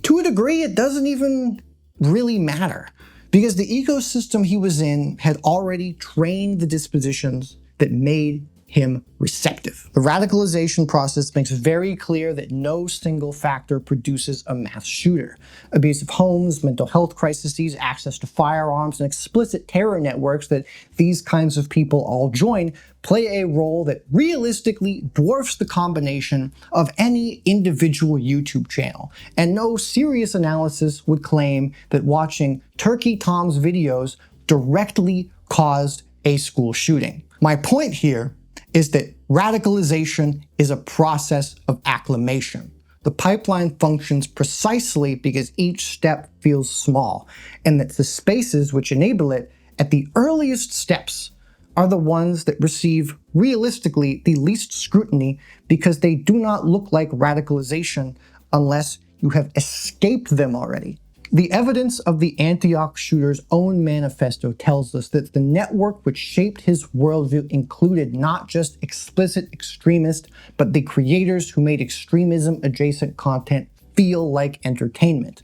to a degree, it doesn't even really matter, because the ecosystem he was in had already trained the dispositions that made him receptive. The radicalization process makes very clear that no single factor produces a mass shooter. Abusive homes, mental health crises, access to firearms, and explicit terror networks that these kinds of people all join play a role that realistically dwarfs the combination of any individual YouTube channel. And no serious analysis would claim that watching Turkey Tom's videos directly caused a school shooting. My point here is that radicalization is a process of acclimation. The pipeline functions precisely because each step feels small, and that the spaces which enable it at the earliest steps are the ones that receive, realistically, the least scrutiny because they do not look like radicalization unless you have escaped them already. The evidence of the Antioch shooter's own manifesto tells us that the network which shaped his worldview included not just explicit extremists, but the creators who made extremism-adjacent content feel like entertainment.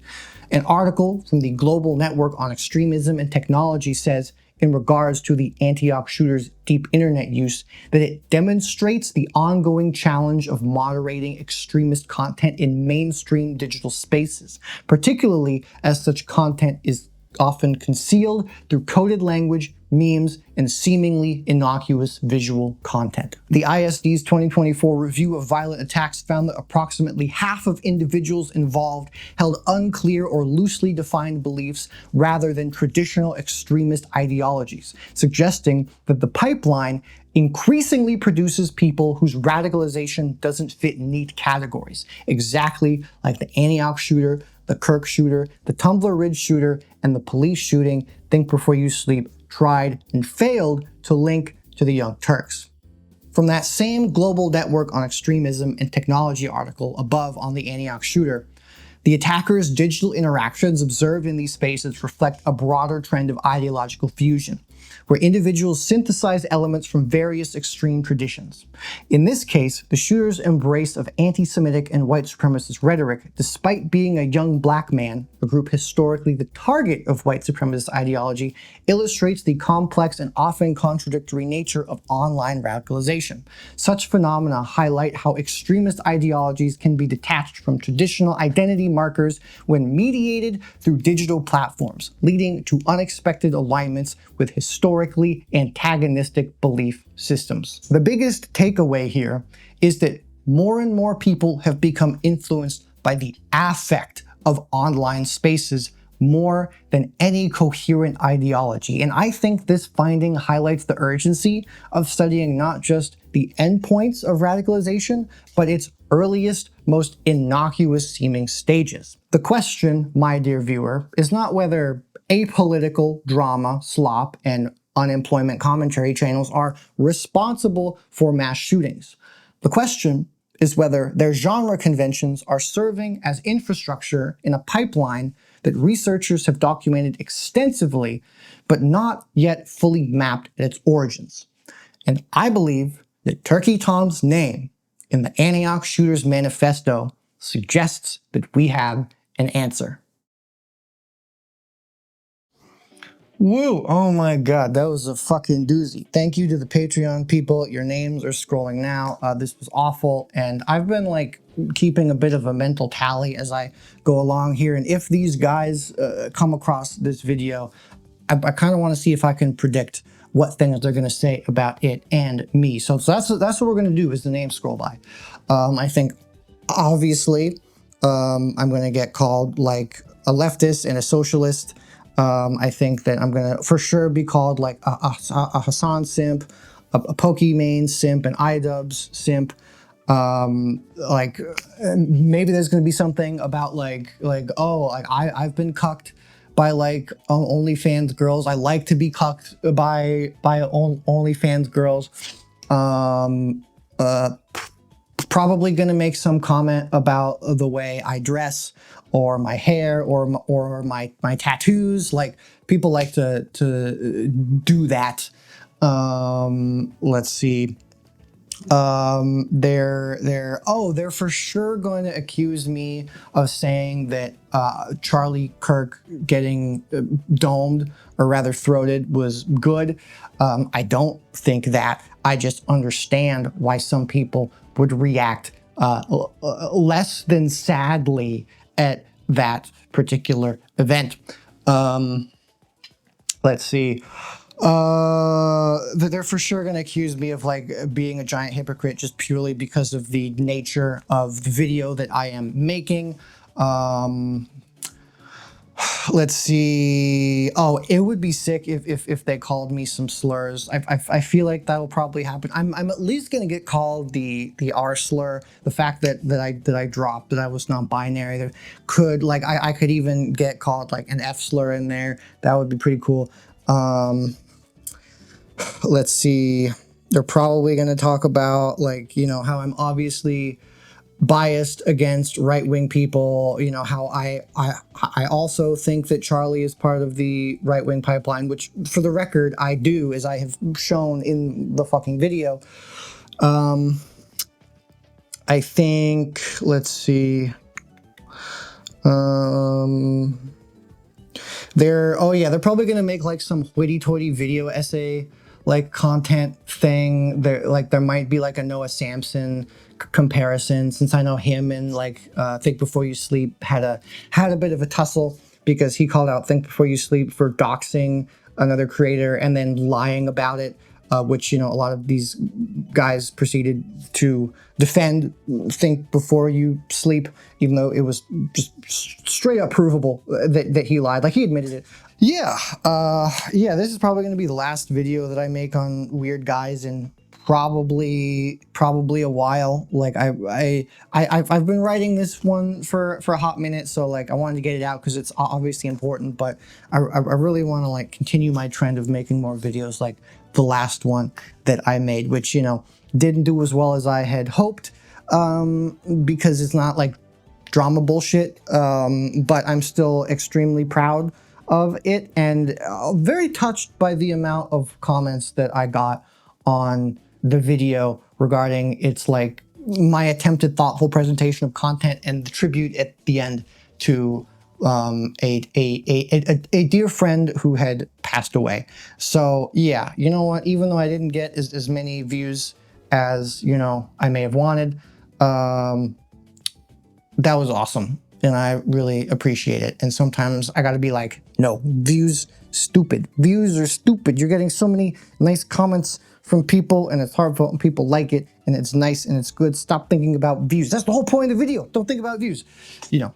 An article from the Global Network on Extremism and Technology says, in regards to the Antioch shooter's deep internet use, that it demonstrates the ongoing challenge of moderating extremist content in mainstream digital spaces, particularly as such content is often concealed through coded language, memes, and seemingly innocuous visual content. The ISD's 2024 review of violent attacks found that approximately half of individuals involved held unclear or loosely defined beliefs rather than traditional extremist ideologies, suggesting that the pipeline increasingly produces people whose radicalization doesn't fit neat categories, exactly like the Antioch shooter, the Kirk shooter, the Tumbler Ridge shooter, and the police shooting Think Before You Sleep tried and failed to link to the Young Turks. From that same Global Network on Extremism and Technology article above on the Antioch shooter, the attackers' digital interactions observed in these spaces reflect a broader trend of ideological fusion, where individuals synthesize elements from various extreme traditions. In this case, the shooter's embrace of anti-Semitic and white supremacist rhetoric, despite being a young black man, a group historically the target of white supremacist ideology, illustrates the complex and often contradictory nature of online radicalization. Such phenomena highlight how extremist ideologies can be detached from traditional identity markers when mediated through digital platforms, leading to unexpected alignments with historically antagonistic belief systems. The biggest takeaway here is that more and more people have become influenced by the affect of online spaces more than any coherent ideology. And I think this finding highlights the urgency of studying not just the endpoints of radicalization, but its earliest, most innocuous seeming stages. The question, my dear viewer, is not whether apolitical drama, slop, and unemployment commentary channels are responsible for mass shootings. The question is whether their genre conventions are serving as infrastructure in a pipeline that researchers have documented extensively, but not yet fully mapped at its origins. And I believe that Turkey Tom's name in the Antioch Shooter's Manifesto suggests that we have an answer. Woo! Oh my god, that was a fucking doozy. Thank you to the Patreon people. Your names are scrolling now. This was awful, and I've been like keeping a bit of a mental tally as I go along here, and if these guys come across this video, I kind of want to see if I can predict what things they're going to say about it and me. So that's what we're going to do is the name scroll by. I think, obviously, I'm going to get called like a leftist and a socialist. I think that I'm going to for sure be called like a Hasan simp, a Pokimane simp, an iDubbbz simp. Like maybe there's going to be something about like I've been cucked by like OnlyFans girls. I like to be cucked by OnlyFans girls. Probably gonna make some comment about the way I dress or my hair or my tattoos. Like people like to do that. Let's see. They're for sure going to accuse me of saying that Charlie Kirk getting domed or rather throated was good. I don't think that. I just understand why some people would react less than sadly at that particular event. Let's see. They're for sure going to accuse me of like being a giant hypocrite just purely because of the nature of the video that I am making. Let's see. Oh, it would be sick if they called me some slurs. I feel like that will probably happen. I'm at least gonna get called the R slur. The fact that I dropped that I was non-binary. That could like I could even get called like an F slur in there. That would be pretty cool. Let's see. They're probably gonna talk about like, you know, how I'm obviously biased against right-wing people, you know, how I also think that Charlie is part of the right-wing pipeline, which for the record I do, as I have shown in the fucking video. I think, let's see, they're probably gonna make like some hoity-toity video essay like content thing. There might be like a Noah Samson comparison, since I know him and like Think Before You Sleep had a bit of a tussle because he called out Think Before You Sleep for doxing another creator and then lying about it, which, you know, a lot of these guys proceeded to defend Think Before You Sleep, even though it was just straight up provable that he lied. Like, he admitted it. Yeah, this is probably going to be the last video that I make on weird guys in probably a while. Like, I've been writing this one for a hot minute, so like I wanted to get it out because it's obviously important, but I really want to like continue my trend of making more videos like the last one that I made, which, you know, didn't do as well as I had hoped, because it's not like drama bullshit, but I'm still extremely proud of it and very touched by the amount of comments that I got on the video regarding its like my attempted thoughtful presentation of content and the tribute at the end to a dear friend who had passed away. So yeah, you know what, even though I didn't get as many views as, you know, I may have wanted, that was awesome and I really appreciate it. And sometimes I gotta be like, no, views stupid. Views are stupid. You're getting so many nice comments from people and it's heartfelt and people like it and it's nice and it's good. Stop thinking about views. That's the whole point of the video. Don't think about views. You know,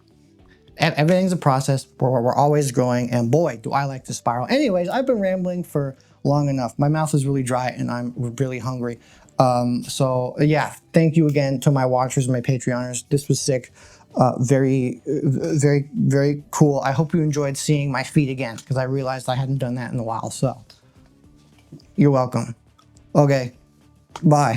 everything's a process. We're always growing, and boy, do I like to spiral. Anyways, I've been rambling for long enough. My mouth is really dry and I'm really hungry. So yeah, thank you again to my watchers and my Patreoners. This was sick. Very, very cool. I hope you enjoyed seeing my feet again because I realized I hadn't done that in a while. So you're welcome. Okay, bye.